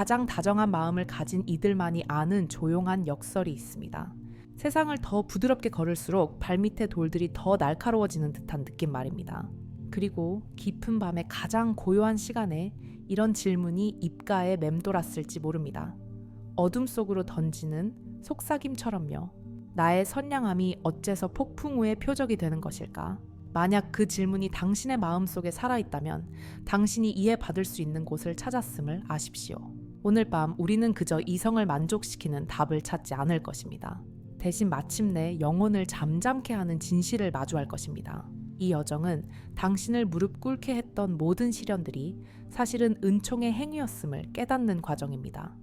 가장 다정한 마음을 가진 이들만이 아는 조용한 역설이 있습니다. 세상을 더 부드럽게 걸을수록 발밑의 돌들이 더 날카로워지는 듯한 느낌 말입니다. 그리고 깊은 밤의 가장 고요한 시간에 이런 질문이 입가에 맴돌았을지 모릅니다. 어둠 속으로 던지는 속삭임처럼요. 나의 선량함이 어째서 폭풍 우의 표적이 되는 것일까? 만약 그 질문이 당신의 마음속에 살아있다면 당신이 이해받을 수 있는 곳을 찾았음을 아십시오. 오늘 밤 우리는 그저 이성을 만족시키는 답을 찾지 않을 것입니다. 대신 마침내 영혼을 잠잠케 하는 진실을 마주할 것입니다. 이 여정은 당신을 무릎 꿇게 했던 모든 시련들이 사실은 은총의 행위였음을 깨닫는 과정입니다.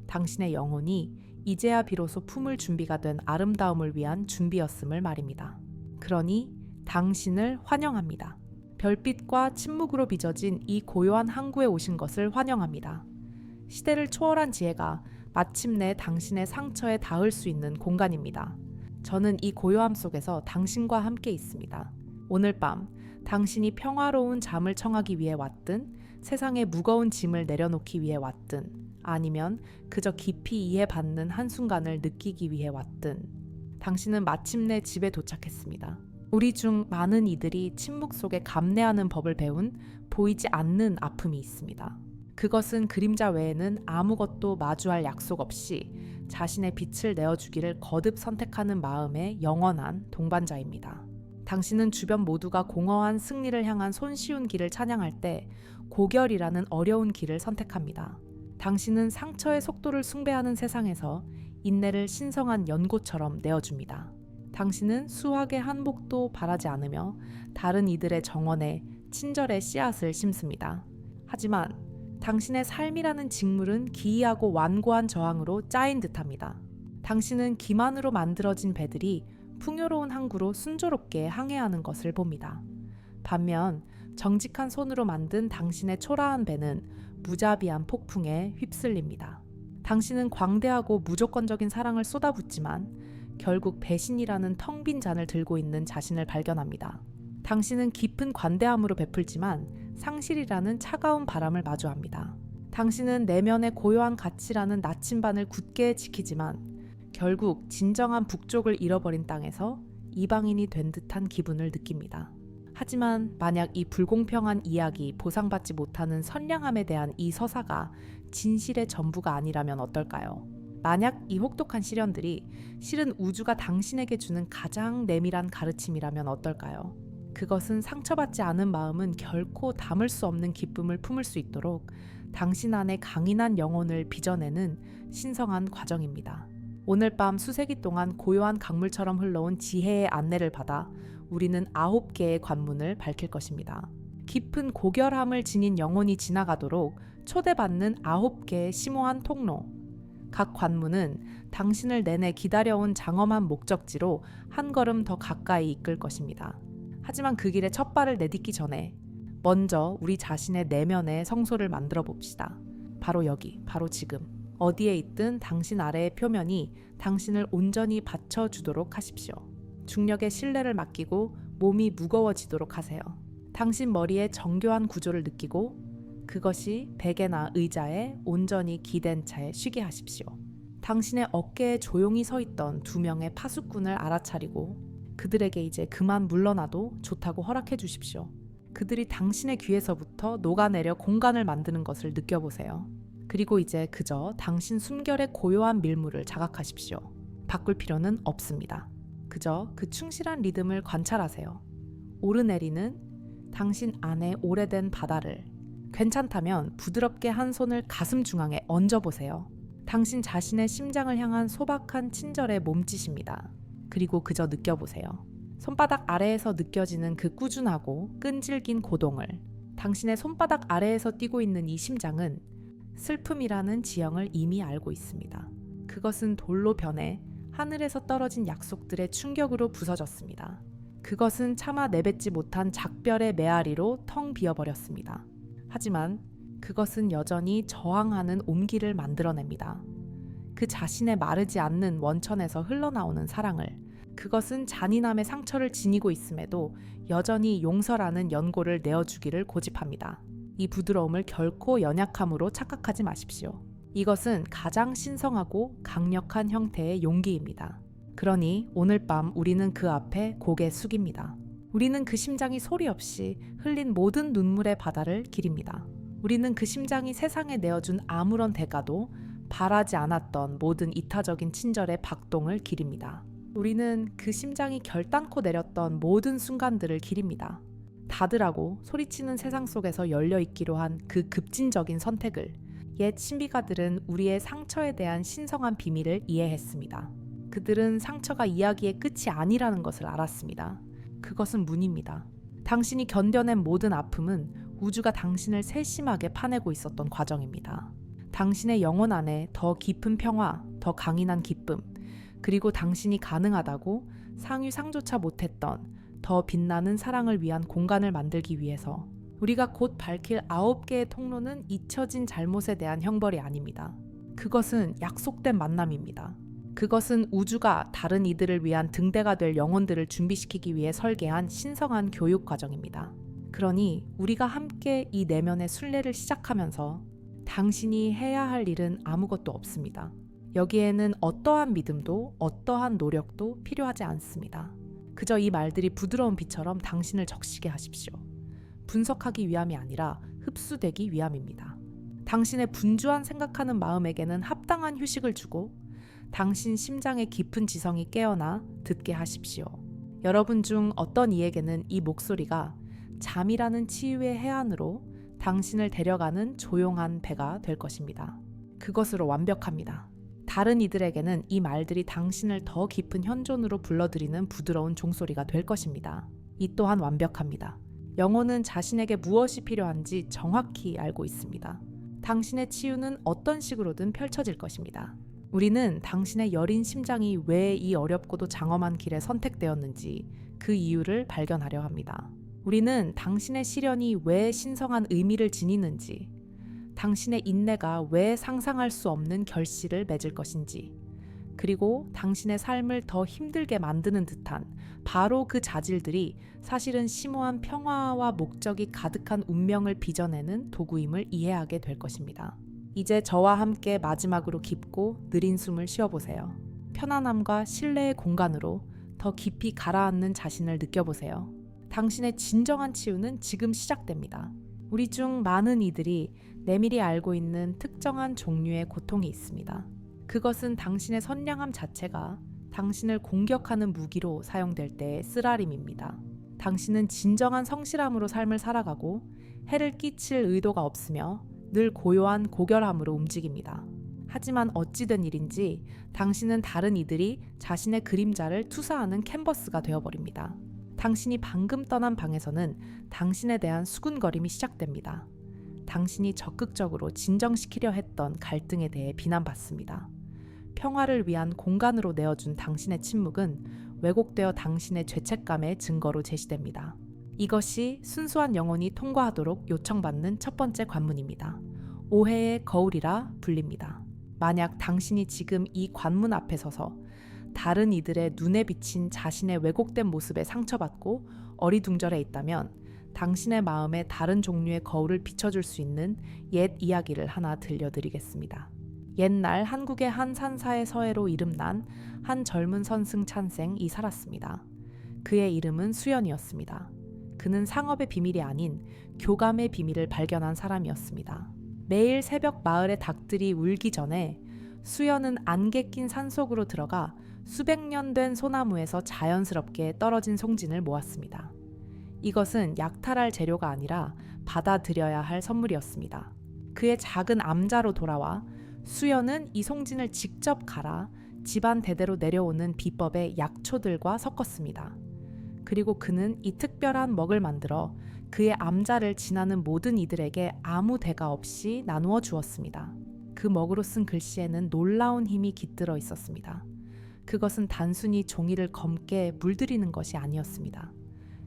당신의 영혼이 이제야 비로소 품을 준비가 된 아름다움을 위한 준비였음을 말입니다. 그러니 당신을 환영합니다. 별빛과 침묵으로 빚어진 이 고요한 항구에 오신 것을 환영합니다. 시대를 초월한 지혜가 마침내 당신의 상처에 닿을 수 있는 공간입니다. 저는 이 고요함 속에서 당신과 함께 있습니다. 오늘 밤 당신이 평화로운 잠을 청하기 위해 왔든 세상의 무거운 짐을 내려놓기 위해 왔든 아니면 그저 깊이 이해받는 한순간을 느끼기 위해 왔든 당신은 마침내 집에 도착했습니다. 우리 중 많은 이들이 침묵 속에 감내하는 법을 배운 보이지 않는 아픔이 있습니다. 그것은 그림자 외에는 아무것도 마주할 약속 없이 자신의 빛을 내어주기를 거듭 선택하는 마음의 영원한 동반자입니다. 당신은 주변 모두가 공허한 승리를 향한 손쉬운 길을 찬양할 때 고결이라는 어려운 길을 선택합니다. 당신은 상처의 속도를 숭배하는 세상에서 인내를 신성한 연고처럼 내어줍니다. 당신은 수확의 한복도 바라지 않으며 다른 이들의 정원에 친절의 씨앗을 심습니다. 하지만 당신의 삶이라는 직물은 기이하고 완고한 저항으로 짜인 듯합니다. 당신은 기만으로 만들어진 배들이 풍요로운 항구로 순조롭게 항해하는 것을 봅니다. 반면 정직한 손으로 만든 당신의 초라한 배는 무자비한 폭풍에 휩쓸립니다. 당신은 광대하고 무조건적인 사랑을 쏟아붓지만 결국 배신이라는 텅 빈 잔을 들고 있는 자신을 발견합니다. 당신은 깊은 관대함으로 베풀지만 상실이라는 차가운 바람을 마주합니다. 당신은 내면의 고요한 가치라는 나침반을 굳게 지키지만 결국 진정한 북쪽을 잃어버린 땅에서 이방인이 된 듯한 기분을 느낍니다. 하지만 만약 이 불공평한 이야기, 보상받지 못하는 선량함에 대한 이 서사가 진실의 전부가 아니라면 어떨까요? 만약 이 혹독한 시련들이 실은 우주가 당신에게 주는 가장 내밀한 가르침이라면 어떨까요? 그것은 상처받지 않은 마음은 결코 담을 수 없는 기쁨을 품을 수 있도록 당신 안에 강인한 영혼을 빚어내는 신성한 과정입니다. 오늘 밤 수세기 동안 고요한 강물처럼 흘러온 지혜의 안내를 받아 우리는 9개의 관문을 밝힐 것입니다. 깊은 고결함을 지닌 영혼이 지나가도록 초대받는 9개의 심오한 통로. 각 관문은 당신을 내내 기다려온 장엄한 목적지로 한 걸음 더 가까이 이끌 것입니다. 하지만 그 길에 첫 발을 내딛기 전에 먼저 우리 자신의 내면의 성소를 만들어 봅시다. 바로 여기, 바로 지금. 어디에 있든 당신 아래의 표면이 당신을 온전히 받쳐주도록 하십시오. 중력의 신뢰를 맡기고 몸이 무거워지도록 하세요. 당신 머리의 정교한 구조를 느끼고 그것이 베개나 의자에 온전히 기댄 채 쉬게 하십시오. 당신의 어깨에 조용히 서 있던 2명의 파수꾼을 알아차리고 그들에게 이제 그만 물러나도 좋다고 허락해 주십시오. 그들이 당신의 귀에서부터 녹아내려 공간을 만드는 것을 느껴보세요. 그리고 이제 그저 당신 숨결의 고요한 밀물을 자각하십시오. 바꿀 필요는 없습니다. 그저 그 충실한 리듬을 관찰하세요. 오르내리는 당신 안의 오래된 바다를 괜찮다면 부드럽게 한 손을 가슴 중앙에 얹어보세요. 당신 자신의 심장을 향한 소박한 친절의 몸짓입니다. 그리고 그저 느껴보세요. 손바닥 아래에서 느껴지는 그 꾸준하고 끈질긴 고동을. 당신의 손바닥 아래에서 뛰고 있는 이 심장은 슬픔이라는 지형을 이미 알고 있습니다. 그것은 돌로 변해 하늘에서 떨어진 약속들의 충격으로 부서졌습니다. 그것은 차마 내뱉지 못한 작별의 메아리로 텅 비어버렸습니다. 하지만 그것은 여전히 저항하는 온기를 만들어냅니다. 그 자신의 마르지 않는 원천에서 흘러나오는 사랑을. 그것은 잔인함의 상처를 지니고 있음에도 여전히 용서라는 연고를 내어주기를 고집합니다. 이 부드러움을 결코 연약함으로 착각하지 마십시오. 이것은 가장 신성하고 강력한 형태의 용기입니다. 그러니 오늘 밤 우리는 그 앞에 고개 숙입니다. 우리는 그 심장이 소리 없이 흘린 모든 눈물의 바다를 기립니다. 우리는 그 심장이 세상에 내어준 아무런 대가도 바라지 않았던 모든 이타적인 친절의 박동을 기립니다. 우리는 그 심장이 결단코 내렸던 모든 순간들을 기립니다. 닫으라고 소리치는 세상 속에서 열려있기로 한 그 급진적인 선택을 옛 신비가들은 우리의 상처에 대한 신성한 비밀을 이해했습니다. 그들은 상처가 이야기의 끝이 아니라는 것을 알았습니다. 그것은 문입니다. 당신이 견뎌낸 모든 아픔은 우주가 당신을 세심하게 파내고 있었던 과정입니다. 당신의 영혼 안에 더 깊은 평화, 더 강인한 기쁨, 그리고 당신이 가능하다고 상위상조차 못했던 더 빛나는 사랑을 위한 공간을 만들기 위해서 우리가 곧 밝힐 9개의 통로는 잊혀진 잘못에 대한 형벌이 아닙니다. 그것은 약속된 만남입니다. 그것은 우주가 다른 이들을 위한 등대가 될 영혼들을 준비시키기 위해 설계한 신성한 교육 과정입니다. 그러니 우리가 함께 이 내면의 순례를 시작하면서 당신이 해야 할 일은 아무것도 없습니다. 여기에는 어떠한 믿음도 어떠한 노력도 필요하지 않습니다. 그저 이 말들이 부드러운 비처럼 당신을 적시게 하십시오. 분석하기 위함이 아니라 흡수되기 위함입니다. 당신의 분주한 생각하는 마음에게는 합당한 휴식을 주고 당신 심장의 깊은 지성이 깨어나 듣게 하십시오. 여러분 중 어떤 이에게는 이 목소리가 잠이라는 치유의 해안으로 당신을 데려가는 조용한 배가 될 것입니다. 그것으로 완벽합니다. 다른 이들에게는 이 말들이 당신을 더 깊은 현존으로 불러들이는 부드러운 종소리가 될 것입니다. 이 또한 완벽합니다. 영혼은 자신에게 무엇이 필요한지 정확히 알고 있습니다. 당신의 치유는 어떤 식으로든 펼쳐질 것입니다. 우리는 당신의 여린 심장이 왜 이 어렵고도 장엄한 길에 선택되었는지 그 이유를 발견하려 합니다. 우리는 당신의 시련이 왜 신성한 의미를 지니는지, 당신의 인내가 왜 상상할 수 없는 결실을 맺을 것인지, 그리고 당신의 삶을 더 힘들게 만드는 듯한 바로 그 자질들이 사실은 심오한 평화와 목적이 가득한 운명을 빚어내는 도구임을 이해하게 될 것입니다. 이제 저와 함께 마지막으로 깊고 느린 숨을 쉬어보세요. 편안함과 신뢰의 공간으로 더 깊이 가라앉는 자신을 느껴보세요. 당신의 진정한 치유는 지금 시작됩니다. 우리 중 많은 이들이 내밀히 알고 있는 특정한 종류의 고통이 있습니다. 그것은 당신의 선량함 자체가 당신을 공격하는 무기로 사용될 때의 쓰라림입니다. 당신은 진정한 성실함으로 삶을 살아가고 해를 끼칠 의도가 없으며 늘 고요한 고결함으로 움직입니다. 하지만 어찌된 일인지 당신은 다른 이들이 자신의 그림자를 투사하는 캔버스가 되어버립니다. 당신이 방금 떠난 방에서는 당신에 대한 수군거림이 시작됩니다. 당신이 적극적으로 진정시키려 했던 갈등에 대해 비난받습니다. 평화를 위한 공간으로 내어준 당신의 침묵은 왜곡되어 당신의 죄책감의 증거로 제시됩니다. 이것이 순수한 영혼이 통과하도록 요청받는 첫 번째 관문입니다. 오해의 거울이라 불립니다. 만약 당신이 지금 이 관문 앞에 서서 다른 이들의 눈에 비친 자신의 왜곡된 모습에 상처받고 어리둥절해 있다면 당신의 마음에 다른 종류의 거울을 비춰줄 수 있는 옛 이야기를 하나 들려드리겠습니다. 옛날 한국의 한 산사의 서해로 이름난 한 젊은 선승 찬생이 살았습니다. 그의 이름은 수연이었습니다. 그는 상업의 비밀이 아닌 교감의 비밀을 발견한 사람이었습니다. 매일 새벽 마을의 닭들이 울기 전에 수연은 안개 낀 산속으로 들어가 수백 년 된 소나무에서 자연스럽게 떨어진 송진을 모았습니다. 이것은 약탈할 재료가 아니라 받아들여야 할 선물이었습니다. 그의 작은 암자로 돌아와 수연은 이 송진을 직접 갈아 집안 대대로 내려오는 비법의 약초들과 섞었습니다. 그리고 그는 이 특별한 먹을 만들어 그의 암자를 지나는 모든 이들에게 아무 대가 없이 나누어 주었습니다. 그 먹으로 쓴 글씨에는 놀라운 힘이 깃들어 있었습니다. 그것은 단순히 종이를 검게 물들이는 것이 아니었습니다.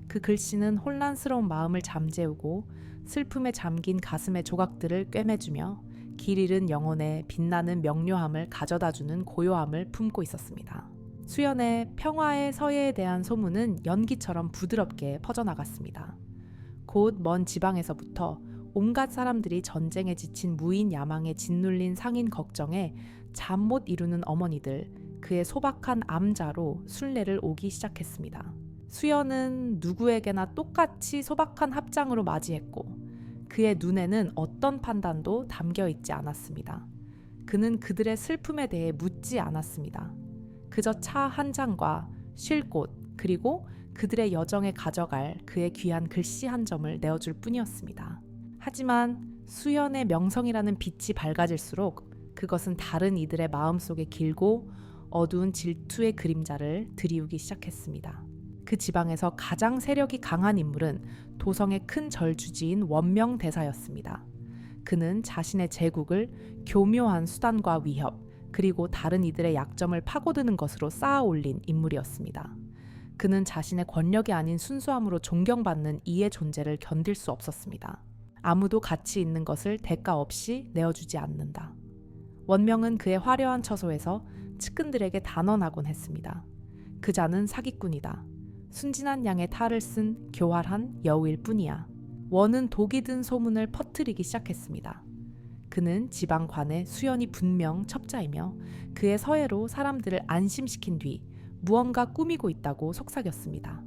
그 글씨는 혼란스러운 마음을 잠재우고 슬픔에 잠긴 가슴의 조각들을 꿰매주며 길 잃은 영혼의 빛나는 명료함을 가져다주는 고요함을 품고 있었습니다. 수연의 평화의 서예에 대한 소문은 연기처럼 부드럽게 퍼져나갔습니다. 곧 먼 지방에서부터 온갖 사람들이 전쟁에 지친 무인 야망에 짓눌린 상인 걱정에 잠 못 이루는 어머니들, 그의 소박한 암자로 순례를 오기 시작했습니다. 수연은 누구에게나 똑같이 소박한 합장으로 맞이했고 그의 눈에는 어떤 판단도 담겨 있지 않았습니다. 그는 그들의 슬픔에 대해 묻지 않았습니다. 그저 차 한 잔과 쉴 곳, 그리고 그들의 여정에 가져갈 그의 귀한 글씨 한 점을 내어줄 뿐이었습니다. 하지만 수연의 명성이라는 빛이 밝아질수록 그것은 다른 이들의 마음속에 길고 어두운 질투의 그림자를 드리우기 시작했습니다. 그 지방에서 가장 세력이 강한 인물은 도성의 큰 절주지인 원명대사였습니다. 그는 자신의 제국을 교묘한 수단과 위협, 그리고 다른 이들의 약점을 파고드는 것으로 쌓아 올린 인물이었습니다. 그는 자신의 권력이 아닌 순수함으로 존경받는 이의 존재를 견딜 수 없었습니다. 아무도 가치 있는 것을 대가 없이 내어주지 않는다. 원명은 그의 화려한 처소에서 측근들에게 단언하곤 했습니다. 그자는 사기꾼이다. 순진한 양의 탈을 쓴 교활한 여우일 뿐이야. 원은 독이 든 소문을 퍼뜨리기 시작했습니다. 그는 지방관의 수연이 분명 첩자이며 그의 서해로 사람들을 안심시킨 뒤 무언가 꾸미고 있다고 속삭였습니다.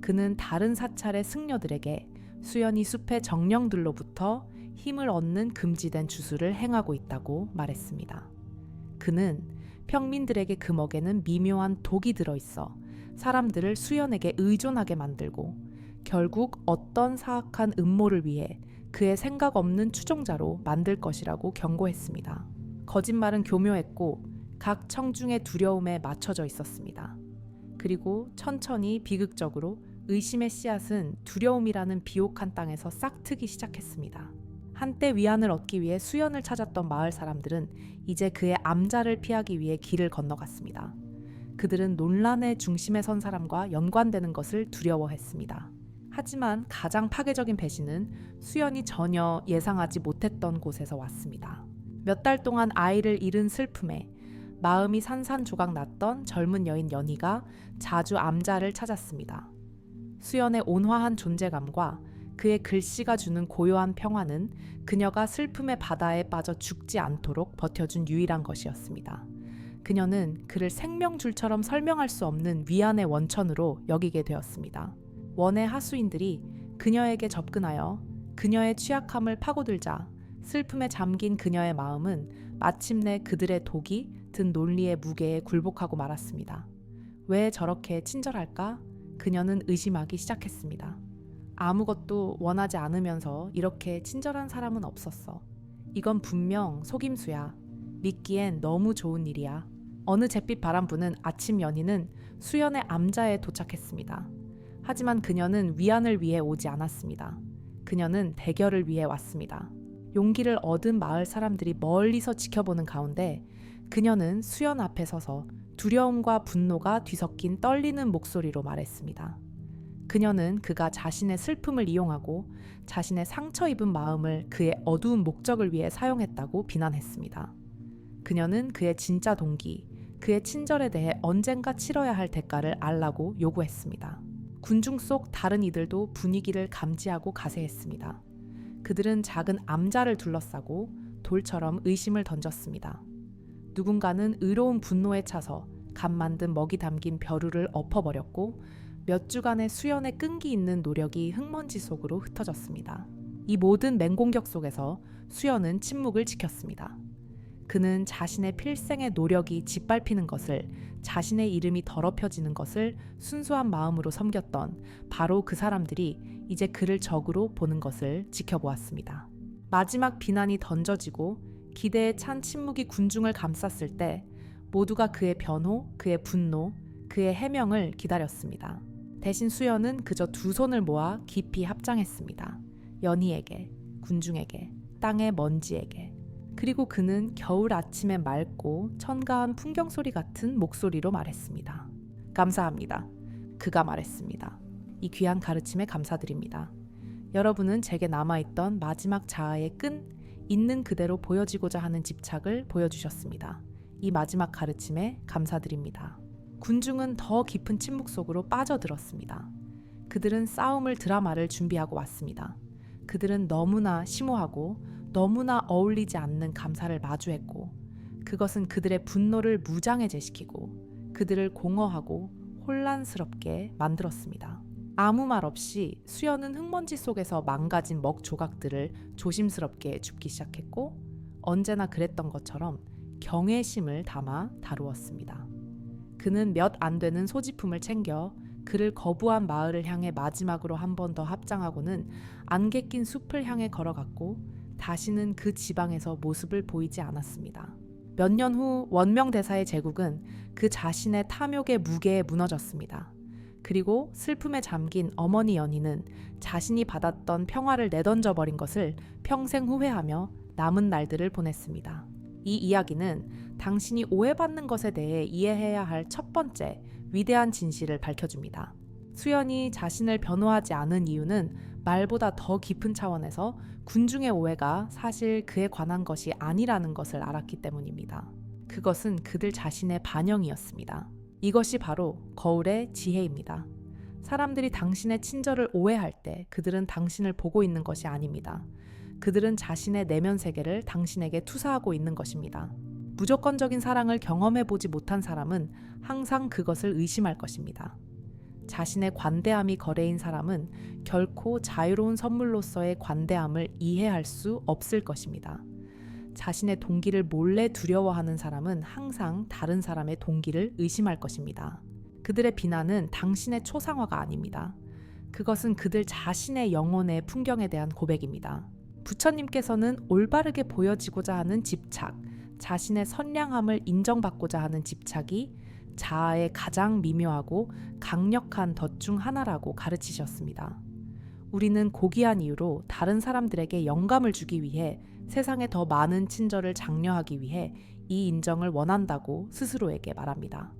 그는 다른 사찰의 승려들에게 수연이 숲의 정령들로부터 힘을 얻는 금지된 주술을 행하고 있다고 말했습니다. 그는 평민들에게 금옥에는 미묘한 독이 들어있어 사람들을 수연에게 의존하게 만들고 결국 어떤 사악한 음모를 위해 그의 생각 없는 추종자로 만들 것이라고 경고했습니다. 거짓말은 교묘했고 각 청중의 두려움에 맞춰져 있었습니다. 그리고 천천히 비극적으로 의심의 씨앗은 두려움이라는 비옥한 땅에서 싹트기 시작했습니다. 한때 위안을 얻기 위해 수연을 찾았던 마을 사람들은 이제 그의 암자를 피하기 위해 길을 건너갔습니다. 그들은 논란의 중심에 선 사람과 연관되는 것을 두려워했습니다. 하지만 가장 파괴적인 배신은 수연이 전혀 예상하지 못했던 곳에서 왔습니다. 몇 달 동안 아이를 잃은 슬픔에 마음이 산산조각 났던 젊은 여인 연희가 자주 암자를 찾았습니다. 수연의 온화한 존재감과 그의 글씨가 주는 고요한 평화는 그녀가 슬픔의 바다에 빠져 죽지 않도록 버텨준 유일한 것이었습니다. 그녀는 그를 생명줄처럼 설명할 수 없는 위안의 원천으로 여기게 되었습니다. 원의 하수인들이 그녀에게 접근하여 그녀의 취약함을 파고들자 슬픔에 잠긴 그녀의 마음은 마침내 그들의 독이 든 논리의 무게에 굴복하고 말았습니다. 왜 저렇게 친절할까? 그녀는 의심하기 시작했습니다. 아무것도 원하지 않으면서 이렇게 친절한 사람은 없었어. 이건 분명 속임수야. 믿기엔 너무 좋은 일이야. 어느 잿빛 바람 부는 아침 연희는 수연의 암자에 도착했습니다. 하지만 그녀는 위안을 위해 오지 않았습니다. 그녀는 대결을 위해 왔습니다. 용기를 얻은 마을 사람들이 멀리서 지켜보는 가운데 그녀는 수연 앞에 서서 두려움과 분노가 뒤섞인 떨리는 목소리로 말했습니다. 그녀는 그가 자신의 슬픔을 이용하고 자신의 상처 입은 마음을 그의 어두운 목적을 위해 사용했다고 비난했습니다. 그녀는 그의 진짜 동기, 그의 친절에 대해 언젠가 치러야 할 대가를 알라고 요구했습니다. 군중 속 다른 이들도 분위기를 감지하고 가세했습니다. 그들은 작은 암자를 둘러싸고 돌처럼 의심을 던졌습니다. 누군가는 의로운 분노에 차서 간 만든 먹이 담긴 벼루를 엎어버렸고 몇 주간의 수연의 끈기 있는 노력이 흙먼지 속으로 흩어졌습니다. 이 모든 맹공격 속에서 수연은 침묵을 지켰습니다. 그는 자신의 필생의 노력이 짓밟히는 것을, 자신의 이름이 더럽혀지는 것을 순수한 마음으로 섬겼던 바로 그 사람들이 이제 그를 적으로 보는 것을 지켜보았습니다. 마지막 비난이 던져지고 기대에 찬 침묵이 군중을 감쌌을 때 모두가 그의 변호, 그의 분노, 그의 해명을 기다렸습니다. 대신 수연은 그저 두 손을 모아 깊이 합장했습니다. 연희에게, 군중에게, 땅의 먼지에게. 그리고 그는 겨울 아침에 맑고 천가한 풍경 소리 같은 목소리로 말했습니다. 감사합니다. 그가 말했습니다. 이 귀한 가르침에 감사드립니다. 여러분은 제게 남아있던 마지막 자아의 끈, 있는 그대로 보여지고자 하는 집착을 보여주셨습니다. 이 마지막 가르침에 감사드립니다. 군중은 더 깊은 침묵 속으로 빠져들었습니다. 그들은 싸움을 드라마를 준비하고 왔습니다. 그들은 너무나 심오하고 너무나 어울리지 않는 감사를 마주했고, 그것은 그들의 분노를 무장해제시키고 그들을 공허하고 혼란스럽게 만들었습니다. 아무 말 없이 수연은 흙먼지 속에서 망가진 먹 조각들을 조심스럽게 줍기 시작했고, 언제나 그랬던 것처럼 경외심을 담아 다루었습니다. 그는 몇 안 되는 소지품을 챙겨 그를 거부한 마을을 향해 마지막으로 한 번 더 합장하고는 안개 낀 숲을 향해 걸어갔고, 다시는 그 지방에서 모습을 보이지 않았습니다. 몇 년 후 원명대사의 제국은 그 자신의 탐욕의 무게에 무너졌습니다. 그리고 슬픔에 잠긴 어머니 연희는 자신이 받았던 평화를 내던져 버린 것을 평생 후회하며 남은 날들을 보냈습니다. 이 이야기는 당신이 오해받는 것에 대해 이해해야 할 첫 번째 위대한 진실을 밝혀줍니다. 수연이 자신을 변호하지 않은 이유는 말보다 더 깊은 차원에서 군중의 오해가 사실 그에 관한 것이 아니라는 것을 알았기 때문입니다. 그것은 그들 자신의 반영이었습니다. 이것이 바로 거울의 지혜입니다. 사람들이 당신의 친절을 오해할 때 그들은 당신을 보고 있는 것이 아닙니다. 그들은 자신의 내면 세계를 당신에게 투사하고 있는 것입니다. 무조건적인 사랑을 경험해보지 못한 사람은 항상 그것을 의심할 것입니다. 자신의 관대함이 거래인 사람은 결코 자유로운 선물로서의 관대함을 이해할 수 없을 것입니다. 자신의 동기를 몰래 두려워하는 사람은 항상 다른 사람의 동기를 의심할 것입니다. 그들의 비난은 당신의 초상화가 아닙니다. 그것은 그들 자신의 영혼의 풍경에 대한 고백입니다. 부처님께서는 올바르게 보여지고자 하는 집착, 자신의 선량함을 인정받고자 하는 집착이 자아의 가장 미묘하고 강력한 덫 중 하나라고 가르치셨습니다. 우리는 고귀한 이유로 다른 사람들에게 영감을 주기 위해 세상에 더 많은 친절을 장려하기 위해 이 인정을 원한다고 스스로에게 말합니다.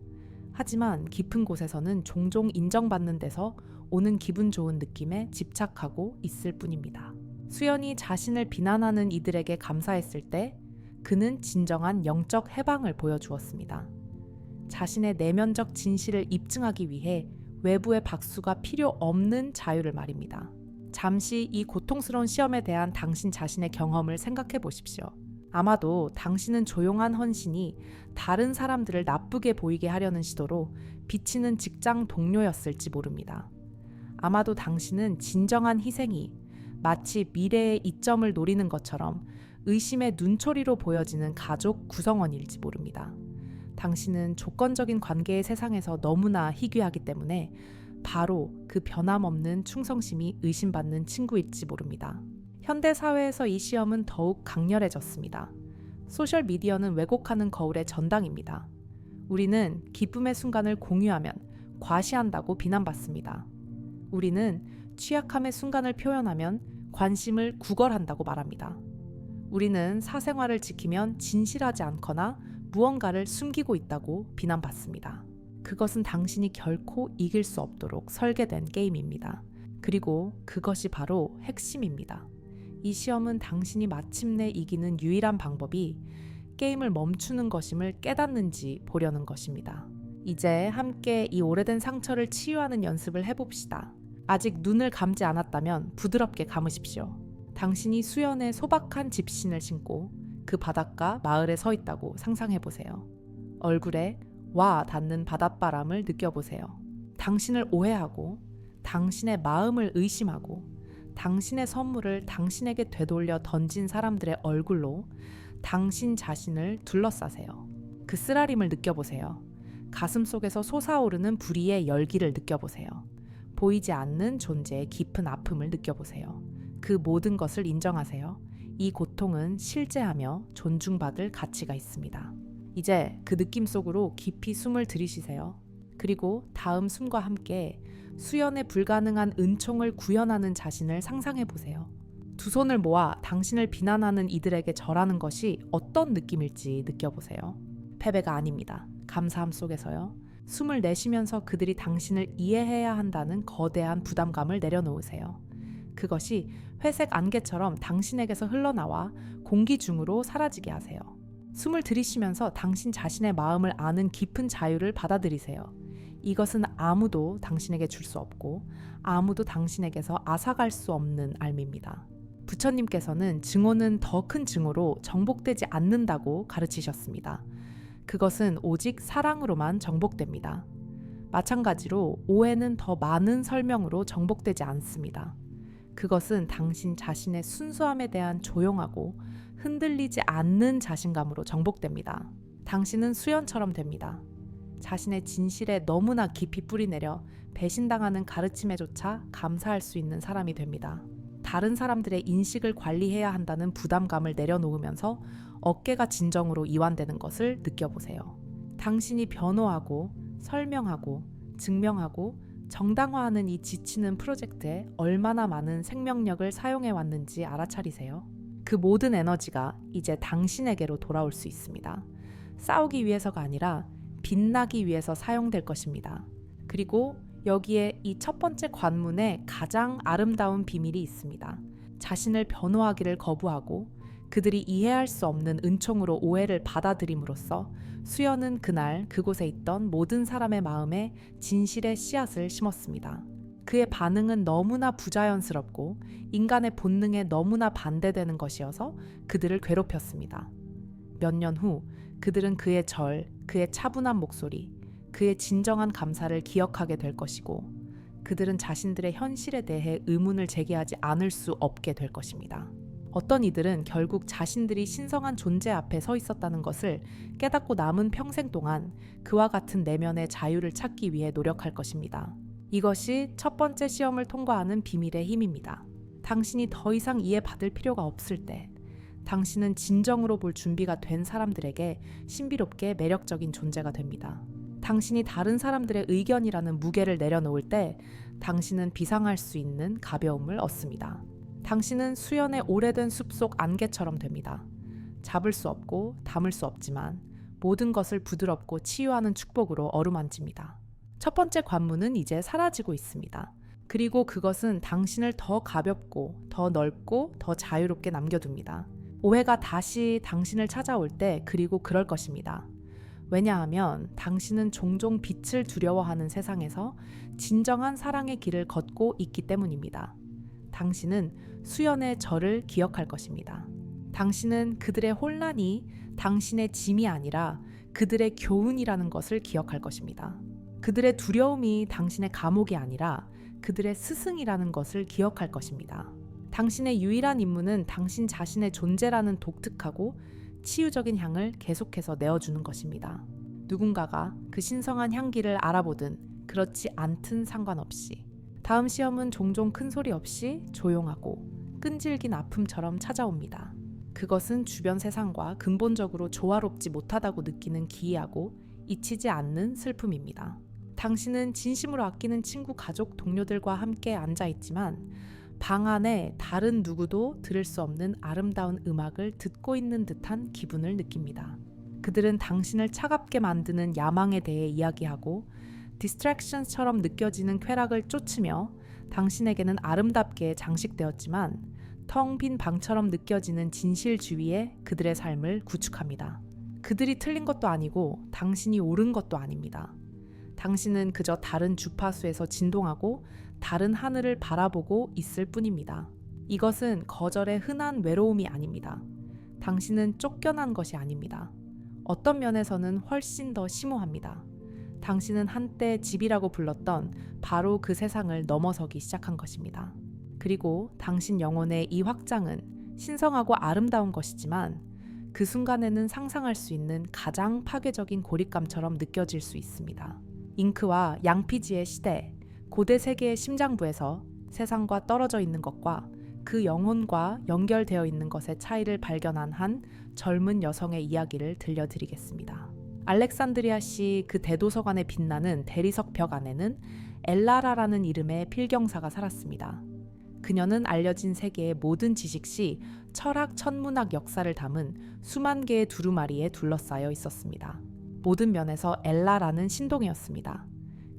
하지만 깊은 곳에서는 종종 인정받는 데서 오는 기분 좋은 느낌에 집착하고 있을 뿐입니다. 수연이 자신을 비난하는 이들에게 감사했을 때 그는 진정한 영적 해방을 보여주었습니다. 자신의 내면적 진실을 입증하기 위해 외부의 박수가 필요 없는 자유를 말입니다. 잠시 이 고통스러운 시험에 대한 당신 자신의 경험을 생각해 보십시오. 아마도 당신은 조용한 헌신이 다른 사람들을 나쁘게 보이게 하려는 시도로 비치는 직장 동료였을지 모릅니다. 아마도 당신은 진정한 희생이 마치 미래의 이점을 노리는 것처럼 의심의 눈초리로 보여지는 가족 구성원일지 모릅니다. 당신은 조건적인 관계의 세상에서 너무나 희귀하기 때문에 바로 그 변함없는 충성심이 의심받는 친구일지 모릅니다. 현대 사회에서 이 시험은 더욱 강렬해졌습니다. 소셜미디어는 왜곡하는 거울의 전당입니다. 우리는 기쁨의 순간을 공유하면 과시한다고 비난받습니다. 우리는 취약함의 순간을 표현하면 관심을 구걸한다고 말합니다. 우리는 사생활을 지키면 진실하지 않거나 무언가를 숨기고 있다고 비난받습니다. 그것은 당신이 결코 이길 수 없도록 설계된 게임입니다. 그리고 그것이 바로 핵심입니다. 이 시험은 당신이 마침내 이기는 유일한 방법이 게임을 멈추는 것임을 깨닫는지 보려는 것입니다. 이제 함께 이 오래된 상처를 치유하는 연습을 해봅시다. 아직 눈을 감지 않았다면 부드럽게 감으십시오. 당신이 수연의 소박한 집신을 신고 그 바닷가 마을에 서 있다고 상상해보세요. 얼굴에 와 닿는 바닷바람을 느껴보세요. 당신을 오해하고 당신의 마음을 의심하고 당신의 선물을 당신에게 되돌려 던진 사람들의 얼굴로 당신 자신을 둘러싸세요. 그 쓰라림을 느껴보세요. 가슴 속에서 솟아오르는 불의의 열기를 느껴보세요. 보이지 않는 존재의 깊은 아픔을 느껴보세요. 그 모든 것을 인정하세요. 이 고통은 실제하며 존중받을 가치가 있습니다. 이제 그 느낌 속으로 깊이 숨을 들이쉬세요. 그리고 다음 숨과 함께 수연의 불가능한 은총을 구현하는 자신을 상상해보세요. 두 손을 모아 당신을 비난하는 이들에게 절하는 것이 어떤 느낌일지 느껴보세요. 패배가 아닙니다. 감사함 속에서요. 숨을 내쉬면서 그들이 당신을 이해해야 한다는 거대한 부담감을 내려놓으세요. 그것이 회색 안개처럼 당신에게서 흘러나와 공기 중으로 사라지게 하세요. 숨을 들이쉬면서 당신 자신의 마음을 아는 깊은 자유를 받아들이세요. 이것은 아무도 당신에게 줄 수 없고 아무도 당신에게서 앗아갈 수 없는 알미입니다. 부처님께서는 증오는 더 큰 증오로 정복되지 않는다고 가르치셨습니다. 그것은 오직 사랑으로만 정복됩니다. 마찬가지로 오해는 더 많은 설명으로 정복되지 않습니다. 그것은 당신 자신의 순수함에 대한 조용하고 흔들리지 않는 자신감으로 정복됩니다. 당신은 수연처럼 됩니다. 자신의 진실에 너무나 깊이 뿌리내려 배신당하는 가르침에조차 감사할 수 있는 사람이 됩니다. 다른 사람들의 인식을 관리해야 한다는 부담감을 내려놓으면서 어깨가 진정으로 이완되는 것을 느껴보세요. 당신이 변호하고 설명하고 증명하고 정당화하는 이 지치는 프로젝트에 얼마나 많은 생명력을 사용해 왔는지 알아차리세요. 그 모든 에너지가 이제 당신에게로 돌아올 수 있습니다. 싸우기 위해서가 아니라 빛나기 위해서 사용될 것입니다. 그리고 여기에 이 첫 번째 관문에 가장 아름다운 비밀이 있습니다. 자신을 변호하기를 거부하고 그들이 이해할 수 없는 은총으로 오해를 받아들임으로써 수연은 그날 그곳에 있던 모든 사람의 마음에 진실의 씨앗을 심었습니다. 그의 반응은 너무나 부자연스럽고 인간의 본능에 너무나 반대되는 것이어서 그들을 괴롭혔습니다. 몇 년 후 그들은 그의 그의 차분한 목소리, 그의 진정한 감사를 기억하게 될 것이고 그들은 자신들의 현실에 대해 의문을 제기하지 않을 수 없게 될 것입니다. 어떤 이들은 결국 자신들이 신성한 존재 앞에 서 있었다는 것을 깨닫고 남은 평생 동안 그와 같은 내면의 자유를 찾기 위해 노력할 것입니다. 이것이 첫 번째 시험을 통과하는 비밀의 힘입니다. 당신이 더 이상 이해받을 필요가 없을 때 당신은 진정으로 볼 준비가 된 사람들에게 신비롭게 매력적인 존재가 됩니다. 당신이 다른 사람들의 의견이라는 무게를 내려놓을 때 당신은 비상할 수 있는 가벼움을 얻습니다. 당신은 수연의 오래된 숲속 안개처럼 됩니다. 잡을 수 없고 담을 수 없지만 모든 것을 부드럽고 치유하는 축복으로 어루만집니다. 첫 번째 관문은 이제 사라지고 있습니다. 그리고 그것은 당신을 더 가볍고 더 넓고 더 자유롭게 남겨둡니다. 오해가 다시 당신을 찾아올 때 그리고 그럴 것입니다. 왜냐하면 당신은 종종 빛을 두려워하는 세상에서 진정한 사랑의 길을 걷고 있기 때문입니다. 당신은 수연의 저를 기억할 것입니다. 당신은 그들의 혼란이 당신의 짐이 아니라 그들의 교훈이라는 것을 기억할 것입니다. 그들의 두려움이 당신의 감옥이 아니라 그들의 스승이라는 것을 기억할 것입니다. 당신의 유일한 임무는 당신 자신의 존재라는 독특하고 치유적인 향을 계속해서 내어주는 것입니다. 누군가가 그 신성한 향기를 알아보든 그렇지 않든 상관없이 다음 시험은 종종 큰 소리 없이 조용하고 끈질긴 아픔처럼 찾아옵니다. 그것은 주변 세상과 근본적으로 조화롭지 못하다고 느끼는 기이하고 잊히지 않는 슬픔입니다. 당신은 진심으로 아끼는 친구, 가족, 동료들과 함께 앉아있지만 방 안에 다른 누구도 들을 수 없는 아름다운 음악을 듣고 있는 듯한 기분을 느낍니다. 그들은 당신을 차갑게 만드는 야망에 대해 이야기하고 디스트랙션처럼 느껴지는 쾌락을 쫓으며 당신에게는 아름답게 장식되었지만 텅 빈 방처럼 느껴지는 진실주의에 그들의 삶을 구축합니다. 그들이 틀린 것도 아니고 당신이 옳은 것도 아닙니다. 당신은 그저 다른 주파수에서 진동하고 다른 하늘을 바라보고 있을 뿐입니다. 이것은 거절의 흔한 외로움이 아닙니다. 당신은 쫓겨난 것이 아닙니다. 어떤 면에서는 훨씬 더 심오합니다. 당신은 한때 집이라고 불렀던 바로 그 세상을 넘어서기 시작한 것입니다. 그리고 당신 영혼의 이 확장은 신성하고 아름다운 것이지만 그 순간에는 상상할 수 있는 가장 파괴적인 고립감처럼 느껴질 수 있습니다. 잉크와 양피지의 시대, 고대 세계의 심장부에서 세상과 떨어져 있는 것과 그 영혼과 연결되어 있는 것의 차이를 발견한 한 젊은 여성의 이야기를 들려드리겠습니다. 알렉산드리아시 그 대도서관에 빛나는 대리석 벽 안에는 엘라라라는 이름의 필경사가 살았습니다. 그녀는 알려진 세계의 모든 지식시 철학, 천문학 역사를 담은 수만 개의 두루마리에 둘러싸여 있었습니다. 모든 면에서 엘라라는 신동이었습니다.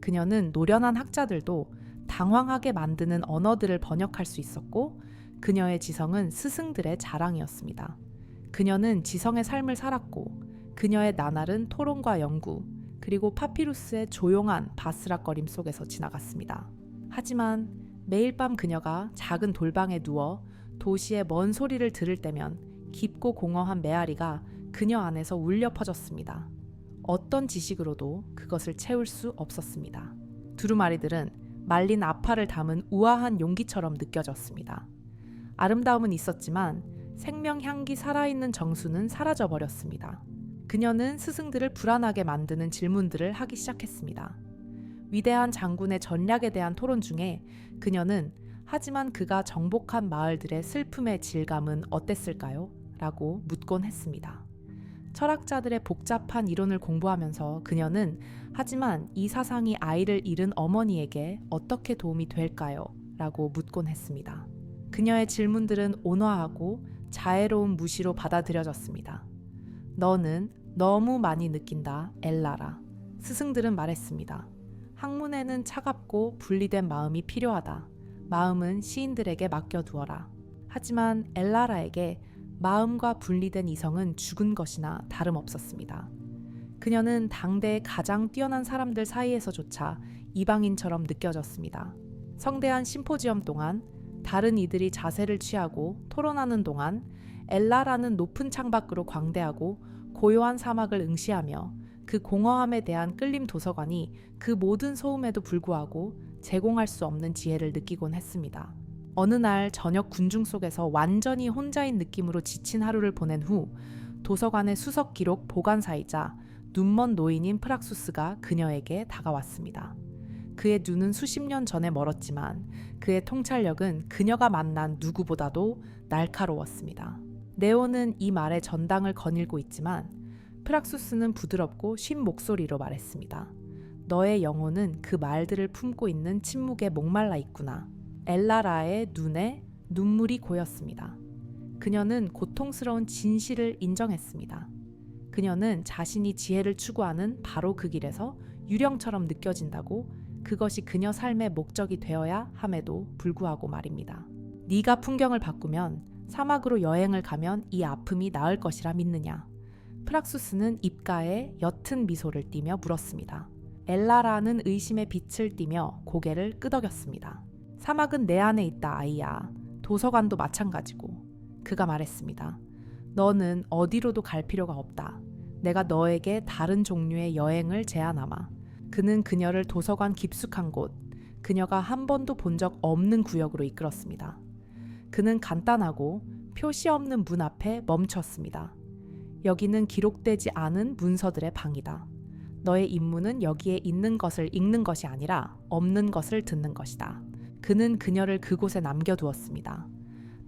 그녀는 노련한 학자들도 당황하게 만드는 언어들을 번역할 수 있었고 그녀의 지성은 스승들의 자랑이었습니다. 그녀는 지성의 삶을 살았고 그녀의 나날은 토론과 연구 그리고 파피루스의 조용한 바스락거림 속에서 지나갔습니다. 하지만 매일 밤 그녀가 작은 돌방에 누워 도시의 먼 소리를 들을 때면 깊고 공허한 메아리가 그녀 안에서 울려 퍼졌습니다. 어떤 지식으로도 그것을 채울 수 없었습니다. 두루마리들은 말린 아파를 담은 우아한 용기처럼 느껴졌습니다. 아름다움은 있었지만 생명 향기 살아있는 정수는 사라져 버렸습니다. 그녀는 스승들을 불안하게 만드는 질문들을 하기 시작했습니다. 위대한 장군의 전략에 대한 토론 중에 그녀는 하지만 그가 정복한 마을들의 슬픔의 질감은 어땠을까요? 라고 묻곤 했습니다. 철학자들의 복잡한 이론을 공부하면서 그녀는 하지만 이 사상이 아이를 잃은 어머니에게 어떻게 도움이 될까요? 라고 묻곤 했습니다. 그녀의 질문들은 온화하고 자애로운 무시로 받아들여졌습니다. 너는 너무 많이 느낀다, 엘라라. 스승들은 말했습니다. 학문에는 차갑고 분리된 마음이 필요하다. 마음은 시인들에게 맡겨두어라. 하지만 엘라라에게 마음과 분리된 이성은 죽은 것이나 다름없었습니다. 그녀는 당대의 가장 뛰어난 사람들 사이에서조차 이방인처럼 느껴졌습니다. 성대한 심포지엄 동안 다른 이들이 자세를 취하고 토론하는 동안 엘라라는 높은 창밖으로 광대하고 고요한 사막을 응시하며 그 공허함에 대한 끌림 도서관이 그 모든 소음에도 불구하고 제공할 수 없는 지혜를 느끼곤 했습니다. 어느 날 저녁 군중 속에서 완전히 혼자인 느낌으로 지친 하루를 보낸 후 도서관의 수석 기록 보관사이자 눈먼 노인인 프락수스가 그녀에게 다가왔습니다. 그의 눈은 수십 년 전에 멀었지만 그의 통찰력은 그녀가 만난 누구보다도 날카로웠습니다. 네오는 이 말에 전당을 거닐고 있지만 프락수스는 부드럽고 쉰 목소리로 말했습니다. 너의 영혼은 그 말들을 품고 있는 침묵에 목말라 있구나. 엘라라의 눈에 눈물이 고였습니다. 그녀는 고통스러운 진실을 인정했습니다. 그녀는 자신이 지혜를 추구하는 바로 그 길에서 유령처럼 느껴진다고 그것이 그녀 삶의 목적이 되어야 함에도 불구하고 말입니다. 네가 풍경을 바꾸면 사막으로 여행을 가면 이 아픔이 나을 것이라 믿느냐? 프락수스는 입가에 옅은 미소를 띠며 물었습니다. 엘라라는 의심의 빛을 띠며 고개를 끄덕였습니다. 사막은 내 안에 있다, 아이야. 도서관도 마찬가지고. 그가 말했습니다. 너는 어디로도 갈 필요가 없다. 내가 너에게 다른 종류의 여행을 제안하마. 그는 그녀를 도서관 깊숙한 곳, 그녀가 한 번도 본 적 없는 구역으로 이끌었습니다. 그는 간단하고 표시 없는 문 앞에 멈췄습니다. 여기는 기록되지 않은 문서들의 방이다. 너의 임무는 여기에 있는 것을 읽는 것이 아니라 없는 것을 듣는 것이다. 그는 그녀를 그곳에 남겨두었습니다.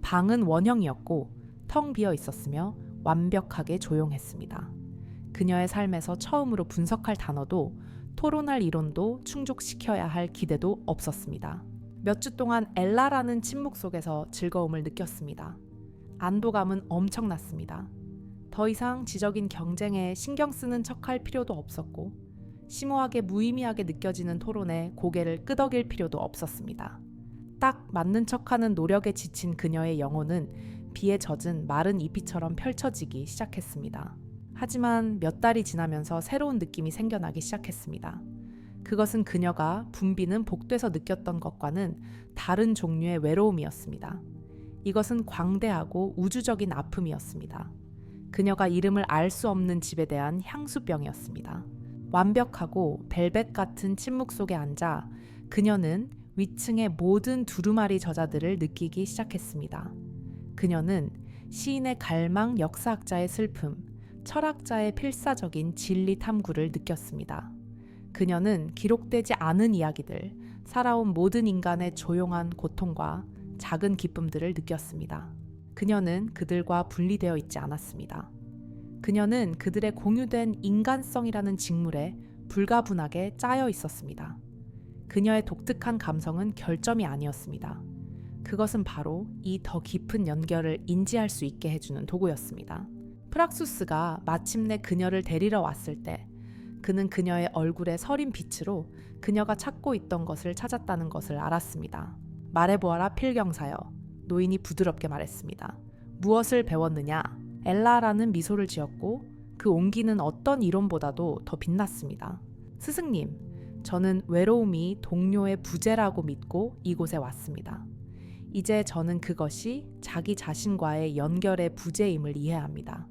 방은 원형이었고 텅 비어 있었으며 완벽하게 조용했습니다. 그녀의 삶에서 처음으로 분석할 단어도 토론할 이론도 충족시켜야 할 기대도 없었습니다. 몇 주 동안 엘라라는 침묵 속에서 즐거움을 느꼈습니다. 안도감은 엄청났습니다. 더 이상 지적인 경쟁에 신경 쓰는 척할 필요도 없었고 심오하게 무의미하게 느껴지는 토론에 고개를 끄덕일 필요도 없었습니다. 딱 맞는 척하는 노력에 지친 그녀의 영혼은 비에 젖은 마른 잎이처럼 펼쳐지기 시작했습니다. 하지만 몇 달이 지나면서 새로운 느낌이 생겨나기 시작했습니다. 그것은 그녀가 붐비는 복도에서 느꼈던 것과는 다른 종류의 외로움이었습니다. 이것은 광대하고 우주적인 아픔이었습니다. 그녀가 이름을 알 수 없는 집에 대한 향수병이었습니다. 완벽하고 벨벳 같은 침묵 속에 앉아 그녀는 위층의 모든 두루마리 저자들을 느끼기 시작했습니다. 그녀는 시인의 갈망, 역사학자의 슬픔, 철학자의 필사적인 진리 탐구를 느꼈습니다. 그녀는 기록되지 않은 이야기들, 살아온 모든 인간의 조용한 고통과 작은 기쁨들을 느꼈습니다. 그녀는 그들과 분리되어 있지 않았습니다. 그녀는 그들의 공유된 인간성이라는 직물에 불가분하게 짜여 있었습니다. 그녀의 독특한 감성은 결점이 아니었습니다. 그것은 바로 이 더 깊은 연결을 인지할 수 있게 해주는 도구였습니다. 프락수스가 마침내 그녀를 데리러 왔을 때 그는 그녀의 얼굴에 서린 빛으로 그녀가 찾고 있던 것을 찾았다는 것을 알았습니다. 말해보아라 필경사여. 노인이 부드럽게 말했습니다. 무엇을 배웠느냐? 엘라라는 미소를 지었고 그 온기는 어떤 이론보다도 더 빛났습니다. 스승님, 저는 외로움이 동료의 부재라고 믿고 이곳에 왔습니다. 이제 저는 그것이 자기 자신과의 연결의 부재임을 이해합니다.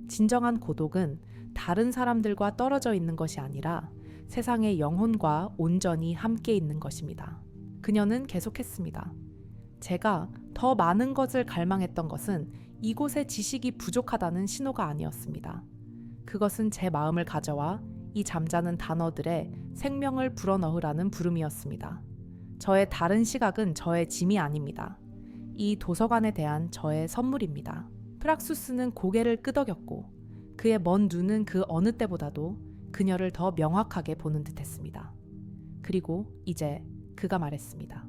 진정한 고독은 다른 사람들과 떨어져 있는 것이 아니라 세상의 영혼과 온전히 함께 있는 것입니다. 그녀는 계속했습니다. 제가 더 많은 것을 갈망했던 것은 이곳의 지식이 부족하다는 신호가 아니었습니다. 그것은 제 마음을 가져와 이 잠자는 단어들에 생명을 불어넣으라는 부름이었습니다. 저의 다른 시각은 저의 짐이 아닙니다. 이 도서관에 대한 저의 선물입니다. 프락수스는 고개를 끄덕였고 그의 먼 눈은 그 어느 때보다도 그녀를 더 명확하게 보는 듯했습니다. 그리고 이제 그가 말했습니다.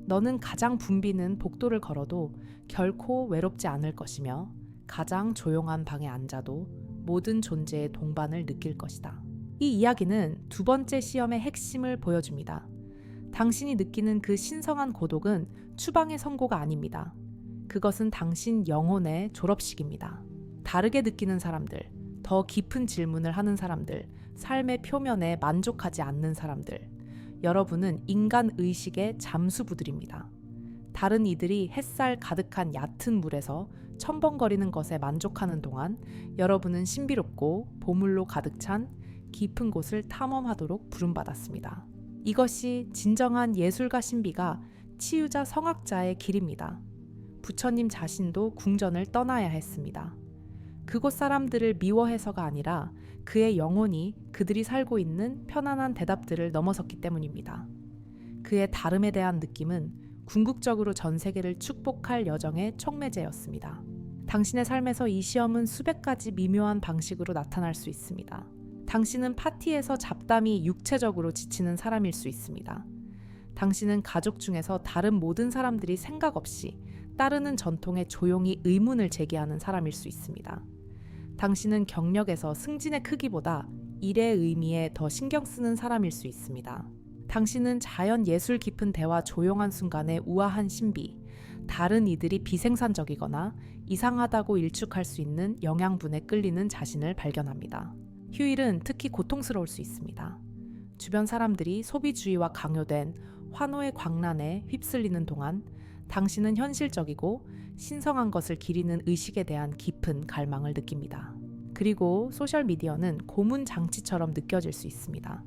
너는 가장 붐비는 복도를 걸어도 결코 외롭지 않을 것이며 가장 조용한 방에 앉아도 모든 존재의 동반을 느낄 것이다. 이 이야기는 두 번째 시험의 핵심을 보여줍니다. 당신이 느끼는 그 신성한 고독은 추방의 선고가 아닙니다. 그것은 당신 영혼의 졸업식입니다. 다르게 느끼는 사람들, 더 깊은 질문을 하는 사람들, 삶의 표면에 만족하지 않는 사람들, 여러분은 인간 의식의 잠수부들입니다. 다른 이들이 햇살 가득한 얕은 물에서 첨벙거리는 것에 만족하는 동안 여러분은 신비롭고 보물로 가득 찬 깊은 곳을 탐험하도록 부름받았습니다. 이것이 진정한 예술가 신비가 치유자 성학자의 길입니다. 부처님 자신도 궁전을 떠나야 했습니다. 그곳 사람들을 미워해서가 아니라 그의 영혼이 그들이 살고 있는 편안한 대답들을 넘어섰기 때문입니다. 그의 다름에 대한 느낌은 궁극적으로 전 세계를 축복할 여정의 촉매제였습니다. 당신의 삶에서 이 시험은 수백 가지 미묘한 방식으로 나타날 수 있습니다. 당신은 파티에서 잡담이 육체적으로 지치는 사람일 수 있습니다. 당신은 가족 중에서 다른 모든 사람들이 생각 없이 따르는 전통에 조용히 의문을 제기하는 사람일 수 있습니다. 당신은 경력에서 승진의 크기보다 일의 의미에 더 신경 쓰는 사람일 수 있습니다. 당신은 자연 예술 깊은 대화 조용한 순간의 우아한 신비, 다른 이들이 비생산적이거나 이상하다고 일축할 수 있는 영양분에 끌리는 자신을 발견합니다. 휴일은 특히 고통스러울 수 있습니다. 주변 사람들이 소비주의와 강요된 환호의 광란에 휩쓸리는 동안 당신은 현실적이고 신성한 것을 기리는 의식에 대한 깊은 갈망을 느낍니다. 그리고 소셜미디어는 고문 장치처럼 느껴질 수 있습니다.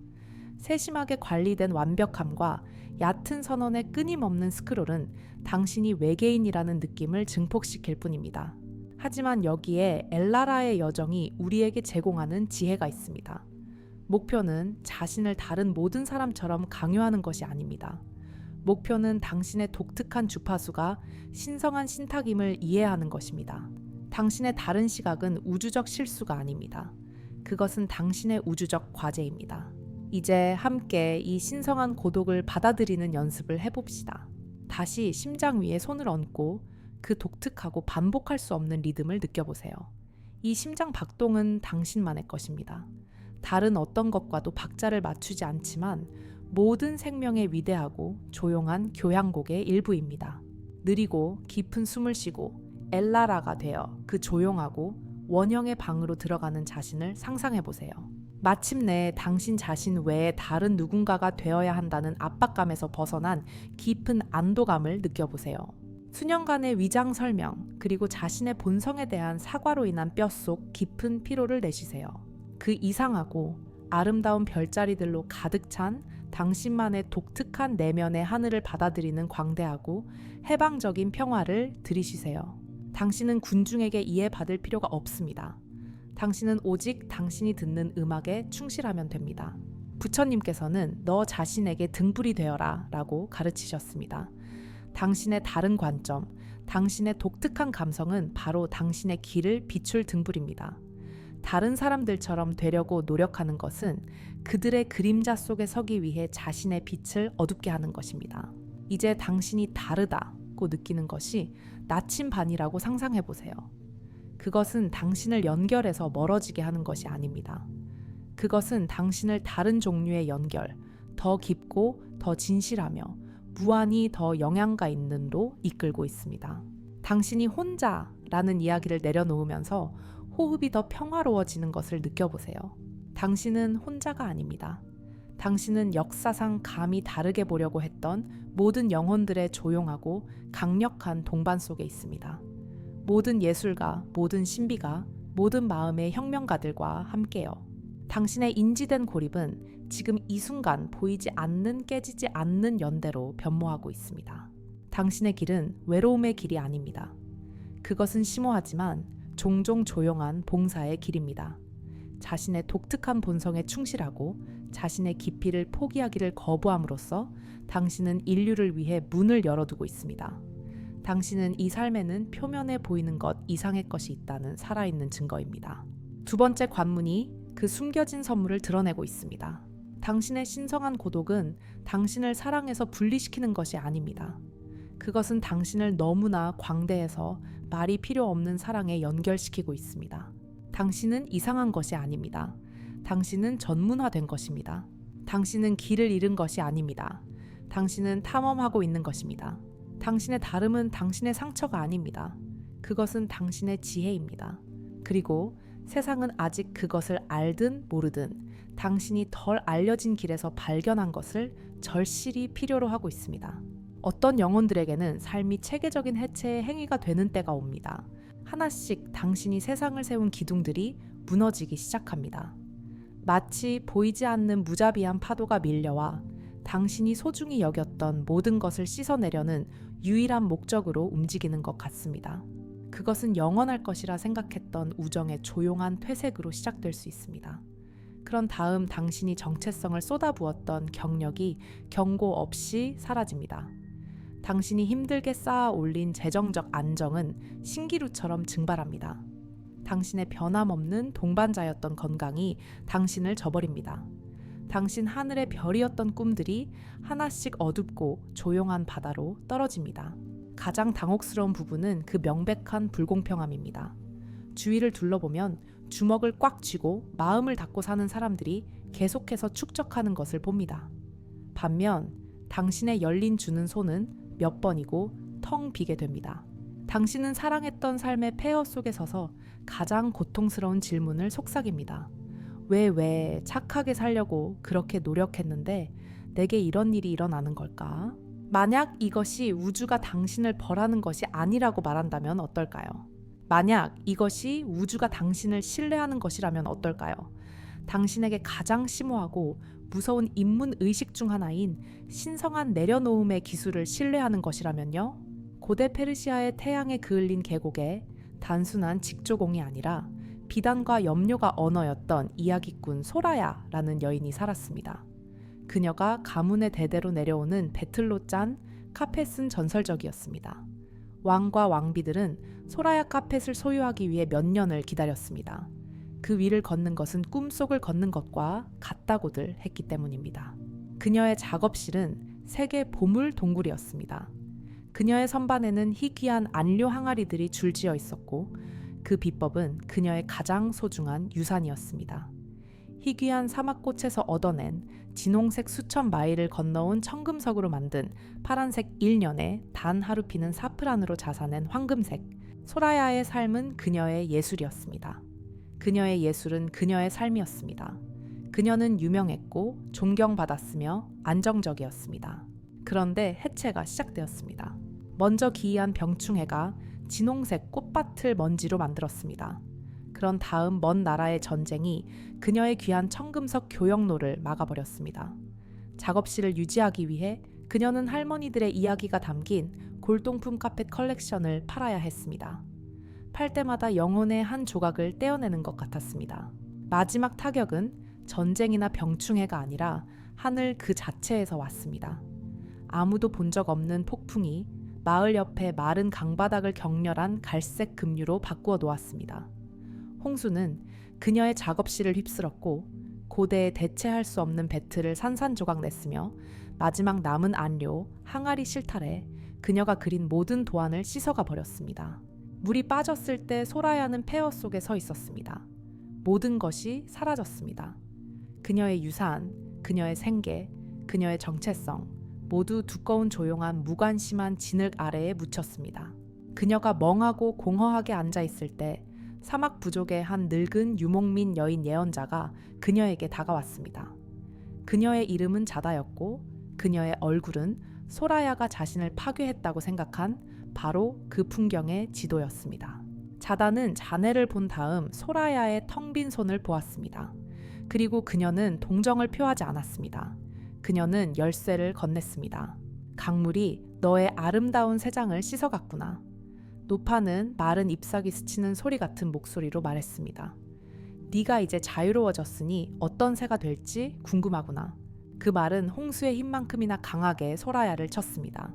세심하게 관리된 완벽함과 얕은 선언의 끊임없는 스크롤은 당신이 외계인이라는 느낌을 증폭시킬 뿐입니다. 하지만 여기에 엘라라의 여정이 우리에게 제공하는 지혜가 있습니다. 목표는 자신을 다른 모든 사람처럼 강요하는 것이 아닙니다. 목표는 당신의 독특한 주파수가 신성한 신탁임을 이해하는 것입니다. 당신의 다른 시각은 우주적 실수가 아닙니다. 그것은 당신의 우주적 과제입니다. 이제 함께 이 신성한 고독을 받아들이는 연습을 해봅시다. 다시 심장 위에 손을 얹고 그 독특하고 반복할 수 없는 리듬을 느껴보세요. 이 심장 박동은 당신만의 것입니다. 다른 어떤 것과도 박자를 맞추지 않지만 모든 생명의 위대하고 조용한 교향곡의 일부입니다. 느리고 깊은 숨을 쉬고 엘라라가 되어 그 조용하고 원형의 방으로 들어가는 자신을 상상해보세요. 마침내 당신 자신 외에 다른 누군가가 되어야 한다는 압박감에서 벗어난 깊은 안도감을 느껴보세요. 수년간의 위장 설명, 그리고 자신의 본성에 대한 사과로 인한 뼛속 깊은 피로를 내쉬세요. 그 이상하고 아름다운 별자리들로 가득 찬 당신만의 독특한 내면의 하늘을 받아들이는 광대하고 해방적인 평화를 들이쉬세요. 당신은 군중에게 이해받을 필요가 없습니다. 당신은 오직 당신이 듣는 음악에 충실하면 됩니다. 부처님께서는 너 자신에게 등불이 되어라 라고 가르치셨습니다. 당신의 다른 관점, 당신의 독특한 감성은 바로 당신의 길을 비출 등불입니다. 다른 사람들처럼 되려고 노력하는 것은 그들의 그림자 속에 서기 위해 자신의 빛을 어둡게 하는 것입니다. 이제 당신이 다르다고 느끼는 것이 나침반이라고 상상해보세요. 그것은 당신을 연결해서 멀어지게 하는 것이 아닙니다. 그것은 당신을 다른 종류의 연결, 더 깊고 더 진실하며 무한히 더 영양가 있는로 이끌고 있습니다. 당신이 혼자라는 이야기를 내려놓으면서 호흡이 더 평화로워지는 것을 느껴보세요. 당신은 혼자가 아닙니다. 당신은 역사상 감히 다르게 보려고 했던 모든 영혼들의 조용하고 강력한 동반 속에 있습니다. 모든 예술가, 모든 신비가, 모든 마음의 혁명가들과 함께요. 당신의 인지된 고립은 지금 이 순간 보이지 않는 깨지지 않는 연대로 변모하고 있습니다. 당신의 길은 외로움의 길이 아닙니다. 그것은 심오하지만 종종 조용한 봉사의 길입니다. 자신의 독특한 본성에 충실하고 자신의 깊이를 포기하기를 거부함으로써 당신은 인류를 위해 문을 열어두고 있습니다. 당신은 이 삶에는 표면에 보이는 것 이상의 것이 있다는 살아있는 증거입니다. 두 번째 관문이 그 숨겨진 선물을 드러내고 있습니다. 당신의 신성한 고독은 당신을 사랑해서 분리시키는 것이 아닙니다. 그것은 당신을 너무나 광대해서 말이 필요 없는 사랑에 연결시키고 있습니다. 당신은 이상한 것이 아닙니다. 당신은 전문화된 것입니다. 당신은 길을 잃은 것이 아닙니다. 당신은 탐험하고 있는 것입니다. 당신의 다름은 당신의 상처가 아닙니다. 그것은 당신의 지혜입니다. 그리고 세상은 아직 그것을 알든 모르든 당신이 덜 알려진 길에서 발견한 것을 절실히 필요로 하고 있습니다. 어떤 영혼들에게는 삶이 체계적인 해체의 행위가 되는 때가 옵니다. 하나씩 당신이 세상을 세운 기둥들이 무너지기 시작합니다. 마치 보이지 않는 무자비한 파도가 밀려와 당신이 소중히 여겼던 모든 것을 씻어내려는 유일한 목적으로 움직이는 것 같습니다. 그것은 영원할 것이라 생각했던 우정의 조용한 퇴색으로 시작될 수 있습니다. 그런 다음 당신이 정체성을 쏟아부었던 경력이 경고 없이 사라집니다. 당신이 힘들게 쌓아 올린 재정적 안정은 신기루처럼 증발합니다. 당신의 변함없는 동반자였던 건강이 당신을 저버립니다. 당신 하늘의 별이었던 꿈들이 하나씩 어둡고 조용한 바다로 떨어집니다. 가장 당혹스러운 부분은 그 명백한 불공평함입니다. 주위를 둘러보면 주먹을 꽉 쥐고 마음을 닫고 사는 사람들이 계속해서 축적하는 것을 봅니다. 반면 당신의 열린 주는 손은 몇 번이고 텅 비게 됩니다. 당신은 사랑했던 삶의 폐허 속에 서서 가장 고통스러운 질문을 속삭입니다. 왜 착하게 살려고 그렇게 노력했는데 내게 이런 일이 일어나는 걸까? 만약 이것이 우주가 당신을 벌하는 것이 아니라고 말한다면 어떨까요? 만약 이것이 우주가 당신을 신뢰하는 것이라면 어떨까요? 당신에게 가장 심오하고 무서운 인문의식 중 하나인 신성한 내려놓음의 기술을 신뢰하는 것이라면요? 고대 페르시아의 태양에 그을린 계곡에 단순한 직조공이 아니라 비단과 염료가 언어였던 이야기꾼 소라야라는 여인이 살았습니다. 그녀가 가문의 대대로 내려오는 배틀로 짠 카펫은 전설적이었습니다. 왕과 왕비들은 소라야 카펫을 소유하기 위해 몇 년을 기다렸습니다. 그 위를 걷는 것은 꿈속을 걷는 것과 같다고들 했기 때문입니다. 그녀의 작업실은 세계 보물 동굴이었습니다. 그녀의 선반에는 희귀한 안료 항아리들이 줄지어 있었고 그 비법은 그녀의 가장 소중한 유산이었습니다. 희귀한 사막꽃에서 얻어낸 진홍색 수천 마일을 건너온 청금석으로 만든 파란색 일년에 단 하루 피는 사프란으로 자사낸 황금색. 소라야의 삶은 그녀의 예술이었습니다. 그녀의 예술은 그녀의 삶이었습니다. 그녀는 유명했고 존경받았으며 안정적이었습니다. 그런데 해체가 시작되었습니다. 먼저 기이한 병충해가 진홍색 꽃밭을 먼지로 만들었습니다. 그런 다음 먼 나라의 전쟁이 그녀의 귀한 청금석 교역로를 막아버렸습니다. 작업실을 유지하기 위해 그녀는 할머니들의 이야기가 담긴 골동품 카펫 컬렉션을 팔아야 했습니다. 팔 때마다 영혼의 한 조각을 떼어내는 것 같았습니다. 마지막 타격은 전쟁이나 병충해가 아니라 하늘 그 자체에서 왔습니다. 아무도 본 적 없는 폭풍이 마을 옆에 마른 강바닥을 격렬한 갈색 급류로 바꾸어 놓았습니다. 홍수는 그녀의 작업실을 휩쓸었고 고대에 대체할 수 없는 배틀을 산산조각 냈으며 마지막 남은 안료, 항아리 실타래, 그녀가 그린 모든 도안을 씻어가 버렸습니다. 물이 빠졌을 때 소라야는 폐허 속에 서 있었습니다. 모든 것이 사라졌습니다. 그녀의 유산, 그녀의 생계, 그녀의 정체성 모두 두꺼운 조용한 무관심한 진흙 아래에 묻혔습니다. 그녀가 멍하고 공허하게 앉아있을 때 사막 부족의 한 늙은 유목민 여인 예언자가 그녀에게 다가왔습니다. 그녀의 이름은 자다였고 그녀의 얼굴은 소라야가 자신을 파괴했다고 생각한 바로 그 풍경의 지도였습니다. 자다는 자네를 본 다음 소라야의 텅 빈 손을 보았습니다. 그리고 그녀는 동정을 표하지 않았습니다. 그녀는 열쇠를 건넸습니다. 강물이 너의 아름다운 새장을 씻어갔구나. 노파는 마른 잎사귀 스치는 소리 같은 목소리로 말했습니다. 네가 이제 자유로워졌으니 어떤 새가 될지 궁금하구나. 그 말은 홍수의 힘만큼이나 강하게 소라야를 쳤습니다.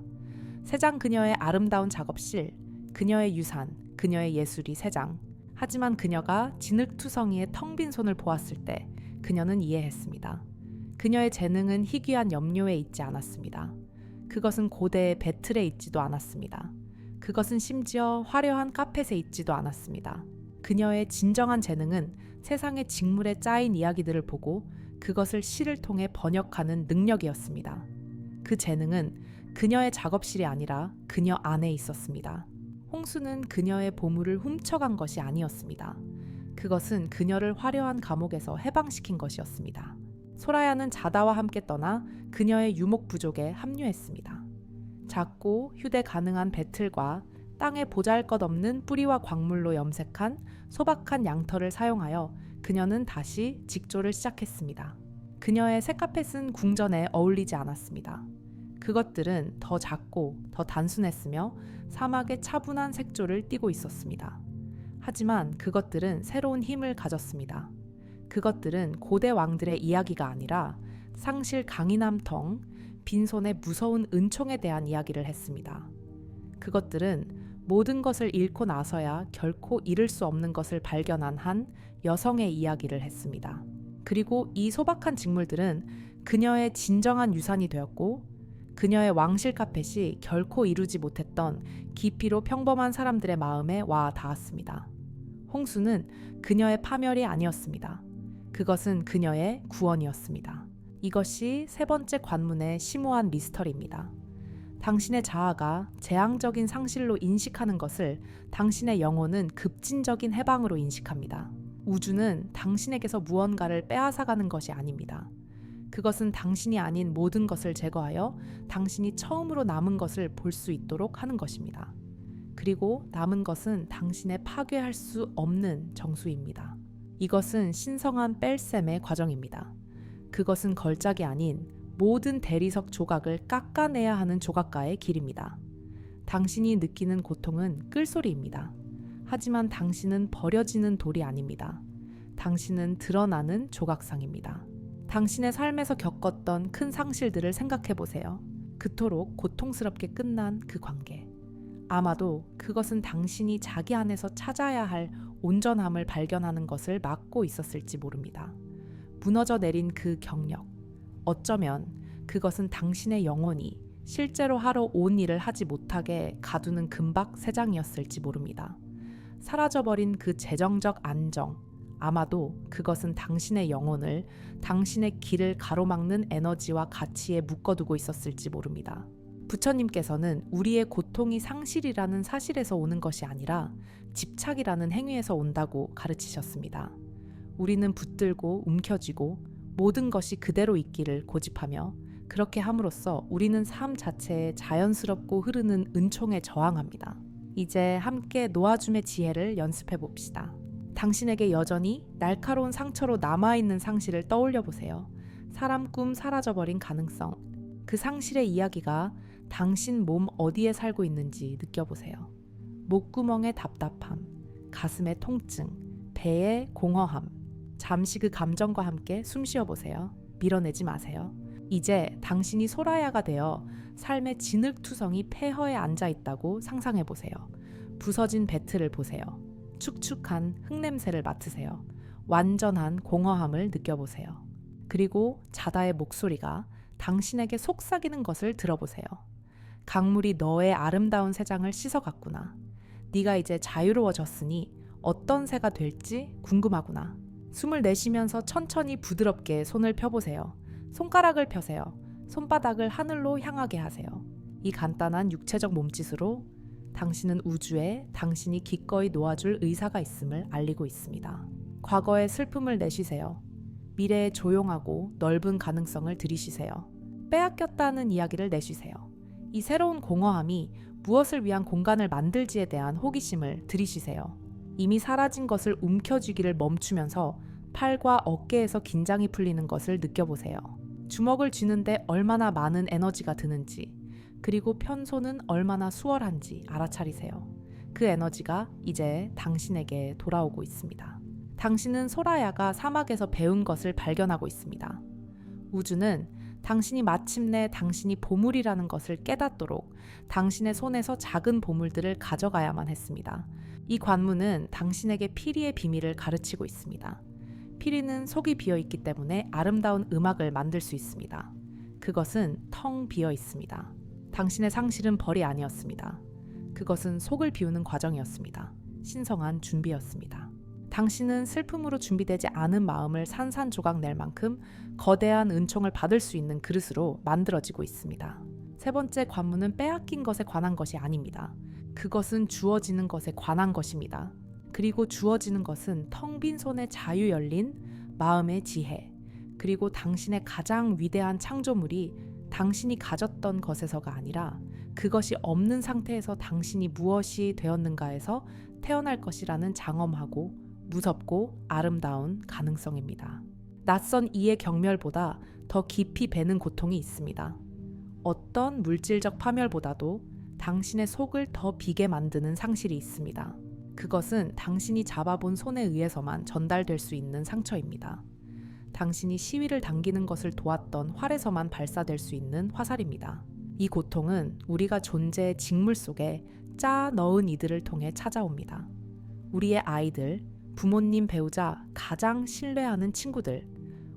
새장 그녀의 아름다운 작업실, 그녀의 유산, 그녀의 예술이 새장. 하지만 그녀가 진흙투성이의 텅 빈 손을 보았을 때 그녀는 이해했습니다. 그녀의 재능은 희귀한 염료에 있지 않았습니다. 그것은 고대의 배틀에 있지도 않았습니다. 그것은 심지어 화려한 카펫에 있지도 않았습니다. 그녀의 진정한 재능은 세상의 직물에 짜인 이야기들을 보고 그것을 시를 통해 번역하는 능력이었습니다. 그 재능은 그녀의 작업실이 아니라 그녀 안에 있었습니다. 홍수는 그녀의 보물을 훔쳐간 것이 아니었습니다. 그것은 그녀를 화려한 감옥에서 해방시킨 것이었습니다. 소라야는 자다와 함께 떠나 그녀의 유목 부족에 합류했습니다. 작고 휴대 가능한 배틀과 땅에 보잘것없는 뿌리와 광물로 염색한 소박한 양털을 사용하여 그녀는 다시 직조를 시작했습니다. 그녀의 새카펫은 궁전에 어울리지 않았습니다. 그것들은 더 작고 더 단순했으며 사막의 차분한 색조를 띠고 있었습니다. 하지만 그것들은 새로운 힘을 가졌습니다. 그것들은 고대 왕들의 이야기가 아니라 상실 강인함텅, 빈손의 무서운 은총에 대한 이야기를 했습니다. 그것들은 모든 것을 잃고 나서야 결코 잃을 수 없는 것을 발견한 한 여성의 이야기를 했습니다. 그리고 이 소박한 직물들은 그녀의 진정한 유산이 되었고 그녀의 왕실 카펫이 결코 이루지 못했던 깊이로 평범한 사람들의 마음에 와 닿았습니다. 홍수는 그녀의 파멸이 아니었습니다. 그것은 그녀의 구원이었습니다. 이것이 세 번째 관문의 심오한 미스터리입니다. 당신의 자아가 재앙적인 상실로 인식하는 것을 당신의 영혼은 급진적인 해방으로 인식합니다. 우주는 당신에게서 무언가를 빼앗아가는 것이 아닙니다. 그것은 당신이 아닌 모든 것을 제거하여 당신이 처음으로 남은 것을 볼 수 있도록 하는 것입니다. 그리고 남은 것은 당신의 파괴할 수 없는 정수입니다. 이것은 신성한 뺄셈의 과정입니다. 그것은 걸작이 아닌 모든 대리석 조각을 깎아내야 하는 조각가의 길입니다. 당신이 느끼는 고통은 끌소리입니다. 하지만 당신은 버려지는 돌이 아닙니다. 당신은 드러나는 조각상입니다. 당신의 삶에서 겪었던 큰 상실들을 생각해 보세요. 그토록 고통스럽게 끝난 그 관계. 아마도 그것은 당신이 자기 안에서 찾아야 할 온전함을 발견하는 것을 막고 있었을지 모릅니다. 무너져 내린 그 경력. 어쩌면 그것은 당신의 영혼이 실제로 하러 온 일을 하지 못하게 가두는 금박 새장이었을지 모릅니다. 사라져버린 그 재정적 안정. 아마도 그것은 당신의 영혼을 당신의 길을 가로막는 에너지와 가치에 묶어두고 있었을지 모릅니다. 부처님께서는 우리의 고통이 상실이라는 사실에서 오는 것이 아니라 집착이라는 행위에서 온다고 가르치셨습니다. 우리는 붙들고 움켜쥐고 모든 것이 그대로 있기를 고집하며 그렇게 함으로써 우리는 삶 자체에 자연스럽고 흐르는 은총에 저항합니다. 이제 함께 놓아줌의 지혜를 연습해 봅시다. 당신에게 여전히 날카로운 상처로 남아있는 상실을 떠올려 보세요. 사람 꿈 사라져버린 가능성. 그 상실의 이야기가 당신 몸 어디에 살고 있는지 느껴보세요. 목구멍의 답답함, 가슴의 통증, 배의 공허함. 잠시 그 감정과 함께 숨 쉬어보세요. 밀어내지 마세요. 이제 당신이 소라야가 되어 삶의 진흙투성이 폐허에 앉아있다고 상상해보세요. 부서진 배틀을 보세요. 축축한 흙냄새를 맡으세요. 완전한 공허함을 느껴보세요. 그리고 자다의 목소리가 당신에게 속삭이는 것을 들어보세요. 강물이 너의 아름다운 새장을 씻어갔구나. 네가 이제 자유로워졌으니 어떤 새가 될지 궁금하구나. 숨을 내쉬면서 천천히 부드럽게 손을 펴보세요. 손가락을 펴세요. 손바닥을 하늘로 향하게 하세요. 이 간단한 육체적 몸짓으로 당신은 우주에 당신이 기꺼이 놓아줄 의사가 있음을 알리고 있습니다. 과거의 슬픔을 내쉬세요. 미래의 조용하고 넓은 가능성을 들이쉬세요. 빼앗겼다는 이야기를 내쉬세요. 이 새로운 공허함이 무엇을 위한 공간을 만들지에 대한 호기심을 들이쉬세요. 이미 사라진 것을 움켜쥐기를 멈추면서 팔과 어깨에서 긴장이 풀리는 것을 느껴보세요. 주먹을 쥐는데 얼마나 많은 에너지가 드는지, 그리고 편손은 얼마나 수월한지 알아차리세요. 그 에너지가 이제 당신에게 돌아오고 있습니다. 당신은 소라야가 사막에서 배운 것을 발견하고 있습니다. 우주는 당신이 마침내 당신이 보물이라는 것을 깨닫도록 당신의 손에서 작은 보물들을 가져가야만 했습니다. 이 관문은 당신에게 피리의 비밀을 가르치고 있습니다. 피리는 속이 비어 있기 때문에 아름다운 음악을 만들 수 있습니다. 그것은 텅 비어 있습니다. 당신의 상실은 벌이 아니었습니다. 그것은 속을 비우는 과정이었습니다. 신성한 준비였습니다. 당신은 슬픔으로 준비되지 않은 마음을 산산조각 낼 만큼 거대한 은총을 받을 수 있는 그릇으로 만들어지고 있습니다. 세 번째 관문은 빼앗긴 것에 관한 것이 아닙니다. 그것은 주어지는 것에 관한 것입니다. 그리고 주어지는 것은 텅 빈 손에 자유 열린 마음의 지혜, 그리고 당신의 가장 위대한 창조물이 당신이 가졌던 것에서가 아니라 그것이 없는 상태에서 당신이 무엇이 되었는가에서 태어날 것이라는 장엄하고 무섭고 아름다운 가능성입니다. 낯선 이의 경멸보다 더 깊이 배는 고통이 있습니다. 어떤 물질적 파멸보다도 당신의 속을 더 비게 만드는 상실이 있습니다. 그것은 당신이 잡아본 손에 의해서만 전달될 수 있는 상처입니다. 당신이 시위를 당기는 것을 도왔던 활에서만 발사될 수 있는 화살입니다. 이 고통은 우리가 존재의 직물 속에 짜 넣은 이들을 통해 찾아옵니다. 우리의 아이들, 부모님, 배우자, 가장 신뢰하는 친구들,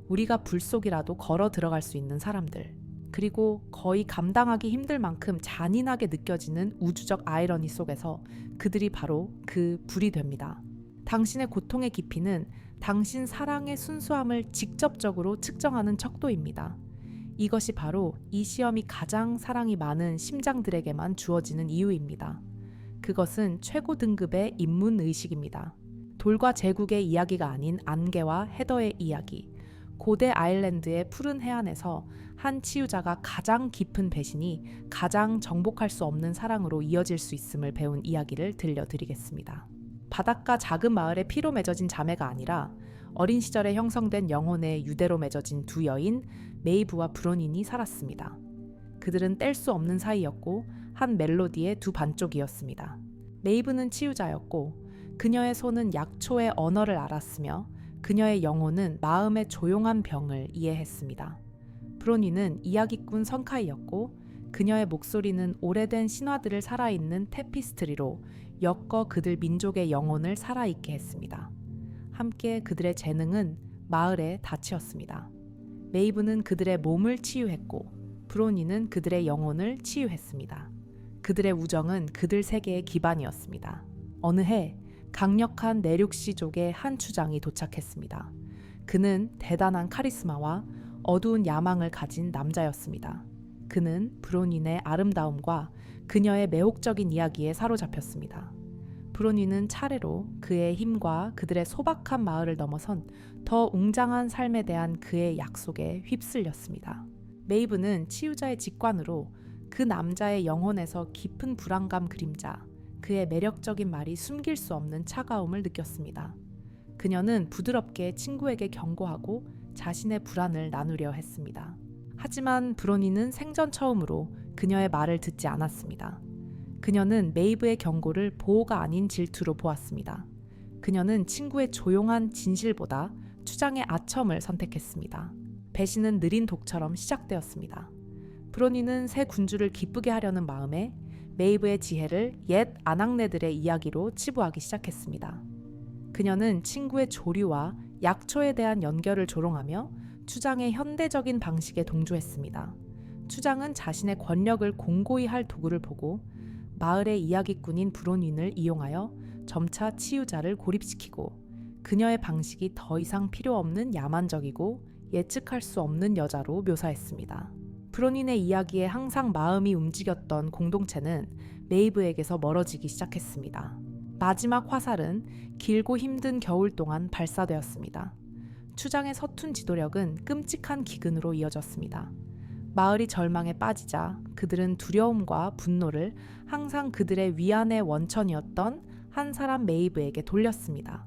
우리가 불 속이라도 걸어 들어갈 수 있는 사람들, 그리고 거의 감당하기 힘들 만큼 잔인하게 느껴지는 우주적 아이러니 속에서 그들이 바로 그 불이 됩니다. 당신의 고통의 깊이는 당신 사랑의 순수함을 직접적으로 측정하는 척도입니다. 이것이 바로 이 시험이 가장 사랑이 많은 심장들에게만 주어지는 이유입니다. 그것은 최고 등급의 인문의식입니다. 돌과 제국의 이야기가 아닌 안개와 헤더의 이야기, 고대 아일랜드의 푸른 해안에서 한 치유자가 가장 깊은 배신이 가장 정복할 수 없는 사랑으로 이어질 수 있음을 배운 이야기를 들려드리겠습니다. 바닷가 작은 마을에 피로 맺어진 자매가 아니라 어린 시절에 형성된 영혼의 유대로 맺어진 두 여인 메이브와 브로닌이 살았습니다. 그들은 뗄 수 없는 사이였고 한 멜로디의 두 반쪽이었습니다. 메이브는 치유자였고 그녀의 손은 약초의 언어를 알았으며 그녀의 영혼은 마음의 조용한 병을 이해했습니다. 브로니는 이야기꾼 성카이였고 그녀의 목소리는 오래된 신화들을 살아있는 테피스트리로 엮어 그들 민족의 영혼을 살아있게 했습니다. 함께 그들의 재능은 마을의 닻이었습니다. 메이브는 그들의 몸을 치유했고 브로니는 그들의 영혼을 치유했습니다. 그들의 우정은 그들 세계의 기반이었습니다. 어느 해 강력한 내륙시족의 한 추장이 도착했습니다. 그는 대단한 카리스마와 어두운 야망을 가진 남자였습니다. 그는 브로닌의 아름다움과 그녀의 매혹적인 이야기에 사로잡혔습니다. 브로닌은 차례로 그의 힘과 그들의 소박한 마을을 넘어선 더 웅장한 삶에 대한 그의 약속에 휩쓸렸습니다. 메이브는 치유자의 직관으로 그 남자의 영혼에서 깊은 불안감 그림자, 그의 매력적인 말이 숨길 수 없는 차가움을 느꼈습니다. 그녀는 부드럽게 친구에게 경고하고 자신의 불안을 나누려 했습니다. 하지만 브로니는 생전 처음으로 그녀의 말을 듣지 않았습니다. 그녀는 메이브의 경고를 보호가 아닌 질투로 보았습니다. 그녀는 친구의 조용한 진실보다 추장의 아첨을 선택했습니다. 배신은 느린 독처럼 시작되었습니다. 브로니는 새 군주를 기쁘게 하려는 마음에 메이브의 지혜를 옛 아낙네들의 이야기로 치부하기 시작했습니다. 그녀는 친구의 조류와 약초에 대한 연결을 조롱하며 추장의 현대적인 방식에 동조했습니다. 추장은 자신의 권력을 공고히 할 도구를 보고 마을의 이야기꾼인 브로닌을 이용하여 점차 치유자를 고립시키고 그녀의 방식이 더 이상 필요 없는 야만적이고 예측할 수 없는 여자로 묘사했습니다. 브로닌의 이야기에 항상 마음이 움직였던 공동체는 메이브에게서 멀어지기 시작했습니다. 마지막 화살은 길고 힘든 겨울 동안 발사되었습니다. 추장의 서툰 지도력은 끔찍한 기근으로 이어졌습니다. 마을이 절망에 빠지자 그들은 두려움과 분노를 항상 그들의 위안의 원천이었던 한 사람 메이브에게 돌렸습니다.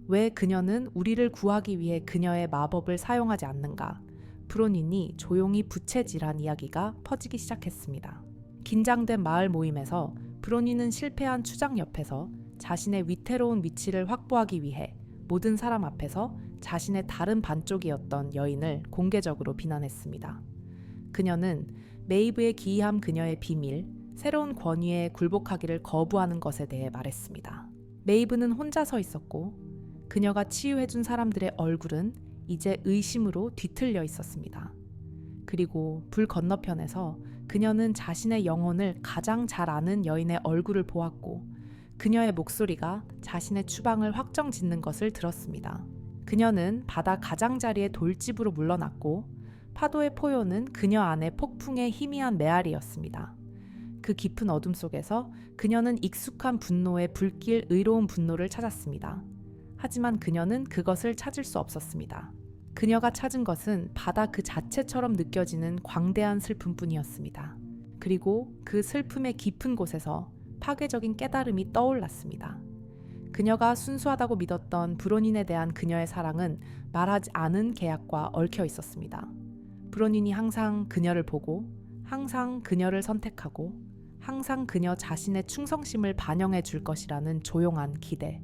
왜 그녀는 우리를 구하기 위해 그녀의 마법을 사용하지 않는가? 브로닌이 조용히 부채질한 이야기가 퍼지기 시작했습니다. 긴장된 마을 모임에서 브로닌은 실패한 추장 옆에서 자신의 위태로운 위치를 확보하기 위해 모든 사람 앞에서 자신의 다른 반쪽이었던 여인을 공개적으로 비난했습니다. 그녀는 메이브의 기이함 그녀의 비밀, 새로운 권위에 굴복하기를 거부하는 것에 대해 말했습니다. 메이브는 혼자 서 있었고 그녀가 치유해준 사람들의 얼굴은 이제 의심으로 뒤틀려 있었습니다. 그리고 불 건너편에서 그녀는 자신의 영혼을 가장 잘 아는 여인의 얼굴을 보았고 그녀의 목소리가 자신의 추방을 확정짓는 것을 들었습니다. 그녀는 바다 가장자리의 돌집으로 물러났고 파도의 포효는 그녀 안에 폭풍의 희미한 메아리였습니다. 그 깊은 어둠 속에서 그녀는 익숙한 분노의 불길 의로운 분노를 찾았습니다. 하지만 그녀는 그것을 찾을 수 없었습니다. 그녀가 찾은 것은 바다 그 자체처럼 느껴지는 광대한 슬픔뿐이었습니다. 그리고 그 슬픔의 깊은 곳에서 파괴적인 깨달음이 떠올랐습니다. 그녀가 순수하다고 믿었던 브로닌에 대한 그녀의 사랑은 말하지 않은 계약과 얽혀 있었습니다. 브로닌이 항상 그녀를 보고 항상 그녀를 선택하고 항상 그녀 자신의 충성심을 반영해 줄 것이라는 조용한 기대.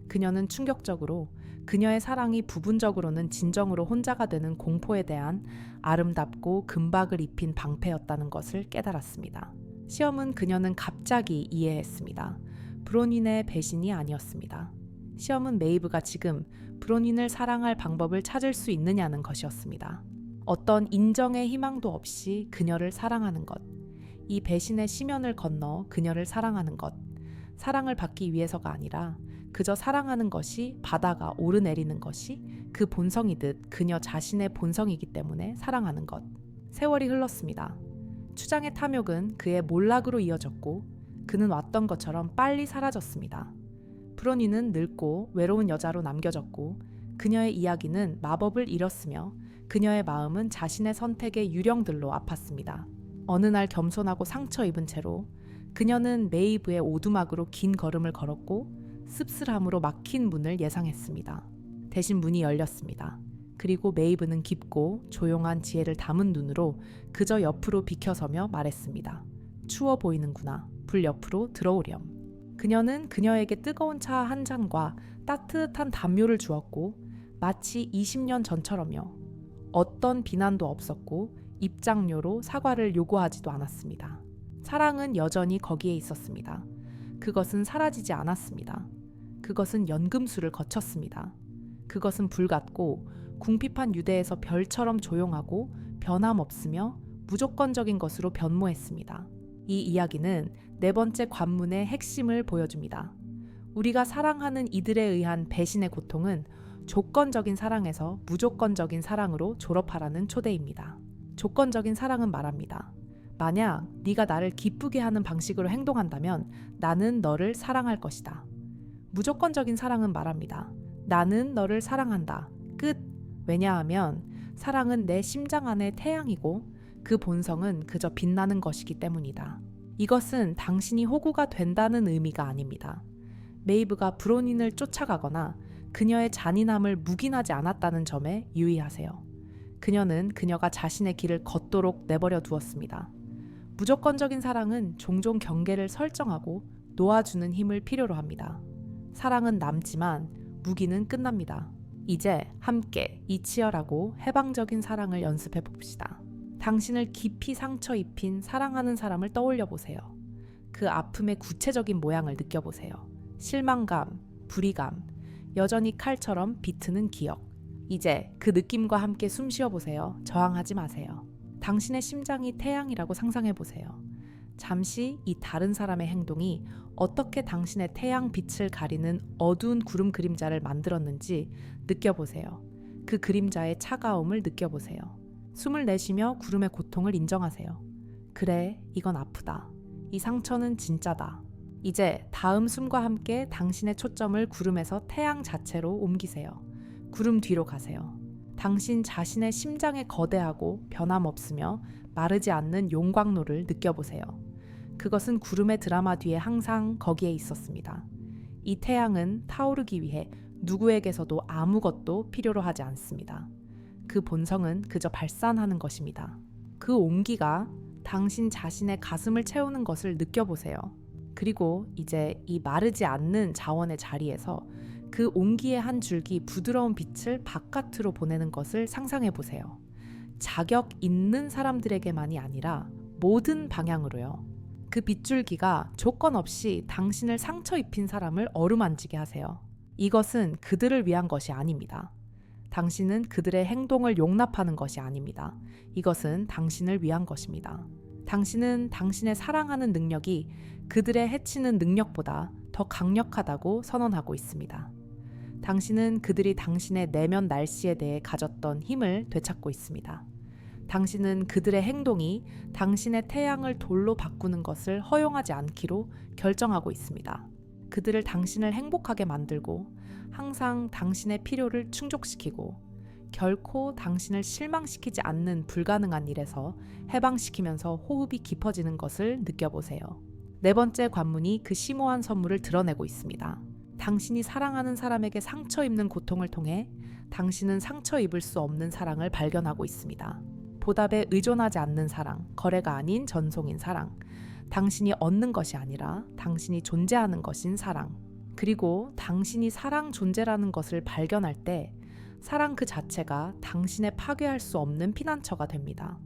그녀는 충격적으로 그녀의 사랑이 부분적으로는 진정으로 혼자가 되는 공포에 대한 아름답고 금박을 입힌 방패였다는 것을 깨달았습니다. 시험은 그녀는 갑자기 이해했습니다. 브로닌의 배신이 아니었습니다. 시험은 메이브가 지금 브로닌을 사랑할 방법을 찾을 수 있느냐는 것이었습니다. 어떤 인정의 희망도 없이 그녀를 사랑하는 것, 이 배신의 심연을 건너 그녀를 사랑하는 것, 사랑을 받기 위해서가 아니라 그저 사랑하는 것이 바다가 오르내리는 것이 그 본성이듯 그녀 자신의 본성이기 때문에 사랑하는 것. 세월이 흘렀습니다. 추장의 탐욕은 그의 몰락으로 이어졌고 그는 왔던 것처럼 빨리 사라졌습니다. 브로니는 늙고 외로운 여자로 남겨졌고 그녀의 이야기는 마법을 잃었으며 그녀의 마음은 자신의 선택의 유령들로 아팠습니다. 어느 날 겸손하고 상처 입은 채로 그녀는 메이브의 오두막으로 긴 걸음을 걸었고 씁쓸함으로 막힌 문을 예상했습니다. 대신 문이 열렸습니다. 그리고 메이브는 깊고 조용한 지혜를 담은 눈으로 그저 옆으로 비켜서며 말했습니다. 추워 보이는구나. 불 옆으로 들어오렴. 그녀는 그녀에게 뜨거운 차 한 잔과 따뜻한 담요를 주었고 마치 20년 전처럼요. 어떤 비난도 없었고 입장료로 사과를 요구하지도 않았습니다. 사랑은 여전히 거기에 있었습니다. 그것은 사라지지 않았습니다. 그것은 연금술을 거쳤습니다. 그것은 불같고 궁핍한 유대에서 별처럼 조용하고 변함없으며 무조건적인 것으로 변모했습니다. 이 이야기는 네 번째 관문의 핵심을 보여줍니다. 우리가 사랑하는 이들에 의한 배신의 고통은 조건적인 사랑에서 무조건적인 사랑으로 졸업하라는 초대입니다. 조건적인 사랑은 말합니다. 만약 네가 나를 기쁘게 하는 방식으로 행동한다면 나는 너를 사랑할 것이다. 무조건적인 사랑은 말합니다. 나는 너를 사랑한다. 끝. 왜냐하면 사랑은 내 심장 안의 태양이고 그 본성은 그저 빛나는 것이기 때문이다. 이것은 당신이 호구가 된다는 의미가 아닙니다. 메이브가 브로닌을 쫓아가거나 그녀의 잔인함을 묵인하지 않았다는 점에 유의하세요. 그녀는 그녀가 자신의 길을 걷도록 내버려 두었습니다. 무조건적인 사랑은 종종 경계를 설정하고 놓아주는 힘을 필요로 합니다. 사랑은 남지만 무기는 끝납니다. 이제 함께 이 치열하고 해방적인 사랑을 연습해 봅시다. 당신을 깊이 상처 입힌 사랑하는 사람을 떠올려 보세요. 그 아픔의 구체적인 모양을 느껴보세요. 실망감, 불이감, 여전히 칼처럼 비트는 기억. 이제 그 느낌과 함께 숨 쉬어보세요. 저항하지 마세요. 당신의 심장이 태양이라고 상상해 보세요. 잠시 이 다른 사람의 행동이 어떻게 당신의 태양 빛을 가리는 어두운 구름 그림자를 만들었는지 느껴보세요. 그 그림자의 차가움을 느껴보세요. 숨을 내쉬며 구름의 고통을 인정하세요. 그래, 이건 아프다. 이 상처는 진짜다. 이제 다음 숨과 함께 당신의 초점을 구름에서 태양 자체로 옮기세요. 구름 뒤로 가세요. 당신 자신의 심장의 거대하고 변함없으며 마르지 않는 용광로를 느껴보세요. 그것은 구름의 드라마 뒤에 항상 거기에 있었습니다. 이 태양은 타오르기 위해 누구에게서도 아무것도 필요로 하지 않습니다. 그 본성은 그저 발산하는 것입니다. 그 온기가 당신 자신의 가슴을 채우는 것을 느껴보세요. 그리고 이제 이 마르지 않는 자원의 자리에서 그 온기의 한 줄기 부드러운 빛을 바깥으로 보내는 것을 상상해 보세요. 자격 있는 사람들에게만이 아니라 모든 방향으로요. 그 빗줄기가 조건 없이 당신을 상처 입힌 사람을 어루만지게 하세요. 이것은 그들을 위한 것이 아닙니다. 당신은 그들의 행동을 용납하는 것이 아닙니다. 이것은 당신을 위한 것입니다. 당신은 당신의 사랑하는 능력이 그들의 해치는 능력보다 더 강력하다고 선언하고 있습니다. 당신은 그들이 당신의 내면 날씨에 대해 가졌던 힘을 되찾고 있습니다. 당신은 그들의 행동이 당신의 태양을 돌로 바꾸는 것을 허용하지 않기로 결정하고 있습니다. 그들을 당신을 행복하게 만들고 항상 당신의 필요를 충족시키고 결코 당신을 실망시키지 않는 불가능한 일에서 해방시키면서 호흡이 깊어지는 것을 느껴보세요. 네 번째 관문이 그 심오한 선물을 드러내고 있습니다. 당신이 사랑하는 사람에게 상처 입는 고통을 통해 당신은 상처 입을 수 없는 사랑을 발견하고 있습니다. 보답에 의존하지 않는 사랑, 거래가 아닌 전송인 사랑, 당신이 얻는 것이 아니라 당신이 존재하는 것인 사랑, 그리고 당신이 사랑 존재라는 것을 발견할 때 사랑 그 자체가 당신의 파괴할 수 없는 피난처가 됩니다.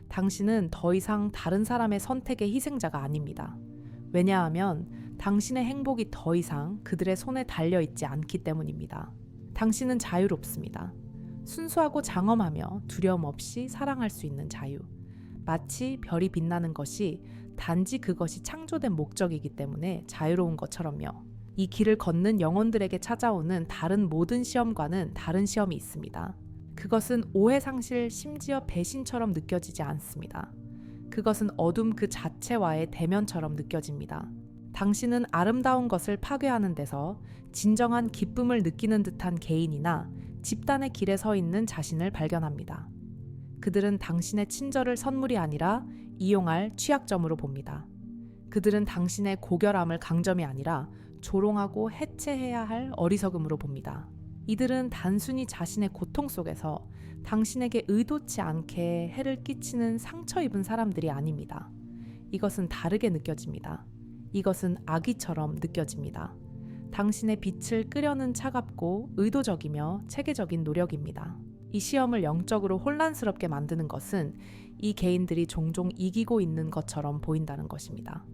당신은 더 이상 다른 사람의 선택의 희생자가 아닙니다. 왜냐하면 당신의 행복이 더 이상 그들의 손에 달려있지 않기 때문입니다. 당신은 자유롭습니다. 순수하고 장엄하며 두려움 없이 사랑할 수 있는 자유. 마치 별이 빛나는 것이 단지 그것이 창조된 목적이기 때문에 자유로운 것처럼요. 이 길을 걷는 영혼들에게 찾아오는 다른 모든 시험과는 다른 시험이 있습니다. 그것은 오해상실, 심지어 배신처럼 느껴지지 않습니다. 그것은 어둠 그 자체와의 대면처럼 느껴집니다. 당신은 아름다운 것을 파괴하는 데서 진정한 기쁨을 느끼는 듯한 개인이나 집단의 길에 서 있는 자신을 발견합니다. 그들은 당신의 친절을 선물이 아니라 이용할 취약점으로 봅니다. 그들은 당신의 고결함을 강점이 아니라 조롱하고 해체해야 할 어리석음으로 봅니다. 이들은 단순히 자신의 고통 속에서 당신에게 의도치 않게 해를 끼치는 상처 입은 사람들이 아닙니다. 이것은 다르게 느껴집니다. 이것은 악의처럼 느껴집니다. 당신의 빛을 끄려는 차갑고 의도적이며 체계적인 노력입니다. 이 시험을 영적으로 혼란스럽게 만드는 것은 이 개인들이 종종 이기고 있는 것처럼 보인다는 것입니다.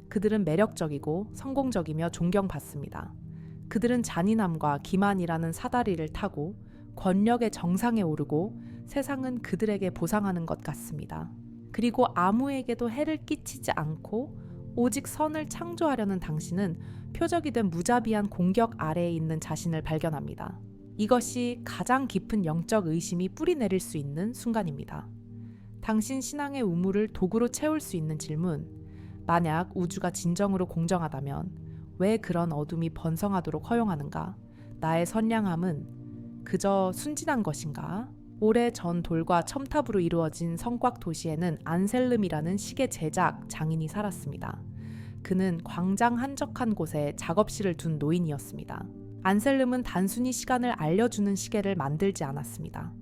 그들은 매력적이고 성공적이며 존경받습니다. 그들은 잔인함과 기만이라는 사다리를 타고 권력의 정상에 오르고 세상은 그들에게 보상하는 것 같습니다. 그리고 아무에게도 해를 끼치지 않고 오직 선을 창조하려는 당신은 표적이 된 무자비한 공격 아래에 있는 자신을 발견합니다. 이것이 가장 깊은 영적 의심이 뿌리 내릴 수 있는 순간입니다. 당신 신앙의 우물을 도구로 채울 수 있는 질문, 만약 우주가 진정으로 공정하다면 왜 그런 어둠이 번성하도록 허용하는가? 나의 선량함은 그저 순진한 것인가? 오래전 돌과 첨탑으로 이루어진 성곽 도시에는 안셀름이라는 시계 제작 장인이 살았습니다. 그는 광장 한적한 곳에 작업실을 둔 노인이었습니다. 안셀름은 단순히 시간을 알려주는 시계를 만들지 않았습니다.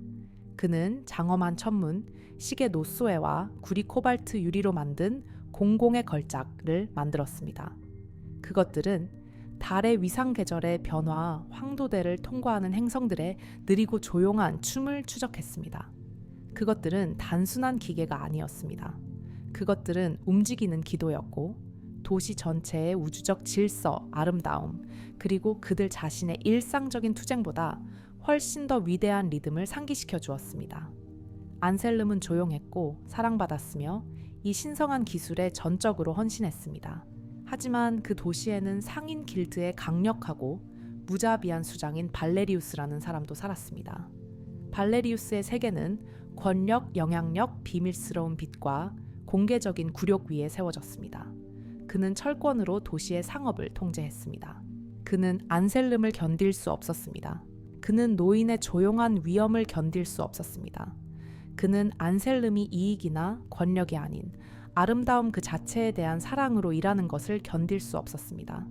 그는 장엄한 천문, 시계 노쏘에와 구리 코발트 유리로 만든 공공의 걸작을 만들었습니다. 그것들은 달의 위상 계절의 변화, 황도대를 통과하는 행성들의 느리고 조용한 춤을 추적했습니다. 그것들은 단순한 기계가 아니었습니다. 그것들은 움직이는 기도였고 도시 전체의 우주적 질서, 아름다움, 그리고 그들 자신의 일상적인 투쟁보다 훨씬 더 위대한 리듬을 상기시켜 주었습니다. 안셀름은 조용했고 사랑받았으며 이 신성한 기술에 전적으로 헌신했습니다. 하지만 그 도시에는 상인 길드의 강력하고 무자비한 수장인 발레리우스라는 사람도 살았습니다. 발레리우스의 세계는 권력, 영향력, 비밀스러운 빛과 공개적인 굴욕 위에 세워졌습니다. 그는 철권으로 도시의 상업을 통제했습니다. 그는 안셀름을 견딜 수 없었습니다. 그는 노인의 조용한 위엄을 견딜 수 없었습니다. 그는 안셀름이 이익이나 권력이 아닌 아름다움 그 자체에 대한 사랑으로 일하는 것을 견딜 수 없었습니다.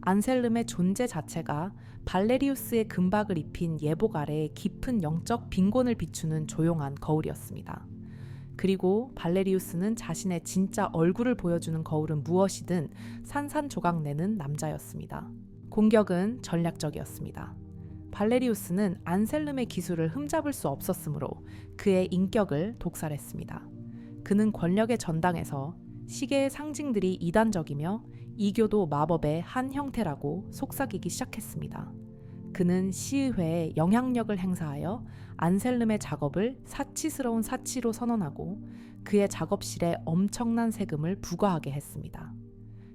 안셀름의 존재 자체가 발레리우스의 금박을 입힌 예복 아래에 깊은 영적 빈곤을 비추는 조용한 거울이었습니다. 그리고 발레리우스는 자신의 진짜 얼굴을 보여주는 거울은 무엇이든 산산조각 내는 남자였습니다. 공격은 전략적이었습니다. 발레리우스는 안셀름의 기술을 흠잡을 수 없었으므로 그의 인격을 독살했습니다. 그는 권력의 전당에서 시계의 상징들이 이단적이며 이교도 마법의 한 형태라고 속삭이기 시작했습니다. 그는 시의회에 영향력을 행사하여 안셀름의 작업을 사치스러운 사치로 선언하고 그의 작업실에 엄청난 세금을 부과하게 했습니다.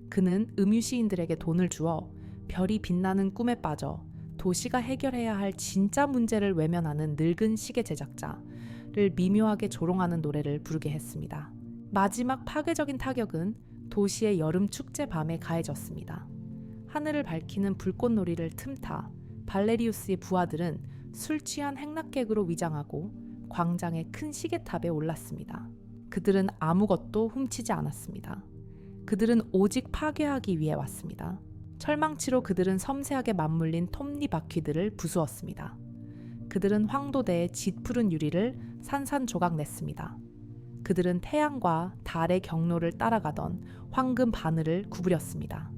그는 음유시인들에게 돈을 주어 별이 빛나는 꿈에 빠져 도시가 해결해야 할 진짜 문제를 외면하는 늙은 시계 제작자를 미묘하게 조롱하는 노래를 부르게 했습니다. 마지막 파괴적인 타격은 도시의 여름 축제 밤에 가해졌습니다. 하늘을 밝히는 불꽃놀이를 틈타 발레리우스의 부하들은 술 취한 행락객으로 위장하고 광장의 큰 시계탑에 올랐습니다. 그들은 아무것도 훔치지 않았습니다. 그들은 오직 파괴하기 위해 왔습니다. 철망치로 그들은 섬세하게 맞물린 톱니바퀴들을 부수었습니다. 그들은 황도대의 짙푸른 유리를 산산조각 냈습니다. 그들은 태양과 달의 경로를 따라가던 황금 바늘을 구부렸습니다.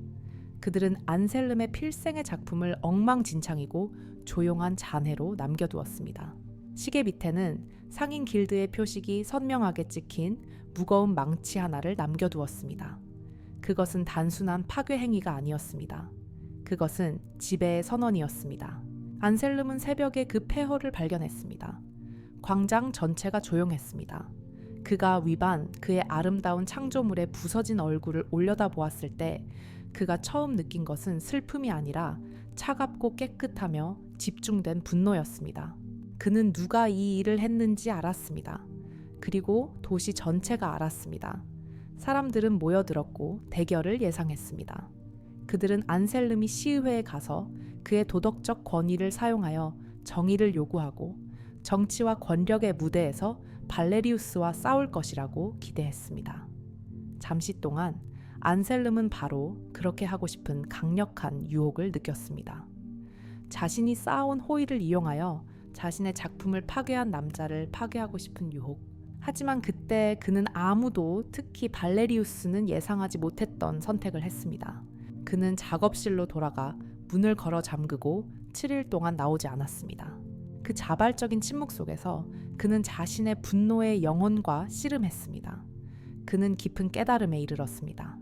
그들은 안셀름의 필생의 작품을 엉망진창이고 조용한 잔해로 남겨두었습니다. 시계 밑에는 상인 길드의 표식이 선명하게 찍힌 무거운 망치 하나를 남겨두었습니다. 그것은 단순한 파괴 행위가 아니었습니다. 그것은 지배의 선언이었습니다. 안셀름은 새벽에 그 폐허를 발견했습니다. 광장 전체가 조용했습니다. 그가 위반 그의 아름다운 창조물의 부서진 얼굴을 올려다보았을 때 그가 처음 느낀 것은 슬픔이 아니라 차갑고 깨끗하며 집중된 분노였습니다. 그는 누가 이 일을 했는지 알았습니다. 그리고 도시 전체가 알았습니다. 사람들은 모여들었고 대결을 예상했습니다. 그들은 안셀름이 시의회에 가서 그의 도덕적 권위를 사용하여 정의를 요구하고 정치와 권력의 무대에서 발레리우스와 싸울 것이라고 기대했습니다. 잠시 동안 안셀름은 바로 그렇게 하고 싶은 강력한 유혹을 느꼈습니다. 자신이 쌓아온 호의를 이용하여 자신의 작품을 파괴한 남자를 파괴하고 싶은 유혹. 하지만 그때 그는 아무도, 특히 발레리우스는 예상하지 못했던 선택을 했습니다. 그는 작업실로 돌아가 문을 걸어 잠그고 7일 동안 나오지 않았습니다. 그 자발적인 침묵 속에서 그는 자신의 분노의 영혼과 씨름했습니다. 그는 깊은 깨달음에 이르렀습니다.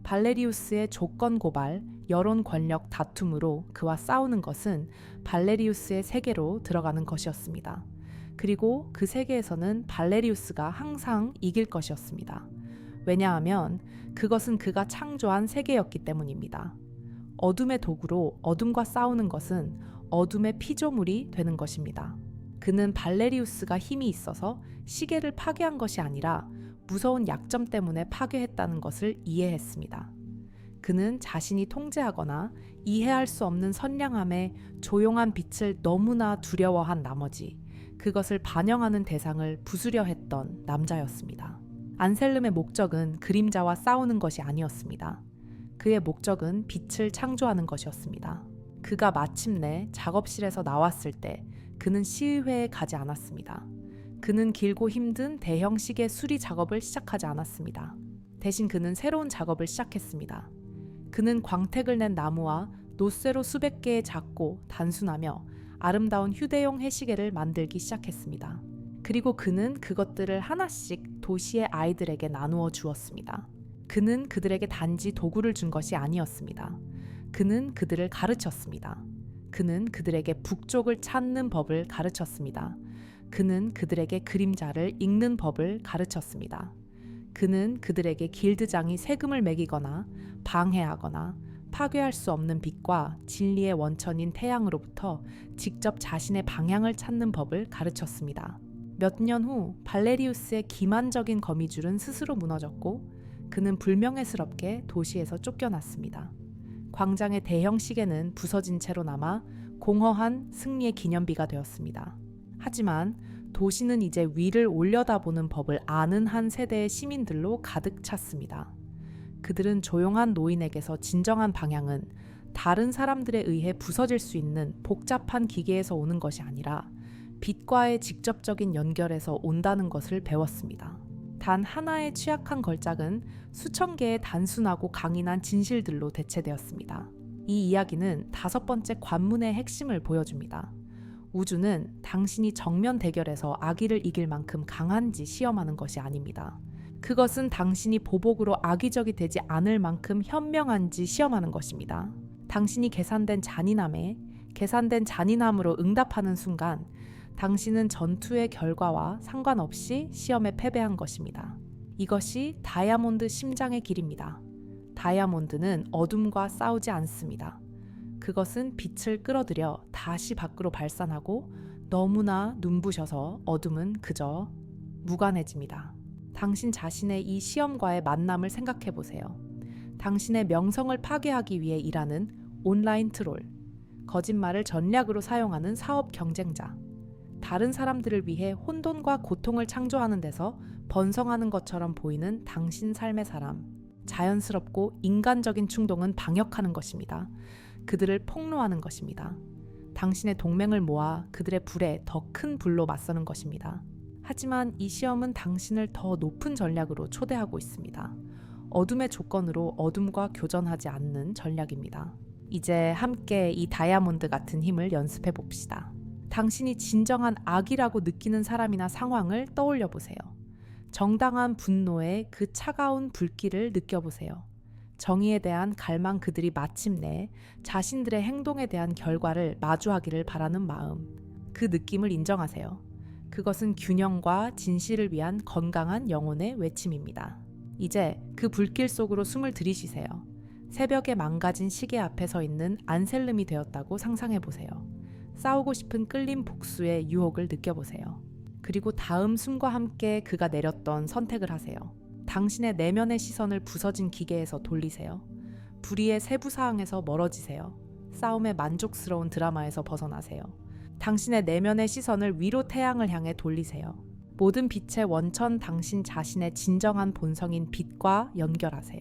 발레리우스의 조건 고발, 여론 권력 다툼으로 그와 싸우는 것은 발레리우스의 세계로 들어가는 것이었습니다. 그리고 그 세계에서는 발레리우스가 항상 이길 것이었습니다. 왜냐하면 그것은 그가 창조한 세계였기 때문입니다. 어둠의 도구로 어둠과 싸우는 것은 어둠의 피조물이 되는 것입니다. 그는 발레리우스가 힘이 있어서 시계를 파괴한 것이 아니라 무서운 약점 때문에 파괴했다는 것을 이해했습니다. 그는 자신이 통제하거나 이해할 수 없는 선량함의 조용한 빛을 너무나 두려워한 나머지 그것을 반영하는 대상을 부수려 했던 남자였습니다. 안셀름의 목적은 그림자와 싸우는 것이 아니었습니다. 그의 목적은 빛을 창조하는 것이었습니다. 그가 마침내 작업실에서 나왔을 때 그는 시의회에 가지 않았습니다. 그는 길고 힘든 대형 시계 수리 작업을 시작하지 않았습니다. 대신 그는 새로운 작업을 시작했습니다. 그는 광택을 낸 나무와 노쇠로 수백 개의 작고 단순하며 아름다운 휴대용 해시계를 만들기 시작했습니다. 그리고 그는 그것들을 하나씩 도시의 아이들에게 나누어 주었습니다. 그는 그들에게 단지 도구를 준 것이 아니었습니다. 그는 그들을 가르쳤습니다. 그는 그들에게 북쪽을 찾는 법을 가르쳤습니다. 그는 그들에게 그림자를 읽는 법을 가르쳤습니다. 그는 그들에게 길드장이 세금을 매기거나 방해하거나 파괴할 수 없는 빛과 진리의 원천인 태양으로부터 직접 자신의 방향을 찾는 법을 가르쳤습니다. 몇 년 후 발레리우스의 기만적인 거미줄은 스스로 무너졌고 그는 불명예스럽게 도시에서 쫓겨났습니다. 광장의 대형 시계는 부서진 채로 남아 공허한 승리의 기념비가 되었습니다. 하지만 도시는 이제 위를 올려다보는 법을 아는 한 세대의 시민들로 가득 찼습니다. 그들은 조용한 노인에게서 진정한 방향은 다른 사람들에 의해 부서질 수 있는 복잡한 기계에서 오는 것이 아니라 빛과의 직접적인 연결에서 온다는 것을 배웠습니다. 단 하나의 취약한 걸작은 수천 개의 단순하고 강인한 진실들로 대체되었습니다. 이 이야기는 5번째 관문의 핵심을 보여줍니다. 우주는 당신이 정면 대결에서 악의를 이길 만큼 강한지 시험하는 것이 아닙니다. 그것은 당신이 보복으로 악의적이 되지 않을 만큼 현명한지 시험하는 것입니다. 당신이 계산된 잔인함으로 응답하는 순간 당신은 전투의 결과와 상관없이 시험에 패배한 것입니다. 이것이 다이아몬드 심장의 길입니다. 다이아몬드는 어둠과 싸우지 않습니다. 그것은 빛을 끌어들여 다시 밖으로 발산하고 너무나 눈부셔서 어둠은 그저 무관해집니다. 당신 자신의 이 시험과의 만남을 생각해 보세요. 당신의 명성을 파괴하기 위해 일하는 온라인 트롤, 거짓말을 전략으로 사용하는 사업 경쟁자, 다른 사람들을 위해 혼돈과 고통을 창조하는 데서 번성하는 것처럼 보이는 당신 삶의 사람. 자연스럽고 인간적인 충동은 방역하는 것입니다. 그들을 폭로하는 것입니다. 당신의 동맹을 모아 그들의 불에 더 큰 불로 맞서는 것입니다. 하지만 이 시험은 당신을 더 높은 전략으로 초대하고 있습니다. 어둠의 조건으로 어둠과 교전하지 않는 전략입니다. 이제 함께 이 다이아몬드 같은 힘을 연습해 봅시다. 당신이 진정한 악이라고 느끼는 사람이나 상황을 떠올려 보세요. 정당한 분노의 그 차가운 불길을 느껴보세요. 정의에 대한 갈망, 그들이 마침내 자신들의 행동에 대한 결과를 마주하기를 바라는 마음, 그 느낌을 인정하세요. 그것은 균형과 진실을 위한 건강한 영혼의 외침입니다. 이제 그 불길 속으로 숨을 들이쉬세요. 새벽에 망가진 시계 앞에 서 있는 안셀름이 되었다고 상상해보세요. 싸우고 싶은 끌림 복수의 유혹을 느껴보세요. 그리고 다음 숨과 함께 그가 내렸던 선택을 하세요. 당신의 내면의 시선을 부서진 기계에서 돌리세요. 불의의 세부 사항에서 멀어지세요. 싸움의 만족스러운 드라마에서 벗어나세요. 당신의 내면의 시선을 위로 태양을 향해 돌리세요. 모든 빛의 원천, 당신 자신의 진정한 본성인 빛과 연결하세요.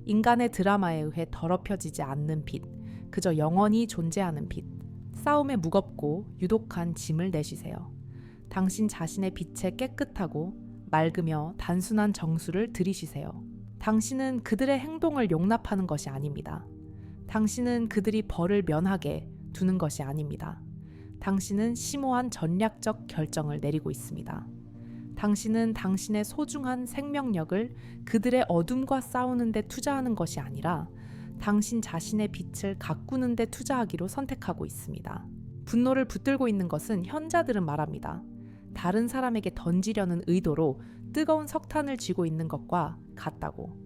인간의 드라마에 의해 더럽혀지지 않는 빛, 그저 영원히 존재하는 빛. 싸움에 무겁고 유독한 짐을 내쉬세요. 당신 자신의 빛에 깨끗하고 맑으며 단순한 정수를 들이쉬세요. 당신은 그들의 행동을 용납하는 것이 아닙니다. 당신은 그들이 벌을 면하게 두는 것이 아닙니다. 당신은 심오한 전략적 결정을 내리고 있습니다. 당신은 당신의 소중한 생명력을 그들의 어둠과 싸우는 데 투자하는 것이 아니라 당신 자신의 빛을 가꾸는 데 투자하기로 선택하고 있습니다. 분노를 붙들고 있는 것은 현자들은 말합니다. 다른 사람에게 던지려는 의도로 뜨거운 석탄을 쥐고 있는 것과 같다고.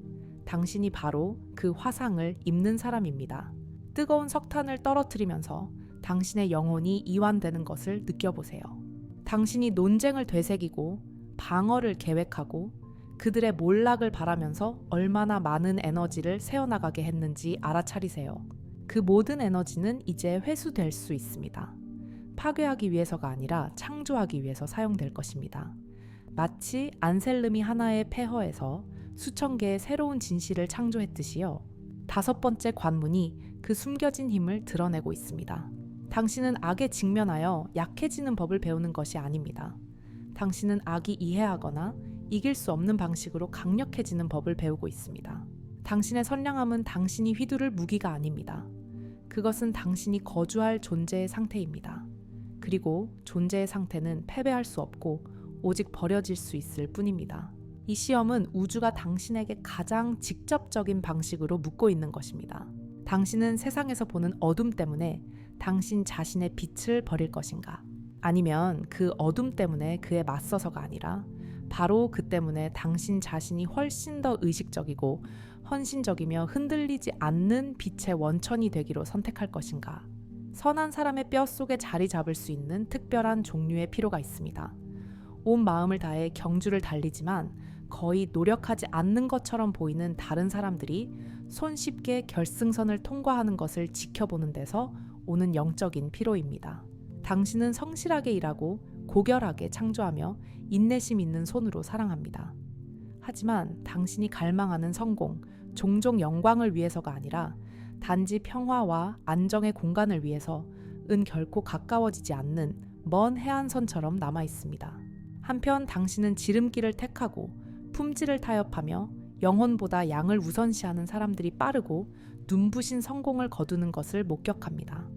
당신이 바로 그 화상을 입는 사람입니다. 뜨거운 석탄을 떨어뜨리면서 당신의 영혼이 이완되는 것을 느껴보세요. 당신이 논쟁을 되새기고 방어를 계획하고 그들의 몰락을 바라면서 얼마나 많은 에너지를 새어나가게 했는지 알아차리세요. 그 모든 에너지는 이제 회수될 수 있습니다. 파괴하기 위해서가 아니라 창조하기 위해서 사용될 것입니다. 마치 안셀름이 하나의 폐허에서 수천 개의 새로운 진실을 창조했듯이요. 5번째 관문이 그 숨겨진 힘을 드러내고 있습니다. 당신은 악에 직면하여 약해지는 법을 배우는 것이 아닙니다. 당신은 악이 이해하거나 이길 수 없는 방식으로 강력해지는 법을 배우고 있습니다. 당신의 선량함은 당신이 휘두를 무기가 아닙니다. 그것은 당신이 거주할 존재의 상태입니다. 그리고 존재의 상태는 패배할 수 없고 오직 버려질 수 있을 뿐입니다. 이 시험은 우주가 당신에게 가장 직접적인 방식으로 묻고 있는 것입니다. 당신은 세상에서 보는 어둠 때문에 당신 자신의 빛을 버릴 것인가? 아니면 그 어둠 때문에 그에 맞서서가 아니라 바로 그 때문에 당신 자신이 훨씬 더 의식적이고 헌신적이며 흔들리지 않는 빛의 원천이 되기로 선택할 것인가? 선한 사람의 뼛속에 자리 잡을 수 있는 특별한 종류의 필요가 있습니다. 온 마음을 다해 경주를 달리지만 거의 노력하지 않는 것처럼 보이는 다른 사람들이 손쉽게 결승선을 통과하는 것을 지켜보는 데서 오는 영적인 피로입니다. 당신은 성실하게 일하고 고결하게 창조하며 인내심 있는 손으로 사랑합니다. 하지만 당신이 갈망하는 성공, 종종 영광을 위해서가 아니라 단지 평화와 안정의 공간을 위해서 은 결코 가까워지지 않는 먼 해안선처럼 남아 있습니다. 한편 당신은 지름길을 택하고 품질을 타협하며 영혼보다 양을 우선시하는 사람들이 빠르고 눈부신 성공을 거두는 것을 목격합니다.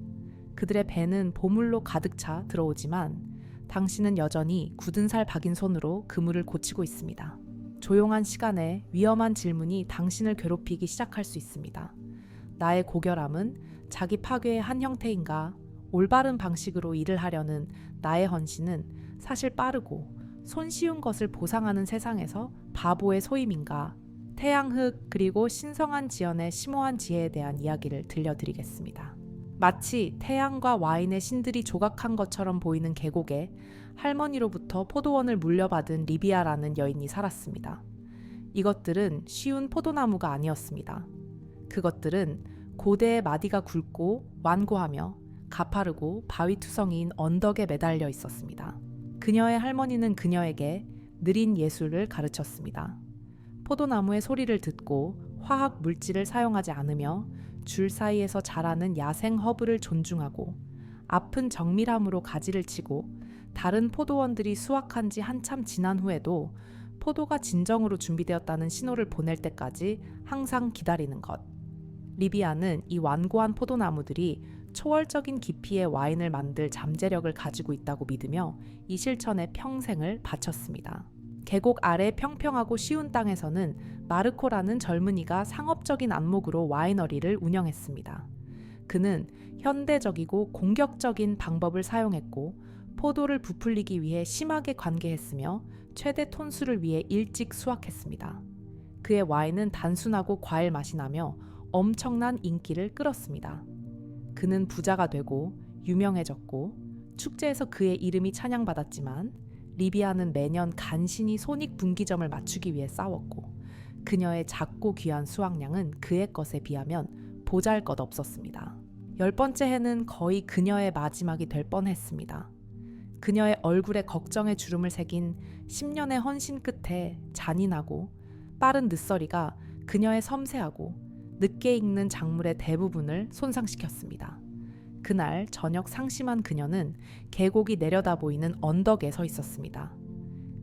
그들의 배는 보물로 가득 차 들어오지만 당신은 여전히 굳은 살 박인 손으로 그물을 고치고 있습니다. 조용한 시간에 위험한 질문이 당신을 괴롭히기 시작할 수 있습니다. 나의 고결함은 자기 파괴의 한 형태인가? 올바른 방식으로 일을 하려는 나의 헌신은 사실 빠르고 손쉬운 것을 보상하는 세상에서 바보의 소임인가? 태양흑 그리고 신성한 지연의 심오한 지혜에 대한 이야기를 들려드리겠습니다. 마치 태양과 와인의 신들이 조각한 것처럼 보이는 계곡에 할머니로부터 포도원을 물려받은 리비아라는 여인이 살았습니다. 이것들은 쉬운 포도나무가 아니었습니다. 그것들은 고대의 마디가 굵고 완고하며 가파르고 바위투성이인 언덕에 매달려 있었습니다. 그녀의 할머니는 그녀에게 느린 예술을 가르쳤습니다. 포도나무의 소리를 듣고 화학 물질을 사용하지 않으며 줄 사이에서 자라는 야생 허브를 존중하고 아픈 정밀함으로 가지를 치고 다른 포도원들이 수확한 지 한참 지난 후에도 포도가 진정으로 준비되었다는 신호를 보낼 때까지 항상 기다리는 것. 리비아는 이 완고한 포도나무들이 초월적인 깊이의 와인을 만들 잠재력을 가지고 있다고 믿으며 이 실천에 평생을 바쳤습니다. 계곡 아래 평평하고 쉬운 땅에서는 마르코라는 젊은이가 상업적인 안목으로 와이너리를 운영했습니다. 그는 현대적이고 공격적인 방법을 사용했고 포도를 부풀리기 위해 심하게 관계했으며 최대 톤수를 위해 일찍 수확했습니다. 그의 와인은 단순하고 과일 맛이 나며 엄청난 인기를 끌었습니다. 그는 부자가 되고 유명해졌고 축제에서 그의 이름이 찬양받았지만 리비아는 매년 간신히 손익분기점을 맞추기 위해 싸웠고 그녀의 작고 귀한 수확량은 그의 것에 비하면 보잘것없었습니다. 10번째 해는 거의 그녀의 마지막이 될 뻔했습니다. 그녀의 얼굴에 걱정의 주름을 새긴 10년의 헌신 끝에 잔인하고 빠른 늦서리가 그녀의 섬세하고 늦게 익는 작물의 대부분을 손상시켰습니다. 그날 저녁 상심한 그녀는 계곡이 내려다 보이는 언덕에 서 있었습니다.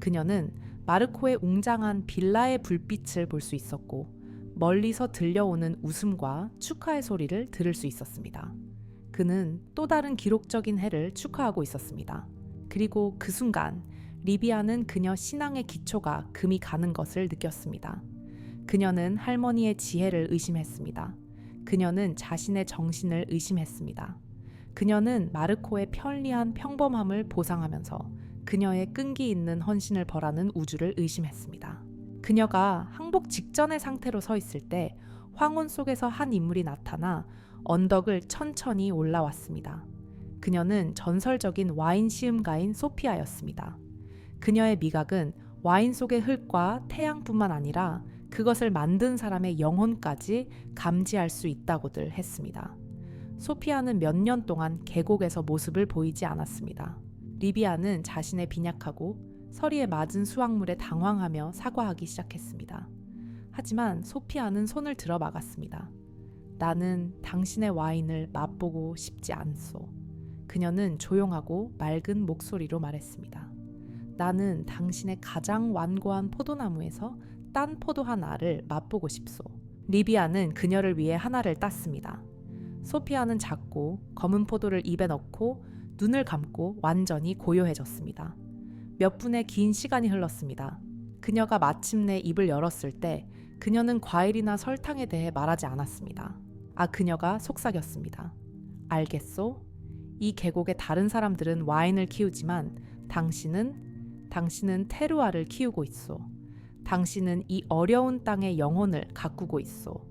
그녀는 마르코의 웅장한 빌라의 불빛을 볼 수 있었고 멀리서 들려오는 웃음과 축하의 소리를 들을 수 있었습니다. 그는 또 다른 기록적인 해를 축하하고 있었습니다. 그리고 그 순간 리비아는 그녀 신앙의 기초가 금이 가는 것을 느꼈습니다. 그녀는 할머니의 지혜를 의심했습니다. 그녀는 자신의 정신을 의심했습니다. 그녀는 마르코의 편리한 평범함을 보상하면서 그녀의 끈기 있는 헌신을 벌하는 우주를 의심했습니다. 그녀가 항복 직전의 상태로 서 있을 때 황혼 속에서 한 인물이 나타나 언덕을 천천히 올라왔습니다. 그녀는 전설적인 와인 시음가인 소피아였습니다. 그녀의 미각은 와인 속의 흙과 태양뿐만 아니라 그것을 만든 사람의 영혼까지 감지할 수 있다고들 했습니다. 소피아는 몇 년 동안 계곡에서 모습을 보이지 않았습니다. 리비아는 자신의 빈약하고 서리에 맞은 수확물에 당황하며 사과하기 시작했습니다. 하지만 소피아는 손을 들어 막았습니다. 나는 당신의 와인을 맛보고 싶지 않소. 그녀는 조용하고 맑은 목소리로 말했습니다. 나는 당신의 가장 완고한 포도나무에서 딴 포도 한 알을 맛보고 싶소. 리비아는 그녀를 위해 하나를 땄습니다. 소피아는 작고 검은 포도를 입에 넣고 눈을 감고 완전히 고요해졌습니다. 몇 분의 긴 시간이 흘렀습니다. 그녀가 마침내 입을 열었을 때 그녀는 과일이나 설탕에 대해 말하지 않았습니다. 그녀가 속삭였습니다. 알겠소? 이 계곡의 다른 사람들은 와인을 키우지만 당신은 테루아를 키우고 있소. 당신은 이 어려운 땅의 영혼을 가꾸고 있소.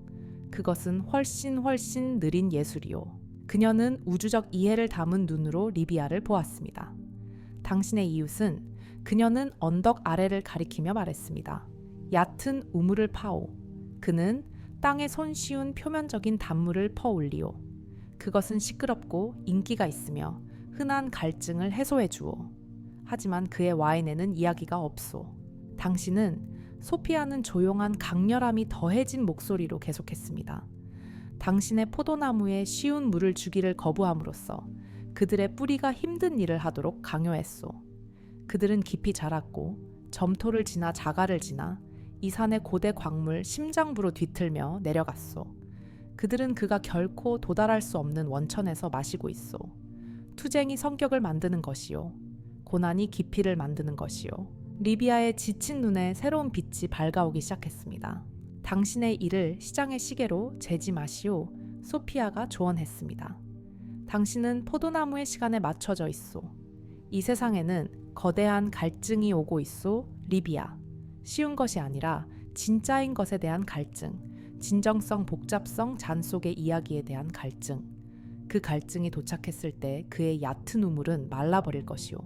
그것은 훨씬 느린 예술이요. 그녀는 우주적 이해를 담은 눈으로 리비아를 보았습니다. 당신의 이웃은 그녀는 언덕 아래를 가리키며 말했습니다. 얕은 우물을 파오. 그는 땅에 손쉬운 표면적인 단물을 퍼올리오. 그것은 시끄럽고 인기가 있으며 흔한 갈증을 해소해 주오. 하지만 그의 와인에는 이야기가 없소. 당신은 소피아는 조용한 강렬함이 더해진 목소리로 계속했습니다. 당신의 포도나무에 쉬운 물을 주기를 거부함으로써 그들의 뿌리가 힘든 일을 하도록 강요했소. 그들은 깊이 자랐고 점토를 지나 자갈을 지나 이 산의 고대 광물 심장부로 뒤틀며 내려갔소. 그들은 그가 결코 도달할 수 없는 원천에서 마시고 있소. 투쟁이 성격을 만드는 것이요, 고난이 깊이를 만드는 것이요. 리비아의 지친 눈에 새로운 빛이 밝아오기 시작했습니다. 당신의 일을 시장의 시계로 재지 마시오. 소피아가 조언했습니다. 당신은 포도나무의 시간에 맞춰져 있소. 이 세상에는 거대한 갈증이 오고 있소. 리비아. 쉬운 것이 아니라 진짜인 것에 대한 갈증, 진정성, 복잡성, 잔 속의 이야기에 대한 갈증. 그 갈증이 도착했을 때 그의 얕은 우물은 말라버릴 것이오.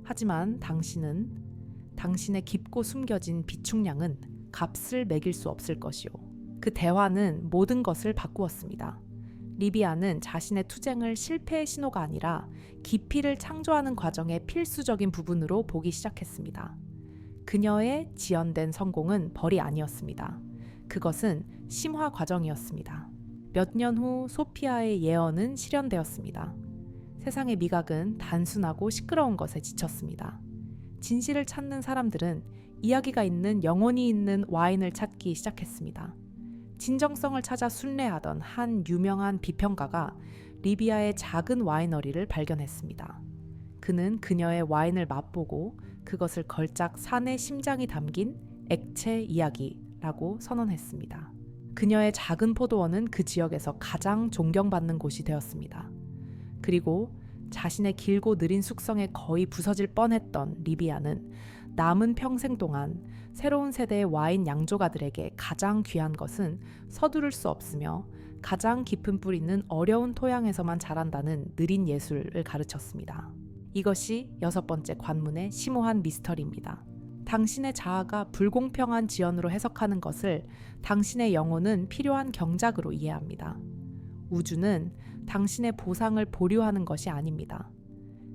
하지만 당신의 깊고 숨겨진 비축량은 값을 매길 수 없을 것이오. 그 대화는 모든 것을 바꾸었습니다. 리비아는 자신의 투쟁을 실패의 신호가 아니라 깊이를 창조하는 과정의 필수적인 부분으로 보기 시작했습니다. 그녀의 지연된 성공은 벌이 아니었습니다. 그것은 심화 과정이었습니다. 몇 년 후 소피아의 예언은 실현되었습니다. 세상의 미각은 단순하고 시끄러운 것에 지쳤습니다. 진실을 찾는 사람들은 이야기가 있는 영혼이 있는 와인을 찾기 시작했습니다. 진정성을 찾아 순례하던 한 유명한 비평가가 리비아의 작은 와이너리를 발견했습니다. 그는 그녀의 와인을 맛보고 그것을 걸작 산의 심장이 담긴 액체 이야기라고 선언했습니다. 그녀의 작은 포도원은 그 지역에서 가장 존경받는 곳이 되었습니다. 그리고 자신의 길고 느린 숙성에 거의 부서질 뻔했던 리비아는 남은 평생 동안 새로운 세대의 와인 양조가들에게 가장 귀한 것은 서두를 수 없으며 가장 깊은 뿌리는 어려운 토양에서만 자란다는 느린 예술을 가르쳤습니다. 이것이 6번째 관문의 심오한 미스터리입니다. 당신의 자아가 불공평한 지연으로 해석하는 것을 당신의 영혼은 필요한 경작으로 이해합니다. 우주는 당신의 보상을 보류하는 것이 아닙니다.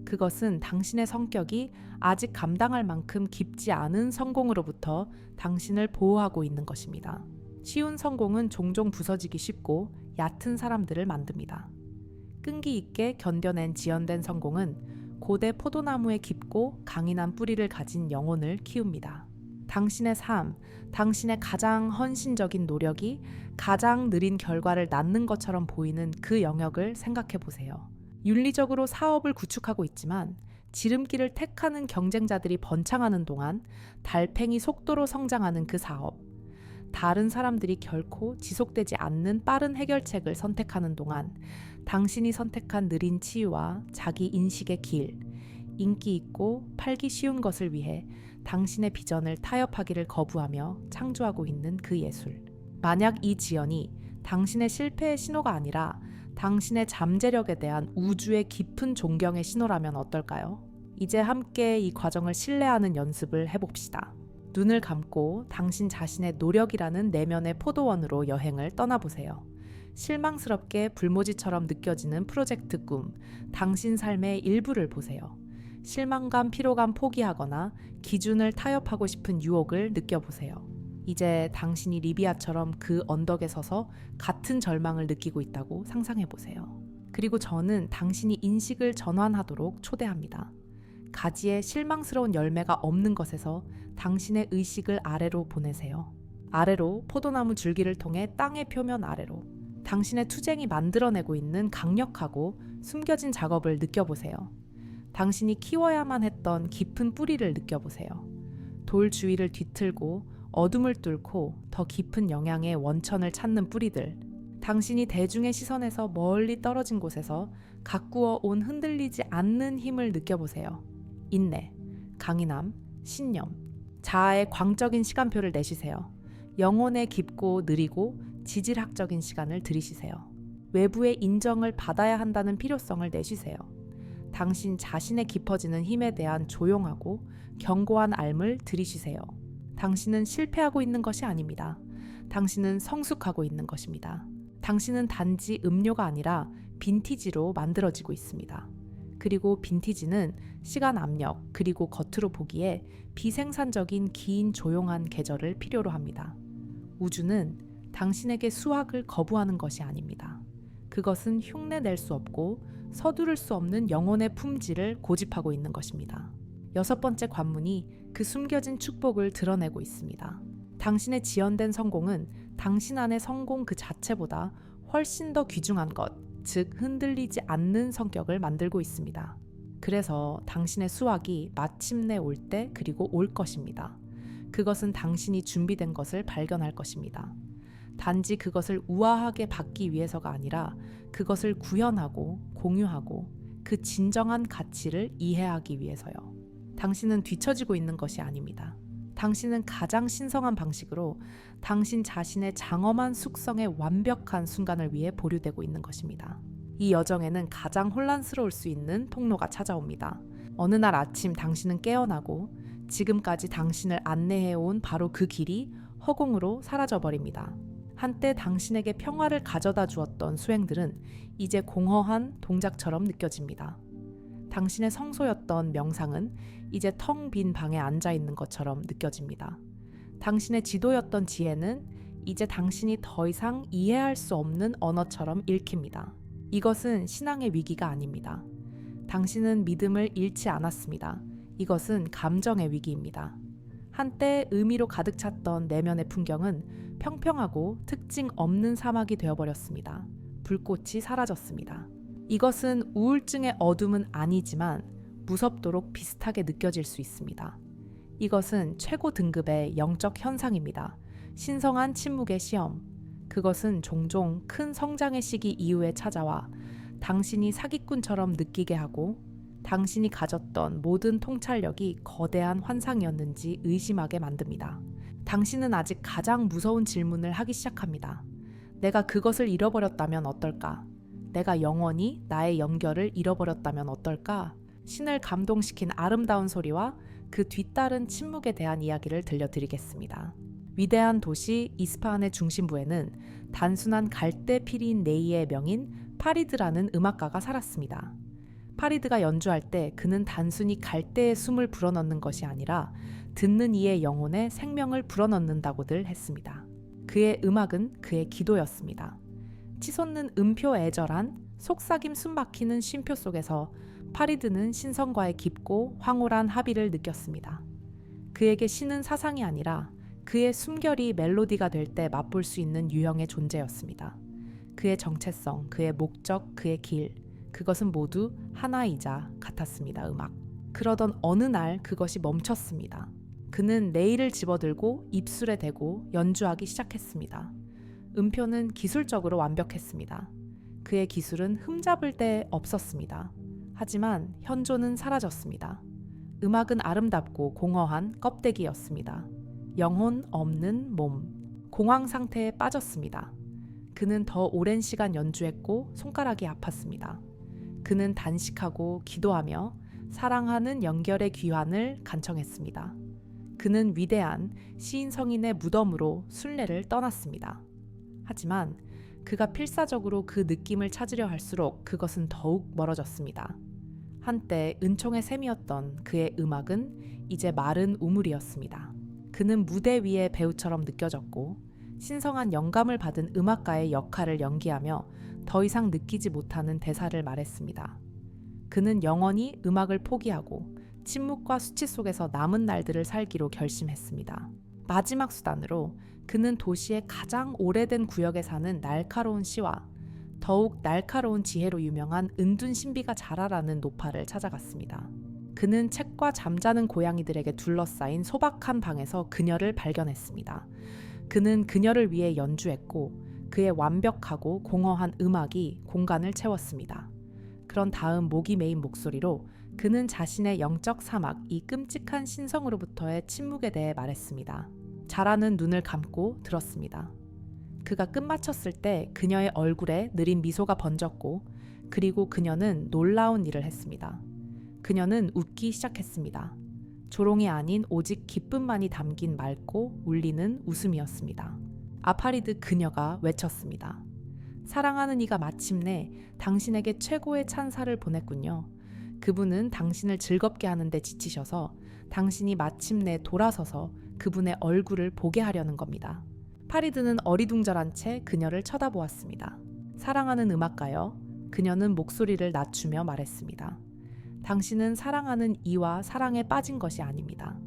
그것은 당신의 성격이 아직 감당할 만큼 깊지 않은 성공으로부터 당신을 보호하고 있는 것입니다. 쉬운 성공은 종종 부서지기 쉽고 얕은 사람들을 만듭니다. 끈기 있게 견뎌낸 지연된 성공은 고대 포도나무에 깊고 강인한 뿌리를 가진 영혼을 키웁니다. 당신의 삶, 당신의 가장 헌신적인 노력이 가장 느린 결과를 낳는 것처럼 보이는 그 영역을 생각해 보세요. 윤리적으로 사업을 구축하고 있지만 지름길을 택하는 경쟁자들이 번창하는 동안 달팽이 속도로 성장하는 그 사업. 다른 사람들이 결코 지속되지 않는 빠른 해결책을 선택하는 동안 당신이 선택한 느린 치유와 자기 인식의 길, 인기 있고 팔기 쉬운 것을 위해 당신의 비전을 타협하기를 거부하며 창조하고 있는 그 예술. 만약 이 지연이 당신의 실패의 신호가 아니라 당신의 잠재력에 대한 우주의 깊은 존경의 신호라면 어떨까요? 이제 함께 이 과정을 신뢰하는 연습을 해봅시다. 눈을 감고 당신 자신의 노력이라는 내면의 포도원으로 여행을 떠나보세요. 실망스럽게 불모지처럼 느껴지는 프로젝트 꿈, 당신 삶의 일부를 보세요. 실망감, 피로감 포기하거나 기준을 타협하고 싶은 유혹을 느껴보세요. 이제 당신이 리비아처럼 그 언덕에 서서 같은 절망을 느끼고 있다고 상상해보세요. 그리고 저는 당신이 인식을 전환하도록 초대합니다. 가지에 실망스러운 열매가 없는 것에서 당신의 의식을 아래로 보내세요. 아래로, 포도나무 줄기를 통해 땅의 표면 아래로. 당신의 투쟁이 만들어내고 있는 강력하고 숨겨진 작업을 느껴보세요. 당신이 키워야만 했던 깊은 뿌리를 느껴보세요. 돌 주위를 뒤틀고 어둠을 뚫고 더 깊은 영향의 원천을 찾는 뿌리들. 당신이 대중의 시선에서 멀리 떨어진 곳에서 가꾸어 온 흔들리지 않는 힘을 느껴보세요. 인내, 강인함, 신념. 자아의 광적인 시간표를 내시세요. 영혼의 깊고 느리고 지질학적인 시간을 들이시세요. 외부의 인정을 받아야 한다는 필요성을 내쉬세요. 당신 자신의 깊어지는 힘에 대한 조용하고 견고한 앓을 들이쉬세요. 당신은 실패하고 있는 것이 아닙니다. 당신은 성숙하고 있는 것입니다. 당신은 단지 음료가 아니라 빈티지로 만들어지고 있습니다. 그리고 빈티지는 시간 압력 그리고 겉으로 보기에 비생산적인 긴 조용한 계절을 필요로 합니다. 우주는 당신에게 수확을 거부하는 것이 아닙니다. 그것은 흉내낼 수 없고 서두를 수 없는 영혼의 품질을 고집하고 있는 것입니다. 6번째 관문이 그 숨겨진 축복을 드러내고 있습니다. 당신의 지연된 성공은 당신 안의 성공 그 자체보다 훨씬 더 귀중한 것, 즉 흔들리지 않는 성격을 만들고 있습니다. 그래서 당신의 수확이 마침내 올 때 그리고 올 것입니다. 그것은 당신이 준비된 것을 발견할 것입니다. 단지 그것을 우아하게 받기 위해서가 아니라 그것을 구현하고 공유하고 그 진정한 가치를 이해하기 위해서요. 당신은 뒤처지고 있는 것이 아닙니다. 당신은 가장 신성한 방식으로 당신 자신의 장엄한 숙성의 완벽한 순간을 위해 보류되고 있는 것입니다. 이 여정에는 가장 혼란스러울 수 있는 통로가 찾아옵니다. 어느 날 아침 당신은 깨어나고 지금까지 당신을 안내해온 바로 그 길이 허공으로 사라져버립니다. 한때 당신에게 평화를 가져다 주었던 수행들은 이제 공허한 동작처럼 느껴집니다. 당신의 성소였던 명상은 이제 텅 빈 방에 앉아 있는 것처럼 느껴집니다. 당신의 지도였던 지혜는 이제 당신이 더 이상 이해할 수 없는 언어처럼 읽힙니다. 이것은 신앙의 위기가 아닙니다. 당신은 믿음을 잃지 않았습니다. 이것은 감정의 위기입니다. 한때 의미로 가득 찼던 내면의 풍경은 평평하고 특징 없는 사막이 되어버렸습니다. 불꽃이 사라졌습니다. 이것은 우울증의 어둠은 아니지만 무섭도록 비슷하게 느껴질 수 있습니다. 이것은 최고 등급의 영적 현상입니다. 신성한 침묵의 시험. 그것은 종종 큰 성장의 시기 이후에 찾아와 당신이 사기꾼처럼 느끼게 하고 당신이 가졌던 모든 통찰력이 거대한 환상이었는지 의심하게 만듭니다. 당신은 아직 가장 무서운 질문을 하기 시작합니다. 내가 그것을 잃어버렸다면 어떨까? 내가 영원히 나의 연결을 잃어버렸다면 어떨까? 신을 감동시킨 아름다운 소리와 그 뒤따른 침묵에 대한 이야기를 들려드리겠습니다. 위대한 도시 이스파한의 중심부에는 단순한 갈대 피리인 네이의 명인 파리드라는 음악가가 살았습니다. 파리드가 연주할 때 그는 단순히 갈대의 숨을 불어넣는 것이 아니라 듣는 이의 영혼에 생명을 불어넣는다고들 했습니다. 그의 음악은 그의 기도였습니다. 치솟는 음표 애절한 속삭임 숨막히는 쉼표 속에서 파리드는 신성과의 깊고 황홀한 합의를 느꼈습니다. 그에게 신은 사상이 아니라 그의 숨결이 멜로디가 될 때 맛볼 수 있는 유형의 존재였습니다. 그의 정체성, 그의 목적, 그의 길, 그것은 모두 하나이자 같았습니다. 음악. 그러던 어느 날 그것이 멈췄습니다. 그는 레일을 집어들고 입술에 대고 연주하기 시작했습니다. 음표는 기술적으로 완벽했습니다. 그의 기술은 흠잡을 데 없었습니다. 하지만 현존은 사라졌습니다. 음악은 아름답고 공허한 껍데기였습니다. 영혼 없는 몸, 공황 상태에 빠졌습니다. 그는 더 오랜 시간 연주했고 손가락이 아팠습니다. 그는 단식하고 기도하며 사랑하는 연결의 귀환을 간청했습니다. 그는 위대한 시인 성인의 무덤으로 순례를 떠났습니다. 하지만 그가 필사적으로 그 느낌을 찾으려 할수록 그것은 더욱 멀어졌습니다. 한때 은총의 셈이었던 그의 음악은 이제 마른 우물이었습니다. 그는 무대 위의 배우처럼 느껴졌고 신성한 영감을 받은 음악가의 역할을 연기하며 더 이상 느끼지 못하는 대사를 말했습니다. 그는 영원히 음악을 포기하고 침묵과 수치 속에서 남은 날들을 살기로 결심했습니다. 마지막 수단으로 그는 도시의 가장 오래된 구역에 사는 날카로운 시와 더욱 날카로운 지혜로 유명한 은둔 신비가 자라라는 노파를 찾아갔습니다. 그는 책과 잠자는 고양이들에게 둘러싸인 소박한 방에서 그녀를 발견했습니다. 그는 그녀를 위해 연주했고 그의 완벽하고 공허한 음악이 공간을 채웠습니다. 그런 다음 목이 메인 목소리로 그는 자신의 영적 사막, 이 끔찍한 신성으로부터의 침묵에 대해 말했습니다. 자라는 눈을 감고 들었습니다. 그가 끝마쳤을 때 그녀의 얼굴에 느린 미소가 번졌고 그리고 그녀는 놀라운 일을 했습니다. 그녀는 웃기 시작했습니다. 조롱이 아닌 오직 기쁨만이 담긴 맑고 울리는 웃음이었습니다. 아파리드 그녀가 외쳤습니다. 사랑하는 이가 마침내 당신에게 최고의 찬사를 보냈군요. 그분은 당신을 즐겁게 하는데 지치셔서 당신이 마침내 돌아서서 그분의 얼굴을 보게 하려는 겁니다. 파리드는 어리둥절한 채 그녀를 쳐다보았습니다. 사랑하는 음악가여, 그녀는 목소리를 낮추며 말했습니다. 당신은 사랑하는 이와 사랑에 빠진 것이 아닙니다.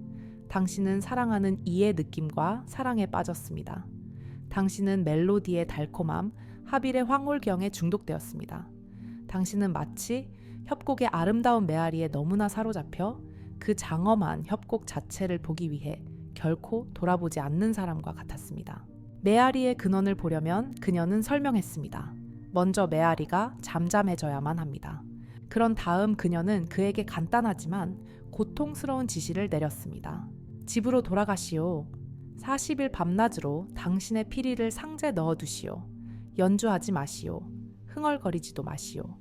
당신은 사랑하는 이의 느낌과 사랑에 빠졌습니다. 당신은 멜로디의 달콤함, 하빌의 황홀경에 중독되었습니다. 당신은 마치 협곡의 아름다운 메아리에 너무나 사로잡혀 그 장엄한 협곡 자체를 보기 위해 결코 돌아보지 않는 사람과 같았습니다. 메아리의 근원을 보려면 그녀는 설명했습니다. 먼저 메아리가 잠잠해져야만 합니다. 그런 다음 그녀는 그에게 간단하지만 고통스러운 지시를 내렸습니다. 집으로 돌아가시오. 40일 밤낮으로 당신의 피리를 상자에 넣어두시오. 연주하지 마시오. 흥얼거리지도 마시오.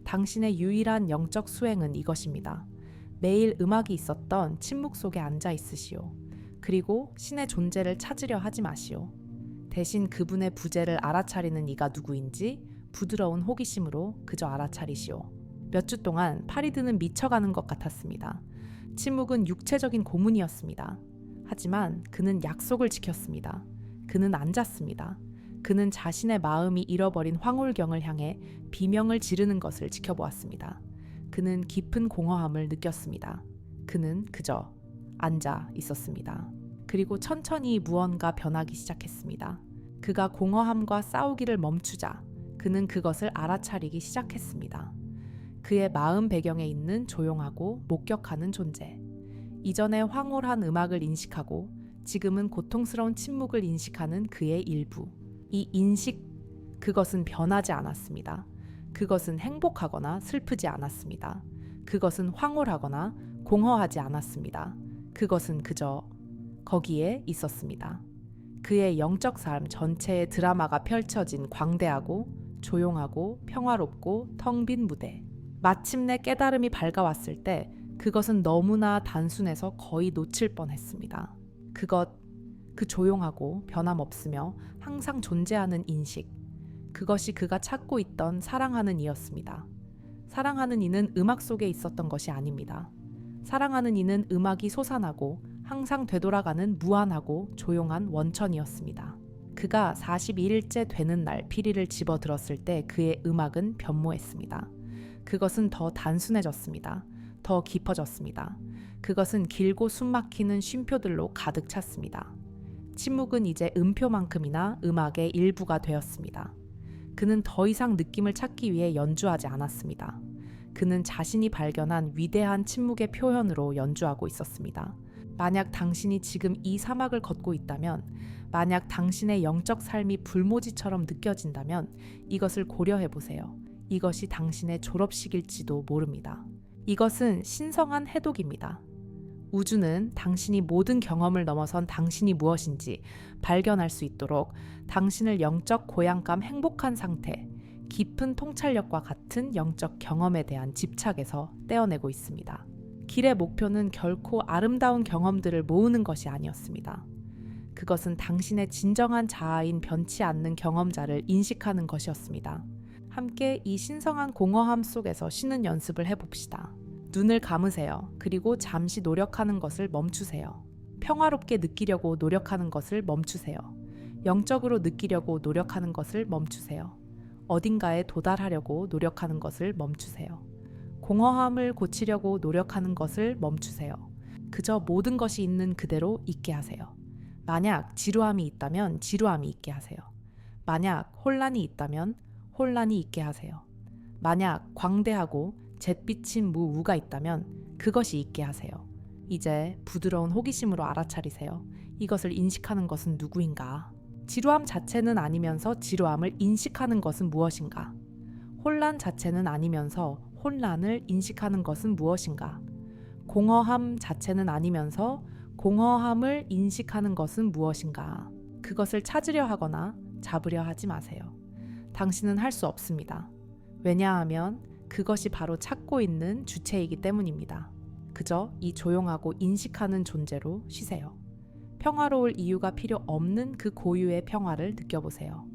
당신의 유일한 영적 수행은 이것입니다. 매일 음악이 있었던 침묵 속에 앉아 있으시오. 그리고 신의 존재를 찾으려 하지 마시오. 대신 그분의 부재를 알아차리는 이가 누구인지 부드러운 호기심으로 그저 알아차리시오. 몇 주 동안 파리드는 미쳐가는 것 같았습니다. 침묵은 육체적인 고문이었습니다. 하지만 그는 약속을 지켰습니다. 그는 앉았습니다. 그는 자신의 마음이 잃어버린 황홀경을 향해 비명을 지르는 것을 지켜보았습니다. 그는 깊은 공허함을 느꼈습니다. 그는 그저 앉아 있었습니다. 그리고 천천히 무언가 변하기 시작했습니다. 그가 공허함과 싸우기를 멈추자 그는 그것을 알아차리기 시작했습니다. 그의 마음 배경에 있는 조용하고 목격하는 존재. 이전에 황홀한 음악을 인식하고 지금은 고통스러운 침묵을 인식하는 그의 일부. 이 인식, 그것은 변하지 않았습니다. 그것은 행복하거나 슬프지 않았습니다. 그것은 황홀하거나 공허하지 않았습니다. 그것은 그저 거기에 있었습니다. 그의 영적 삶 전체의 드라마가 펼쳐진 광대하고 조용하고 평화롭고 텅 빈 무대. 마침내 깨달음이 밝아왔을 때 그것은 너무나 단순해서 거의 놓칠 뻔했습니다. 그 조용하고 변함없으며 항상 존재하는 인식. 그것이 그가 찾고 있던 사랑하는 이였습니다. 사랑하는 이는 음악 속에 있었던 것이 아닙니다. 사랑하는 이는 음악이 솟아나고 항상 되돌아가는 무한하고 조용한 원천이었습니다. 그가 42일째 되는 날 피리를 집어들었을 때 그의 음악은 변모했습니다. 그것은 더 단순해졌습니다. 더 깊어졌습니다. 그것은 길고 숨막히는 쉼표들로 가득 찼습니다. 침묵은 이제 음표만큼이나 음악의 일부가 되었습니다. 그는 더 이상 느낌을 찾기 위해 연주하지 않았습니다. 그는 자신이 발견한 위대한 침묵의 표현으로 연주하고 있었습니다. 만약 당신이 지금 이 사막을 걷고 있다면, 만약 당신의 영적 삶이 불모지처럼 느껴진다면 이것을 고려해 보세요. 이것이 당신의 졸업식일지도 모릅니다. 이것은 신성한 해독입니다. 우주는 당신이 모든 경험을 넘어선 당신이 무엇인지 발견할 수 있도록 당신을 영적 고향감 행복한 상태, 깊은 통찰력과 같은 영적 경험에 대한 집착에서 떼어내고 있습니다. 길의 목표는 결코 아름다운 경험들을 모으는 것이 아니었습니다. 그것은 당신의 진정한 자아인 변치 않는 경험자를 인식하는 것이었습니다. 함께 이 신성한 공허함 속에서 쉬는 연습을 해봅시다. 눈을 감으세요. 그리고 잠시 노력하는 것을 멈추세요. 평화롭게 느끼려고 노력하는 것을 멈추세요. 영적으로 느끼려고 노력하는 것을 멈추세요. 어딘가에 도달하려고 노력하는 것을 멈추세요. 공허함을 고치려고 노력하는 것을 멈추세요. 그저 모든 것이 있는 그대로 있게 하세요. 만약 지루함이 있다면 지루함이 있게 하세요. 만약 혼란이 있다면 혼란이 있게 하세요. 만약 광대하고 잿빛인 무우가 있다면 그것이 있게 하세요. 이제 부드러운 호기심으로 알아차리세요. 이것을 인식하는 것은 누구인가? 지루함 자체는 아니면서 지루함을 인식하는 것은 무엇인가? 혼란 자체는 아니면서 혼란을 인식하는 것은 무엇인가? 공허함 자체는 아니면서 공허함을 인식하는 것은 무엇인가? 그것을 찾으려 하거나 잡으려 하지 마세요. 당신은 할 수 없습니다. 왜냐하면 그것이 바로 찾고 있는 주체이기 때문입니다. 그저 이 조용하고 인식하는 존재로 쉬세요. 평화로울 이유가 필요 없는 그 고유의 평화를 느껴보세요.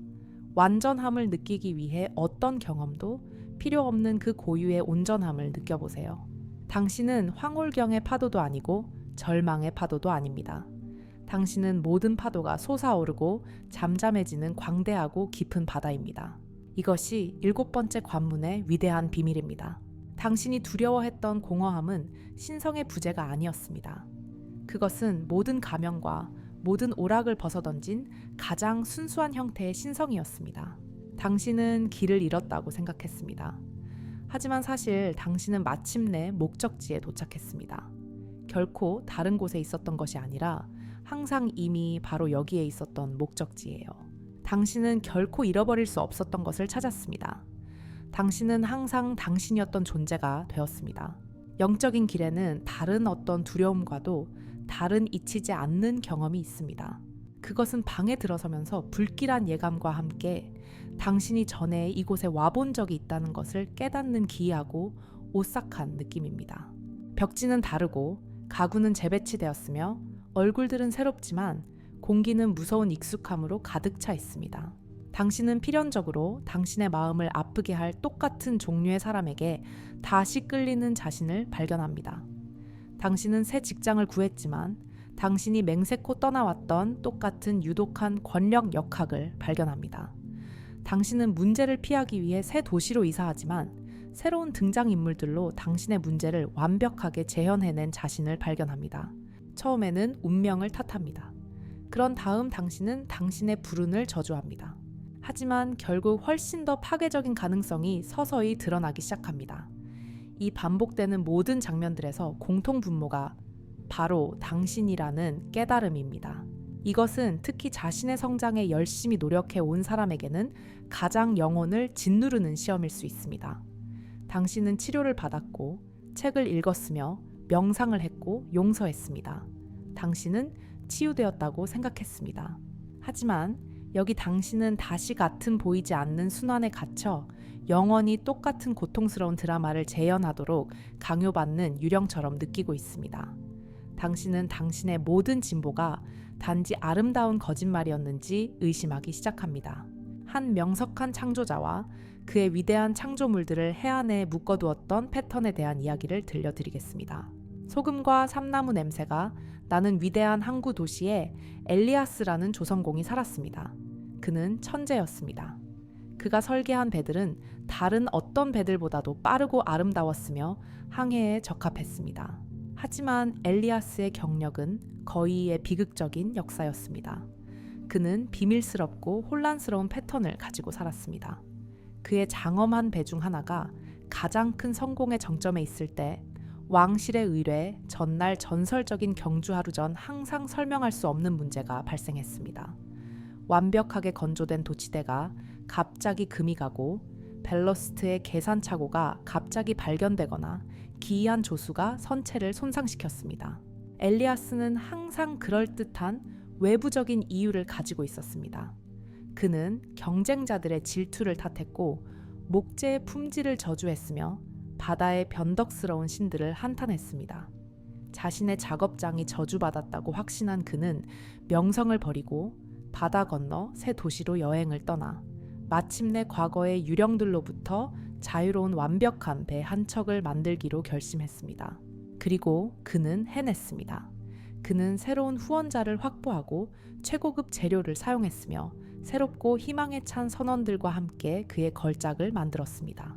완전함을 느끼기 위해 어떤 경험도 필요 없는 그 고유의 온전함을 느껴보세요. 당신은 황홀경의 파도도 아니고 절망의 파도도 아닙니다. 당신은 모든 파도가 솟아오르고 잠잠해지는 광대하고 깊은 바다입니다. 이것이 7번째 관문의 위대한 비밀입니다. 당신이 두려워했던 공허함은 신성의 부재가 아니었습니다. 그것은 모든 가면과 모든 오락을 벗어던진 가장 순수한 형태의 신성이었습니다. 당신은 길을 잃었다고 생각했습니다. 하지만 사실 당신은 마침내 목적지에 도착했습니다. 결코 다른 곳에 있었던 것이 아니라 항상 이미 바로 여기에 있었던 목적지예요. 당신은 결코 잃어버릴 수 없었던 것을 찾았습니다. 당신은 항상 당신이었던 존재가 되었습니다. 영적인 길에는 다른 어떤 두려움과도 다른 잊히지 않는 경험이 있습니다. 그것은 방에 들어서면서 불길한 예감과 함께 당신이 전에 이곳에 와본 적이 있다는 것을 깨닫는 기이하고 오싹한 느낌입니다. 벽지는 다르고 가구는 재배치되었으며 얼굴들은 새롭지만 공기는 무서운 익숙함으로 가득 차 있습니다. 당신은 필연적으로 당신의 마음을 아프게 할 똑같은 종류의 사람에게 다시 끌리는 자신을 발견합니다. 당신은 새 직장을 구했지만 당신이 맹세코 떠나왔던 똑같은 유독한 권력 역학을 발견합니다. 당신은 문제를 피하기 위해 새 도시로 이사하지만 새로운 등장인물들로 당신의 문제를 완벽하게 재현해낸 자신을 발견합니다. 처음에는 운명을 탓합니다. 그런 다음 당신은 당신의 불운을 저주합니다. 하지만 결국 훨씬 더 파괴적인 가능성이 서서히 드러나기 시작합니다. 이 반복되는 모든 장면들에서 공통 분모가 바로 당신이라는 깨달음입니다. 이것은 특히 자신의 성장에 열심히 노력해 온 사람에게는 가장 영혼을 짓누르는 시험일 수 있습니다. 당신은 치료를 받았고 책을 읽었으며 명상을 했고 용서했습니다. 당신은 치유되었다고 생각했습니다. 하지만 여기 당신은 다시 같은 보이지 않는 순환에 갇혀 영원히 똑같은 고통스러운 드라마를 재현하도록 강요받는 유령처럼 느끼고 있습니다. 당신은 당신의 모든 진보가 단지 아름다운 거짓말이었는지 의심하기 시작합니다. 한 명석한 창조자와 그의 위대한 창조물들을 해안에 묶어두었던 패턴에 대한 이야기를 들려드리겠습니다. 소금과 삼나무 냄새가 나는 위대한 항구 도시에 엘리아스라는 조선공이 살았습니다. 그는 천재였습니다. 그가 설계한 배들은 다른 어떤 배들보다도 빠르고 아름다웠으며 항해에 적합했습니다. 하지만 엘리아스의 경력은 거의의 비극적인 역사였습니다. 그는 비밀스럽고 혼란스러운 패턴을 가지고 살았습니다. 그의 장엄한 배 중 하나가 가장 큰 성공의 정점에 있을 때 왕실의 의뢰 전날 전설적인 경주 하루 전 항상 설명할 수 없는 문제가 발생했습니다. 완벽하게 건조된 도치대가 갑자기 금이 가고 벨러스트의 계산착오가 갑자기 발견되거나 기이한 조수가 선체를 손상시켰습니다. 엘리아스는 항상 그럴듯한 외부적인 이유를 가지고 있었습니다. 그는 경쟁자들의 질투를 탓했고 목재의 품질을 저주했으며 바다의 변덕스러운 신들을 한탄했습니다. 자신의 작업장이 저주받았다고 확신한 그는 명성을 버리고 바다 건너 새 도시로 여행을 떠나 마침내 과거의 유령들로부터 자유로운 완벽한 배 한 척을 만들기로 결심했습니다. 그리고 그는 해냈습니다. 그는 새로운 후원자를 확보하고 최고급 재료를 사용했으며 새롭고 희망에 찬 선원들과 함께 그의 걸작을 만들었습니다.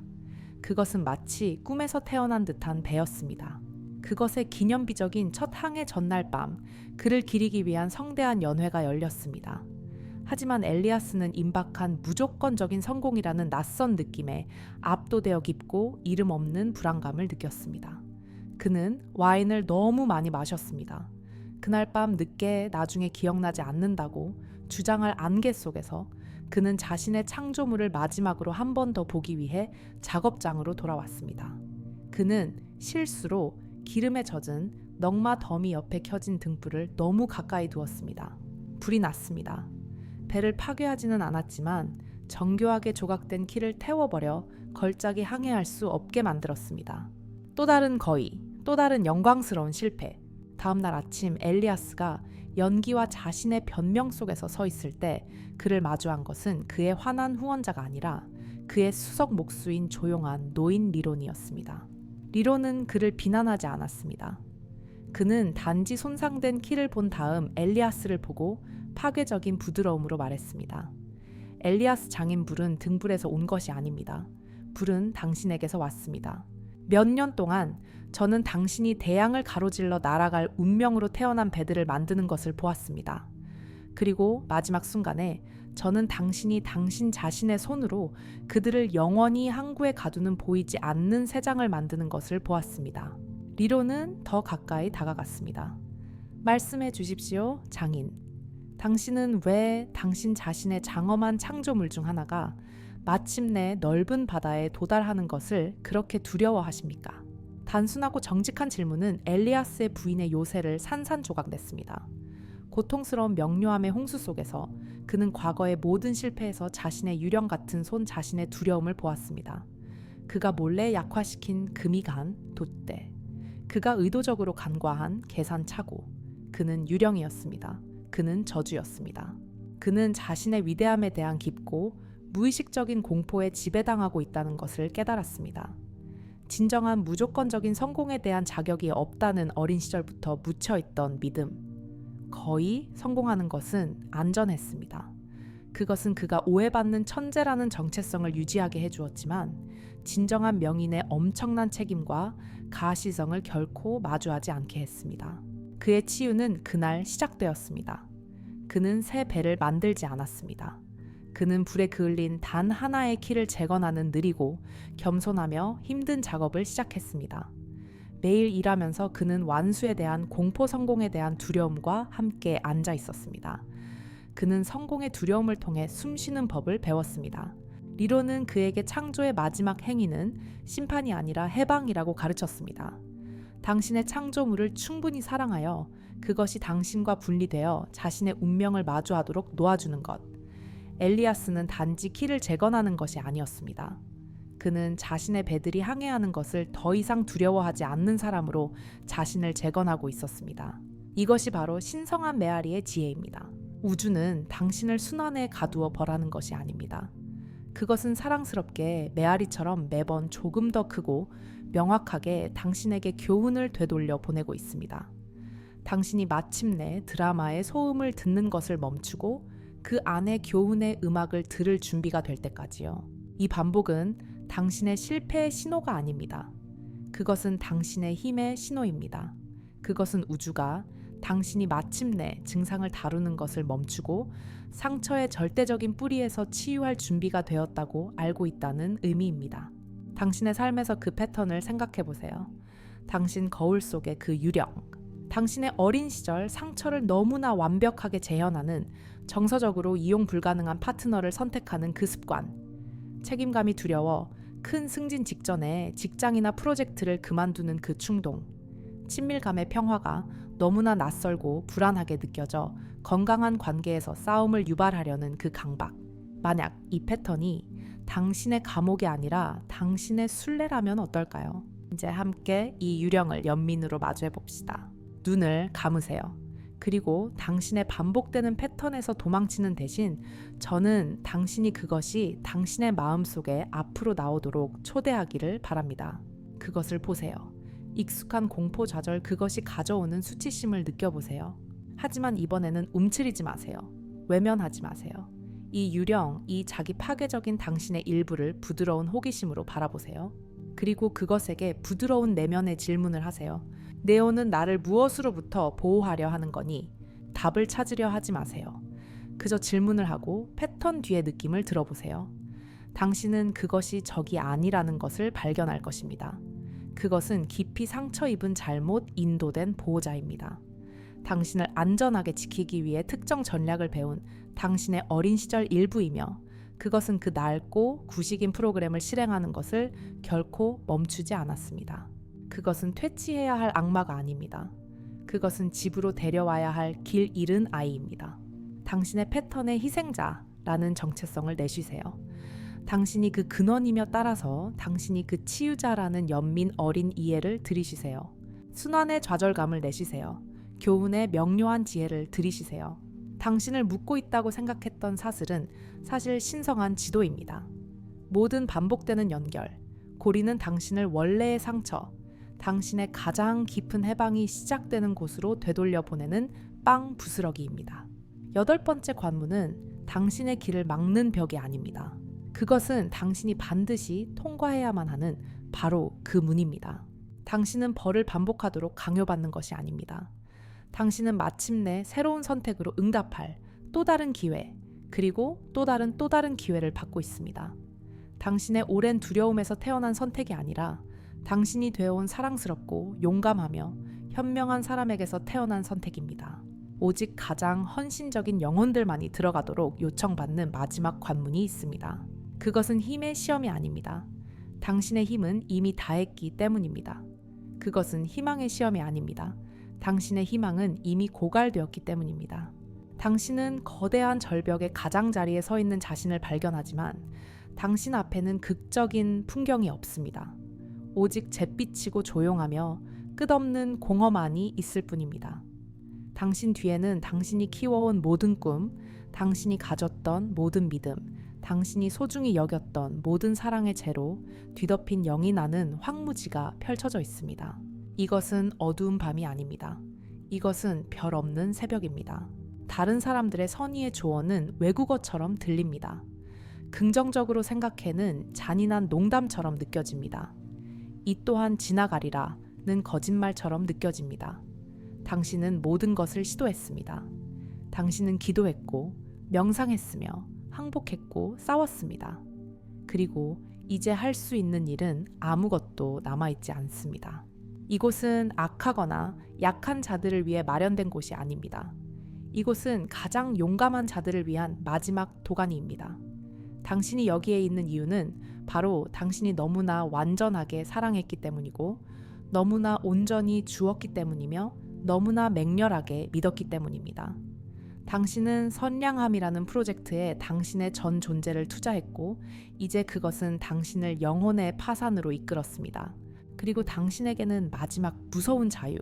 그것은 마치 꿈에서 태어난 듯한 배였습니다. 그것의 기념비적인 첫 항해 전날 밤 그를 기리기 위한 성대한 연회가 열렸습니다. 하지만 엘리아스는 임박한 무조건적인 성공이라는 낯선 느낌에 압도되어 깊고 이름 없는 불안감을 느꼈습니다. 그는 와인을 너무 많이 마셨습니다. 그날 밤 늦게 나중에 기억나지 않는다고 주장할 안개 속에서 그는 자신의 창조물을 마지막으로 한 번 더 보기 위해 작업장으로 돌아왔습니다. 그는 실수로 기름에 젖은 넝마 더미 옆에 켜진 등불을 너무 가까이 두었습니다. 불이 났습니다. 배를 파괴하지는 않았지만 정교하게 조각된 키를 태워버려 걸작이 항해할 수 없게 만들었습니다. 또 다른 거의, 또 다른 영광스러운 실패. 다음날 아침 엘리아스가 연기와 자신의 변명 속에서 서 있을 때 그를 마주한 것은 그의 화난 후원자가 아니라 그의 수석 목수인 조용한 노인 리론이었습니다. 리론은 그를 비난하지 않았습니다. 그는 단지 손상된 키를 본 다음 엘리아스를 보고 파괴적인 부드러움으로 말했습니다. 엘리아스 장인 불은 등불에서 온 것이 아닙니다. 불은 당신에게서 왔습니다. 몇 년 동안 저는 당신이 대양을 가로질러 날아갈 운명으로 태어난 배들을 만드는 것을 보았습니다. 그리고 마지막 순간에 저는 당신이 당신 자신의 손으로 그들을 영원히 항구에 가두는 보이지 않는 새장을 만드는 것을 보았습니다. 리론은 더 가까이 다가갔습니다. 말씀해 주십시오, 장인. 당신은 왜 당신 자신의 장엄한 창조물 중 하나가 마침내 넓은 바다에 도달하는 것을 그렇게 두려워하십니까? 단순하고 정직한 질문은 엘리아스의 부인의 요새를 산산조각냈습니다. 고통스러운 명료함의 홍수 속에서 그는 과거의 모든 실패에서 자신의 유령 같은 손 자신의 두려움을 보았습니다. 그가 몰래 약화시킨 금이간, 돛대. 그가 의도적으로 간과한 계산 착오. 그는 유령이었습니다. 그는 저주였습니다. 그는 자신의 위대함에 대한 깊고 무의식적인 공포에 지배당하고 있다는 것을 깨달았습니다. 진정한 무조건적인 성공에 대한 자격이 없다는 어린 시절부터 묻혀있던 믿음. 거의 성공하는 것은 안전했습니다. 그것은 그가 오해받는 천재라는 정체성을 유지하게 해주었지만 진정한 명인의 엄청난 책임과 가시성을 결코 마주하지 않게 했습니다. 그의 치유는 그날 시작되었습니다. 그는 새 배를 만들지 않았습니다. 그는 불에 그을린 단 하나의 키를 재건하는 느리고 겸손하며 힘든 작업을 시작했습니다. 매일 일하면서 그는 완수에 대한 공포 성공에 대한 두려움과 함께 앉아 있었습니다. 그는 성공의 두려움을 통해 숨쉬는 법을 배웠습니다. 리론은 그에게 창조의 마지막 행위는 심판이 아니라 해방이라고 가르쳤습니다. 당신의 창조물을 충분히 사랑하여 그것이 당신과 분리되어 자신의 운명을 마주하도록 놓아주는 것. 엘리아스는 단지 키를 재건하는 것이 아니었습니다. 그는 자신의 배들이 항해하는 것을 더 이상 두려워하지 않는 사람으로 자신을 재건하고 있었습니다. 이것이 바로 신성한 메아리의 지혜입니다. 우주는 당신을 순환에 가두어 벌하는 것이 아닙니다. 그것은 사랑스럽게 메아리처럼 매번 조금 더 크고 명확하게 당신에게 교훈을 되돌려 보내고 있습니다. 당신이 마침내 드라마의 소음을 듣는 것을 멈추고 그 안에 교훈의 음악을 들을 준비가 될 때까지요. 이 반복은 당신의 실패의 신호가 아닙니다. 그것은 당신의 힘의 신호입니다. 그것은 우주가 당신이 마침내 증상을 다루는 것을 멈추고 상처의 절대적인 뿌리에서 치유할 준비가 되었다고 알고 있다는 의미입니다. 당신의 삶에서 그 패턴을 생각해 보세요. 당신 거울 속의 그 유령. 당신의 어린 시절 상처를 너무나 완벽하게 재현하는 정서적으로 이용 불가능한 파트너를 선택하는 그 습관. 책임감이 두려워 큰 승진 직전에 직장이나 프로젝트를 그만두는 그 충동. 친밀감의 평화가 너무나 낯설고 불안하게 느껴져 건강한 관계에서 싸움을 유발하려는 그 강박. 만약 이 패턴이 당신의 감옥이 아니라 당신의 순례라면 어떨까요? 이제 함께 이 유령을 연민으로 마주해 봅시다. 눈을 감으세요. 그리고 당신의 반복되는 패턴에서 도망치는 대신 저는 당신이 그것이 당신의 마음속에 앞으로 나오도록 초대하기를 바랍니다. 그것을 보세요. 익숙한 공포 좌절 그것이 가져오는 수치심을 느껴보세요. 하지만 이번에는 움츠리지 마세요. 외면하지 마세요. 이 유령, 이 자기 파괴적인 당신의 일부를 부드러운 호기심으로 바라보세요. 그리고 그것에게 부드러운 내면의 질문을 하세요. 네오는 나를 무엇으로부터 보호하려 하는 거니? 답을 찾으려 하지 마세요. 그저 질문을 하고 패턴 뒤의 느낌을 들어보세요. 당신은 그것이 적이 아니라는 것을 발견할 것입니다. 그것은 깊이 상처 입은 잘못 인도된 보호자입니다. 당신을 안전하게 지키기 위해 특정 전략을 배운 당신의 어린 시절 일부이며 그것은 그 낡고 구식인 프로그램을 실행하는 것을 결코 멈추지 않았습니다. 그것은 퇴치해야 할 악마가 아닙니다. 그것은 집으로 데려와야 할 길 잃은 아이입니다. 당신의 패턴의 희생자라는 정체성을 내쉬세요. 당신이 그 근원이며 따라서 당신이 그 치유자라는 연민 어린 이해를 들이쉬세요. 순환의 좌절감을 내쉬세요. 교훈의 명료한 지혜를 들이시세요. 당신을 묻고 있다고 생각했던 사슬은 사실 신성한 지도입니다. 모든 반복되는 연결, 고리는 당신을 원래의 상처, 당신의 가장 깊은 해방이 시작되는 곳으로 되돌려 보내는 빵 부스러기입니다. 8번째 관문은 당신의 길을 막는 벽이 아닙니다. 그것은 당신이 반드시 통과해야만 하는 바로 그 문입니다. 당신은 벌을 반복하도록 강요받는 것이 아닙니다. 당신은 마침내 새로운 선택으로 응답할 또 다른 기회, 그리고 또 다른 기회를 받고 있습니다. 당신의 오랜 두려움에서 태어난 선택이 아니라 당신이 되어온 사랑스럽고 용감하며 현명한 사람에게서 태어난 선택입니다. 오직 가장 헌신적인 영혼들만이 들어가도록 요청받는 마지막 관문이 있습니다. 그것은 힘의 시험이 아닙니다. 당신의 힘은 이미 다했기 때문입니다. 그것은 희망의 시험이 아닙니다. 당신의 희망은 이미 고갈되었기 때문입니다. 당신은 거대한 절벽의 가장자리에 서 있는 자신을 발견하지만 당신 앞에는 극적인 풍경이 없습니다. 오직 잿빛이고 조용하며 끝없는 공허만이 있을 뿐입니다. 당신 뒤에는 당신이 키워온 모든 꿈, 당신이 가졌던 모든 믿음, 당신이 소중히 여겼던 모든 사랑의 재로 뒤덮인 영이 나는 황무지가 펼쳐져 있습니다. 이것은 어두운 밤이 아닙니다. 이것은 별 없는 새벽입니다. 다른 사람들의 선의의 조언은 외국어처럼 들립니다. 긍정적으로 생각해는 잔인한 농담처럼 느껴집니다. 이 또한 지나가리라는 거짓말처럼 느껴집니다. 당신은 모든 것을 시도했습니다. 당신은 기도했고 명상했으며 항복했고 싸웠습니다. 그리고 이제 할 수 있는 일은 아무것도 남아있지 않습니다. 이곳은 악하거나 약한 자들을 위해 마련된 곳이 아닙니다. 이곳은 가장 용감한 자들을 위한 마지막 도가니입니다. 당신이 여기에 있는 이유는 바로 당신이 너무나 완전하게 사랑했기 때문이고 너무나 온전히 주었기 때문이며 너무나 맹렬하게 믿었기 때문입니다. 당신은 선량함이라는 프로젝트에 당신의 전 존재를 투자했고 이제 그것은 당신을 영혼의 파산으로 이끌었습니다. 그리고 당신에게는 마지막 무서운 자유,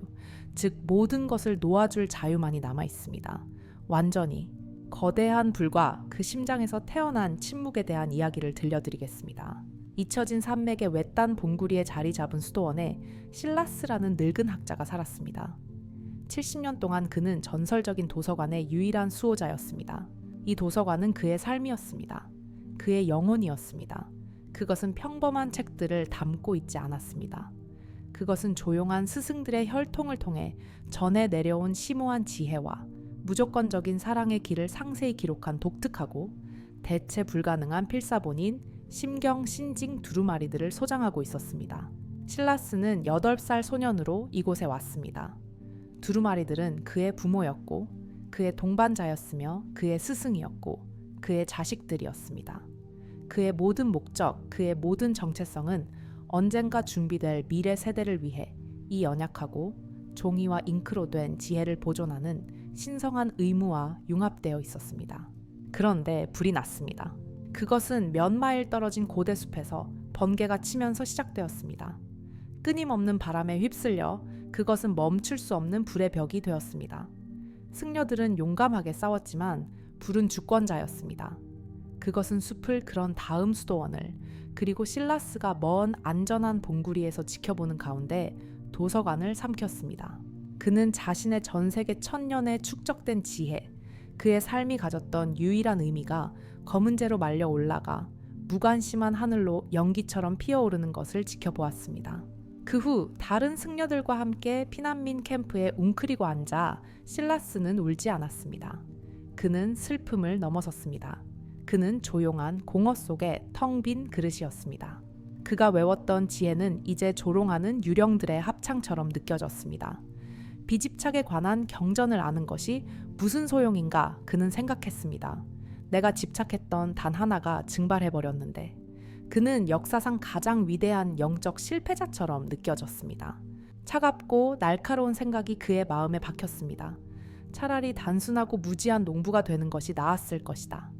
즉 모든 것을 놓아줄 자유만이 남아 있습니다. 완전히 거대한 불과 그 심장에서 태어난 침묵에 대한 이야기를 들려드리겠습니다. 잊혀진 산맥의 외딴 봉구리에 자리 잡은 수도원에 실라스라는 늙은 학자가 살았습니다. 70년 동안 그는 전설적인 도서관의 유일한 수호자였습니다. 이 도서관은 그의 삶이었습니다. 그의 영혼이었습니다. 그것은 평범한 책들을 담고 있지 않았습니다. 그것은 조용한 스승들의 혈통을 통해 전해 내려온 심오한 지혜와 무조건적인 사랑의 길을 상세히 기록한 독특하고 대체 불가능한 필사본인 심경 신징 두루마리들을 소장하고 있었습니다. 실라스는 8살 소년으로 이곳에 왔습니다. 두루마리들은 그의 부모였고 그의 동반자였으며 그의 스승이었고 그의 자식들이었습니다. 그의 모든 목적, 그의 모든 정체성은 언젠가 준비될 미래 세대를 위해 이 연약하고 종이와 잉크로 된 지혜를 보존하는 신성한 의무와 융합되어 있었습니다. 그런데 불이 났습니다. 그것은 몇 마일 떨어진 고대 숲에서 번개가 치면서 시작되었습니다. 끊임없는 바람에 휩쓸려 그것은 멈출 수 없는 불의 벽이 되었습니다. 승려들은 용감하게 싸웠지만 불은 주권자였습니다. 그것은 숲을 그런 다음 수도원을 그리고 실라스가 먼 안전한 봉구리에서 지켜보는 가운데 도서관을 삼켰습니다. 그는 자신의 전 세계 1000년에 축적된 지혜, 그의 삶이 가졌던 유일한 의미가 검은재로 말려 올라가 무관심한 하늘로 연기처럼 피어오르는 것을 지켜보았습니다. 그 후 다른 승려들과 함께 피난민 캠프에 웅크리고 앉아 실라스는 울지 않았습니다. 그는 슬픔을 넘어섰습니다. 그는 조용한 공허 속의 텅 빈 그릇이었습니다. 그가 외웠던 지혜는 이제 조롱하는 유령들의 합창처럼 느껴졌습니다. 비집착에 관한 경전을 아는 것이 무슨 소용인가 그는 생각했습니다. 내가 집착했던 단 하나가 증발해버렸는데 그는 역사상 가장 위대한 영적 실패자처럼 느껴졌습니다. 차갑고 날카로운 생각이 그의 마음에 박혔습니다. 차라리 단순하고 무지한 농부가 되는 것이 나았을 것이다.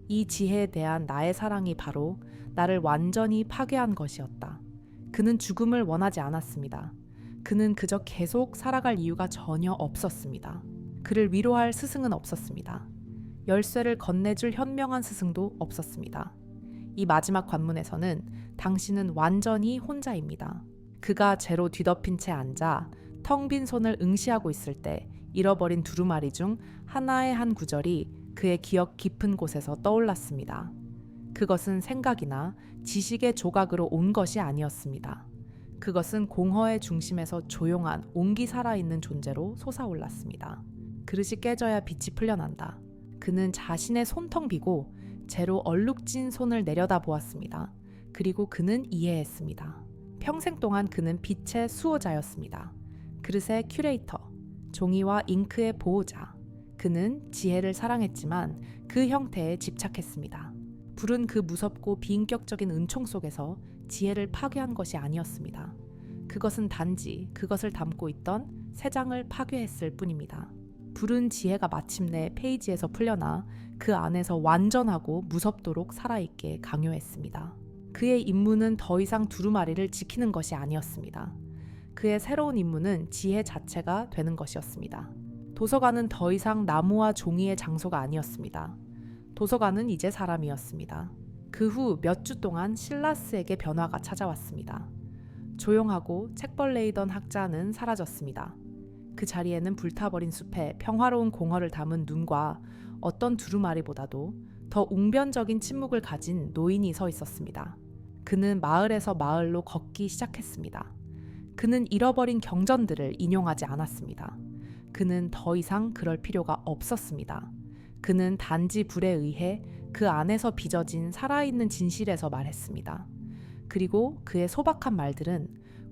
이 지혜에 대한 나의 사랑이 바로 나를 완전히 파괴한 것이었다. 그는 죽음을 원하지 않았습니다. 그는 그저 계속 살아갈 이유가 전혀 없었습니다. 그를 위로할 스승은 없었습니다. 열쇠를 건네줄 현명한 스승도 없었습니다. 이 마지막 관문에서는 당신은 완전히 혼자입니다. 그가 죄로 뒤덮인 채 앉아 텅 빈 손을 응시하고 있을 때 잃어버린 두루마리 중 하나의 한 구절이 그의 기억 깊은 곳에서 떠올랐습니다. 그것은 생각이나 지식의 조각으로 온 것이 아니었습니다. 그것은 공허의 중심에서 조용한 온기 살아있는 존재로 솟아올랐습니다. 그릇이 깨져야 빛이 풀려난다. 그는 자신의 손텅 비고 재로 얼룩진 손을 내려다 보았습니다. 그리고 그는 이해했습니다. 평생 동안 그는 빛의 수호자였습니다. 그릇의 큐레이터, 종이와 잉크의 보호자. 그는 지혜를 사랑했지만 그 형태에 집착했습니다. 불은 그 무섭고 비인격적인 은총 속에서 지혜를 파괴한 것이 아니었습니다. 그것은 단지 그것을 담고 있던 새 장을 파괴했을 뿐입니다. 불은 지혜가 마침내 페이지에서 풀려나 그 안에서 완전하고 무섭도록 살아있게 강요했습니다. 그의 임무는 더 이상 두루마리를 지키는 것이 아니었습니다. 그의 새로운 임무는 지혜 자체가 되는 것이었습니다. 도서관은 더 이상 나무와 종이의 장소가 아니었습니다. 도서관은 이제 사람이었습니다. 그 후 몇 주 동안 실라스에게 변화가 찾아왔습니다. 조용하고 책벌레이던 학자는 사라졌습니다. 그 자리에는 불타버린 숲에 평화로운 공허를 담은 눈과 어떤 두루마리보다도 더 웅변적인 침묵을 가진 노인이 서 있었습니다. 그는 마을에서 마을로 걷기 시작했습니다. 그는 잃어버린 경전들을 인용하지 않았습니다. 그는 더 이상 그럴 필요가 없었습니다. 그는 단지 불에 의해 그 안에서 빚어진 살아있는 진실에서 말했습니다. 그리고 그의 소박한 말들은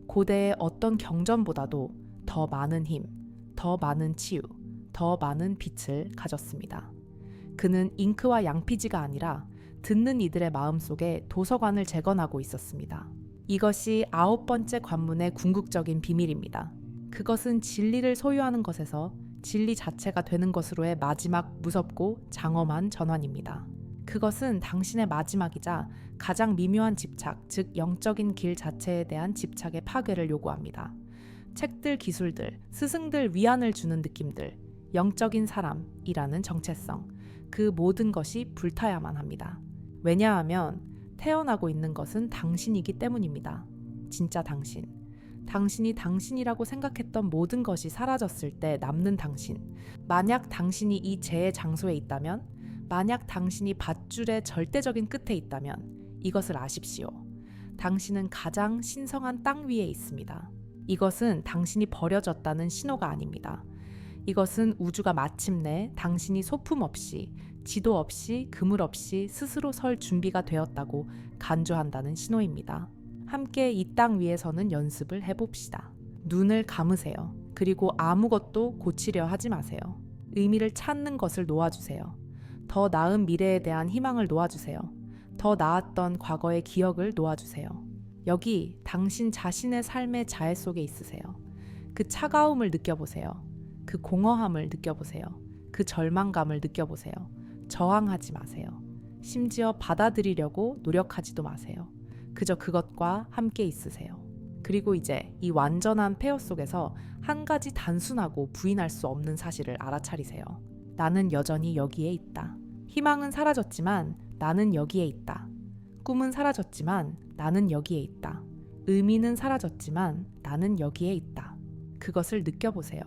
고대의 어떤 경전보다도 더 많은 힘, 더 많은 치유, 더 많은 빛을 가졌습니다. 그는 잉크와 양피지가 아니라 듣는 이들의 마음속에 도서관을 재건하고 있었습니다. 이것이 9번째 관문의 궁극적인 비밀입니다. 그것은 진리를 소유하는 것에서 진리 자체가 되는 것으로의 마지막 무섭고 장엄한 전환입니다. 그것은 당신의 마지막이자 가장 미묘한 집착, 즉 영적인 길 자체에 대한 집착의 파괴를 요구합니다. 책들, 기술들, 스승들 위안을 주는 느낌들, 영적인 사람이라는 정체성, 그 모든 것이 불타야만 합니다. 왜냐하면 태어나고 있는 것은 당신이기 때문입니다. 진짜 당신. 당신이 당신이라고 생각했던 모든 것이 사라졌을 때 남는 당신. 만약 당신이 이 재의 장소에 있다면, 만약 당신이 밧줄의 절대적인 끝에 있다면 이것을 아십시오. 당신은 가장 신성한 땅 위에 있습니다. 이것은 당신이 버려졌다는 신호가 아닙니다. 이것은 우주가 마침내 당신이 소품 없이, 지도 없이, 그물 없이 스스로 설 준비가 되었다고 간주한다는 신호입니다. 함께 이 땅 위에서는 연습을 해봅시다. 눈을 감으세요. 그리고 아무것도 고치려 하지 마세요. 의미를 찾는 것을 놓아주세요. 더 나은 미래에 대한 희망을 놓아주세요. 더 나았던 과거의 기억을 놓아주세요. 여기 당신 자신의 삶의 자해 속에 있으세요. 그 차가움을 느껴보세요. 그 공허함을 느껴보세요. 그 절망감을 느껴보세요. 저항하지 마세요. 심지어 받아들이려고 노력하지도 마세요. 그저 그것과 함께 있으세요. 그리고 이제 이 완전한 폐허 속에서 한 가지 단순하고 부인할 수 없는 사실을 알아차리세요. 나는 여전히 여기에 있다. 희망은 사라졌지만 나는 여기에 있다. 꿈은 사라졌지만 나는 여기에 있다. 의미는 사라졌지만 나는 여기에 있다. 그것을 느껴보세요.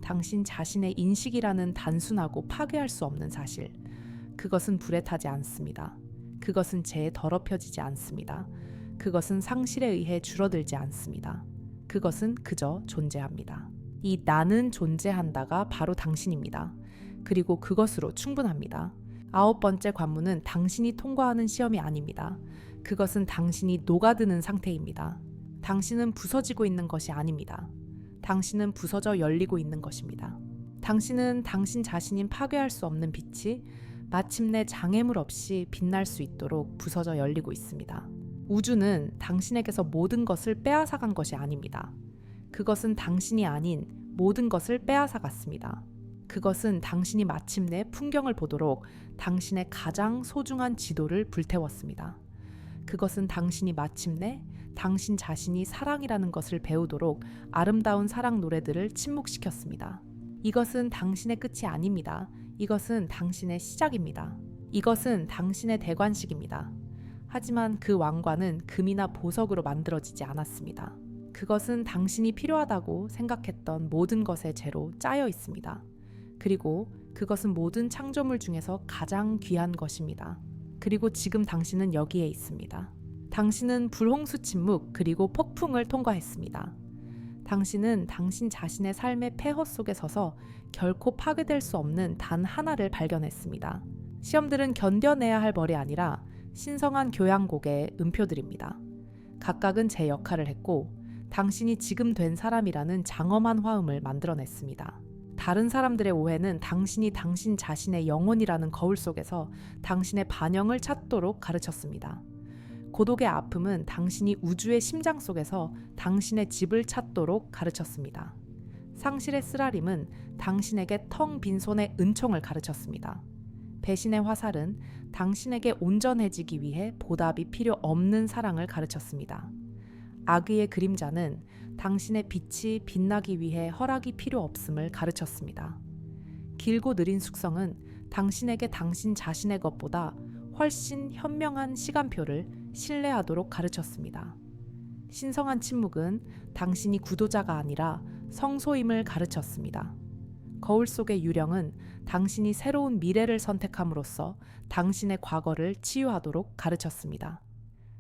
당신 자신의 인식이라는 단순하고 파괴할 수 없는 사실. 그것은 불에 타지 않습니다. 그것은 재에 더럽혀지지 않습니다. 그것은 상실에 의해 줄어들지 않습니다. 그것은 그저 존재합니다. 이 나는 존재한다가 바로 당신입니다. 그리고 그것으로 충분합니다. 9번째 관문은 당신이 통과하는 시험이 아닙니다. 그것은 당신이 녹아드는 상태입니다. 당신은 부서지고 있는 것이 아닙니다. 당신은 부서져 열리고 있는 것입니다. 당신은 당신 자신인 파괴할 수 없는 빛이 마침내 장애물 없이 빛날 수 있도록 부서져 열리고 있습니다. 우주는 당신에게서 모든 것을 빼앗아간 것이 아닙니다. 그것은 당신이 아닌 모든 것을 빼앗아갔습니다. 그것은 당신이 마침내 풍경을 보도록 당신의 가장 소중한 지도를 불태웠습니다. 그것은 당신이 마침내 당신 자신이 사랑이라는 것을 배우도록 아름다운 사랑 노래들을 침묵시켰습니다. 이것은 당신의 끝이 아닙니다. 이것은 당신의 시작입니다. 이것은 당신의 대관식입니다. 하지만 그 왕관은 금이나 보석으로 만들어지지 않았습니다. 그것은 당신이 필요하다고 생각했던 모든 것의 재로 짜여 있습니다. 그리고 그것은 모든 창조물 중에서 가장 귀한 것입니다. 그리고 지금 당신은 여기에 있습니다. 당신은 불홍수 침묵 그리고 폭풍을 통과했습니다. 당신은 당신 자신의 삶의 폐허 속에 서서 결코 파괴될 수 없는 단 하나를 발견했습니다. 시험들은 견뎌내야 할 벌이 아니라 신성한 교향곡의 음표들입니다. 각각은 제 역할을 했고 당신이 지금 된 사람이라는 장엄한 화음을 만들어냈습니다. 다른 사람들의 오해는 당신이 당신 자신의 영혼이라는 거울 속에서 당신의 반영을 찾도록 가르쳤습니다. 고독의 아픔은 당신이 우주의 심장 속에서 당신의 집을 찾도록 가르쳤습니다. 상실의 쓰라림은 당신에게 텅 빈 손의 은총을 가르쳤습니다. 배신의 화살은 당신에게 온전해지기 위해 보답이 필요 없는 사랑을 가르쳤습니다. 악의의 그림자는 당신의 빛이 빛나기 위해 허락이 필요 없음을 가르쳤습니다. 길고 느린 숙성은 당신에게 당신 자신의 것보다 훨씬 현명한 시간표를 신뢰하도록 가르쳤습니다. 신성한 침묵은 당신이 구도자가 아니라 성소임을 가르쳤습니다. 거울 속의 유령은 당신이 새로운 미래를 선택함으로써 당신의 과거를 치유하도록 가르쳤습니다.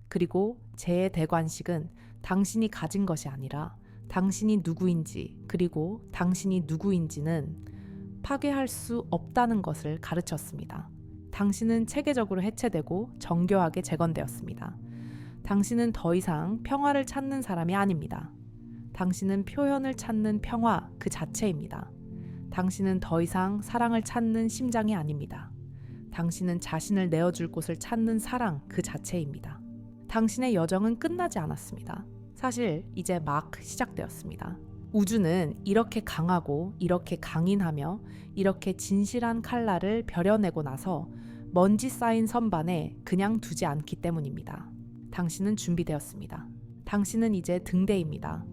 그리고 재의 대관식은 당신이 가진 것이 아니라 당신이 누구인지 그리고 당신이 누구인지는 파괴할 수 없다는 것을 가르쳤습니다. 당신은 체계적으로 해체되고 정교하게 재건되었습니다. 당신은 더 이상 평화를 찾는 사람이 아닙니다. 당신은 표현을 찾는 평화 그 자체입니다. 당신은 더 이상 사랑을 찾는 심장이 아닙니다. 당신은 자신을 내어줄 곳을 찾는 사랑 그 자체입니다. 당신의 여정은 끝나지 않았습니다. 사실 이제 막 시작되었습니다. 우주는 이렇게 강하고 이렇게 강인하며 이렇게 진실한 칼날을 벼려내고 나서 먼지 쌓인 선반에 그냥 두지 않기 때문입니다. 당신은 준비되었습니다. 당신은 이제 등대입니다.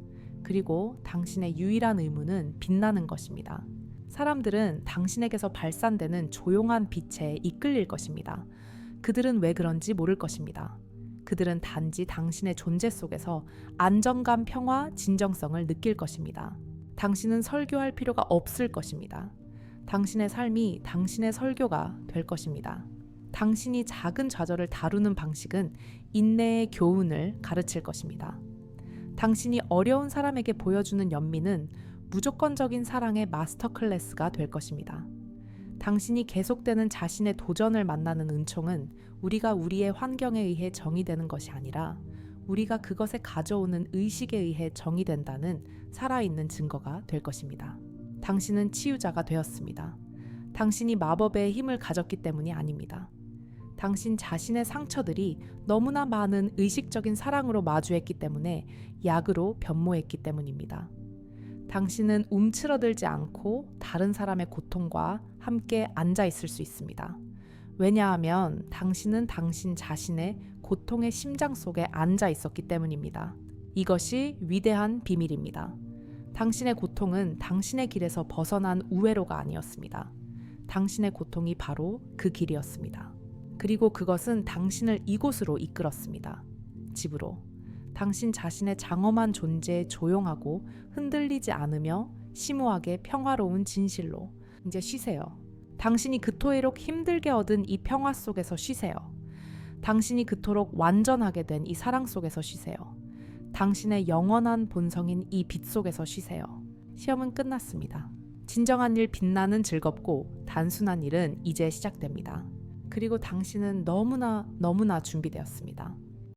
그리고 당신의 유일한 의무는 빛나는 것입니다. 사람들은 당신에게서 발산되는 조용한 빛에 이끌릴 것입니다. 그들은 왜 그런지 모를 것입니다. 그들은 단지 당신의 존재 속에서 안정감, 평화, 진정성을 느낄 것입니다. 당신은 설교할 필요가 없을 것입니다. 당신의 삶이 당신의 설교가 될 것입니다. 당신이 작은 좌절을 다루는 방식은 인내의 교훈을 가르칠 것입니다. 당신이 어려운 사람에게 보여주는 연민은 무조건적인 사랑의 마스터 클래스가 될 것입니다. 당신이 계속되는 자신의 도전을 만나는 은총은 우리가 우리의 환경에 의해 정의되는 것이 아니라 우리가 그것에 가져오는 의식에 의해 정의된다는 살아있는 증거가 될 것입니다. 당신은 치유자가 되었습니다. 당신이 마법의 힘을 가졌기 때문이 아닙니다. 당신 자신의 상처들이 너무나 많은 의식적인 사랑으로 마주했기 때문에 약으로 변모했기 때문입니다. 당신은 움츠러들지 않고 다른 사람의 고통과 함께 앉아 있을 수 있습니다. 왜냐하면 당신은 당신 자신의 고통의 심장 속에 앉아 있었기 때문입니다. 이것이 위대한 비밀입니다. 당신의 고통은 당신의 길에서 벗어난 우회로가 아니었습니다. 당신의 고통이 바로 그 길이었습니다. 그리고 그것은 당신을 이곳으로 이끌었습니다. 집으로. 당신 자신의 장엄한 존재에 조용하고 흔들리지 않으며 심오하게 평화로운 진실로. 이제 쉬세요. 당신이 그토록 힘들게 얻은 이 평화 속에서 쉬세요. 당신이 그토록 완전하게 된 이 사랑 속에서 쉬세요. 당신의 영원한 본성인 이 빛 속에서 쉬세요. 시험은 끝났습니다. 진정한 일 빛나는 즐겁고 단순한 일은 이제 시작됩니다. 그리고 당신은 너무나 준비되었습니다.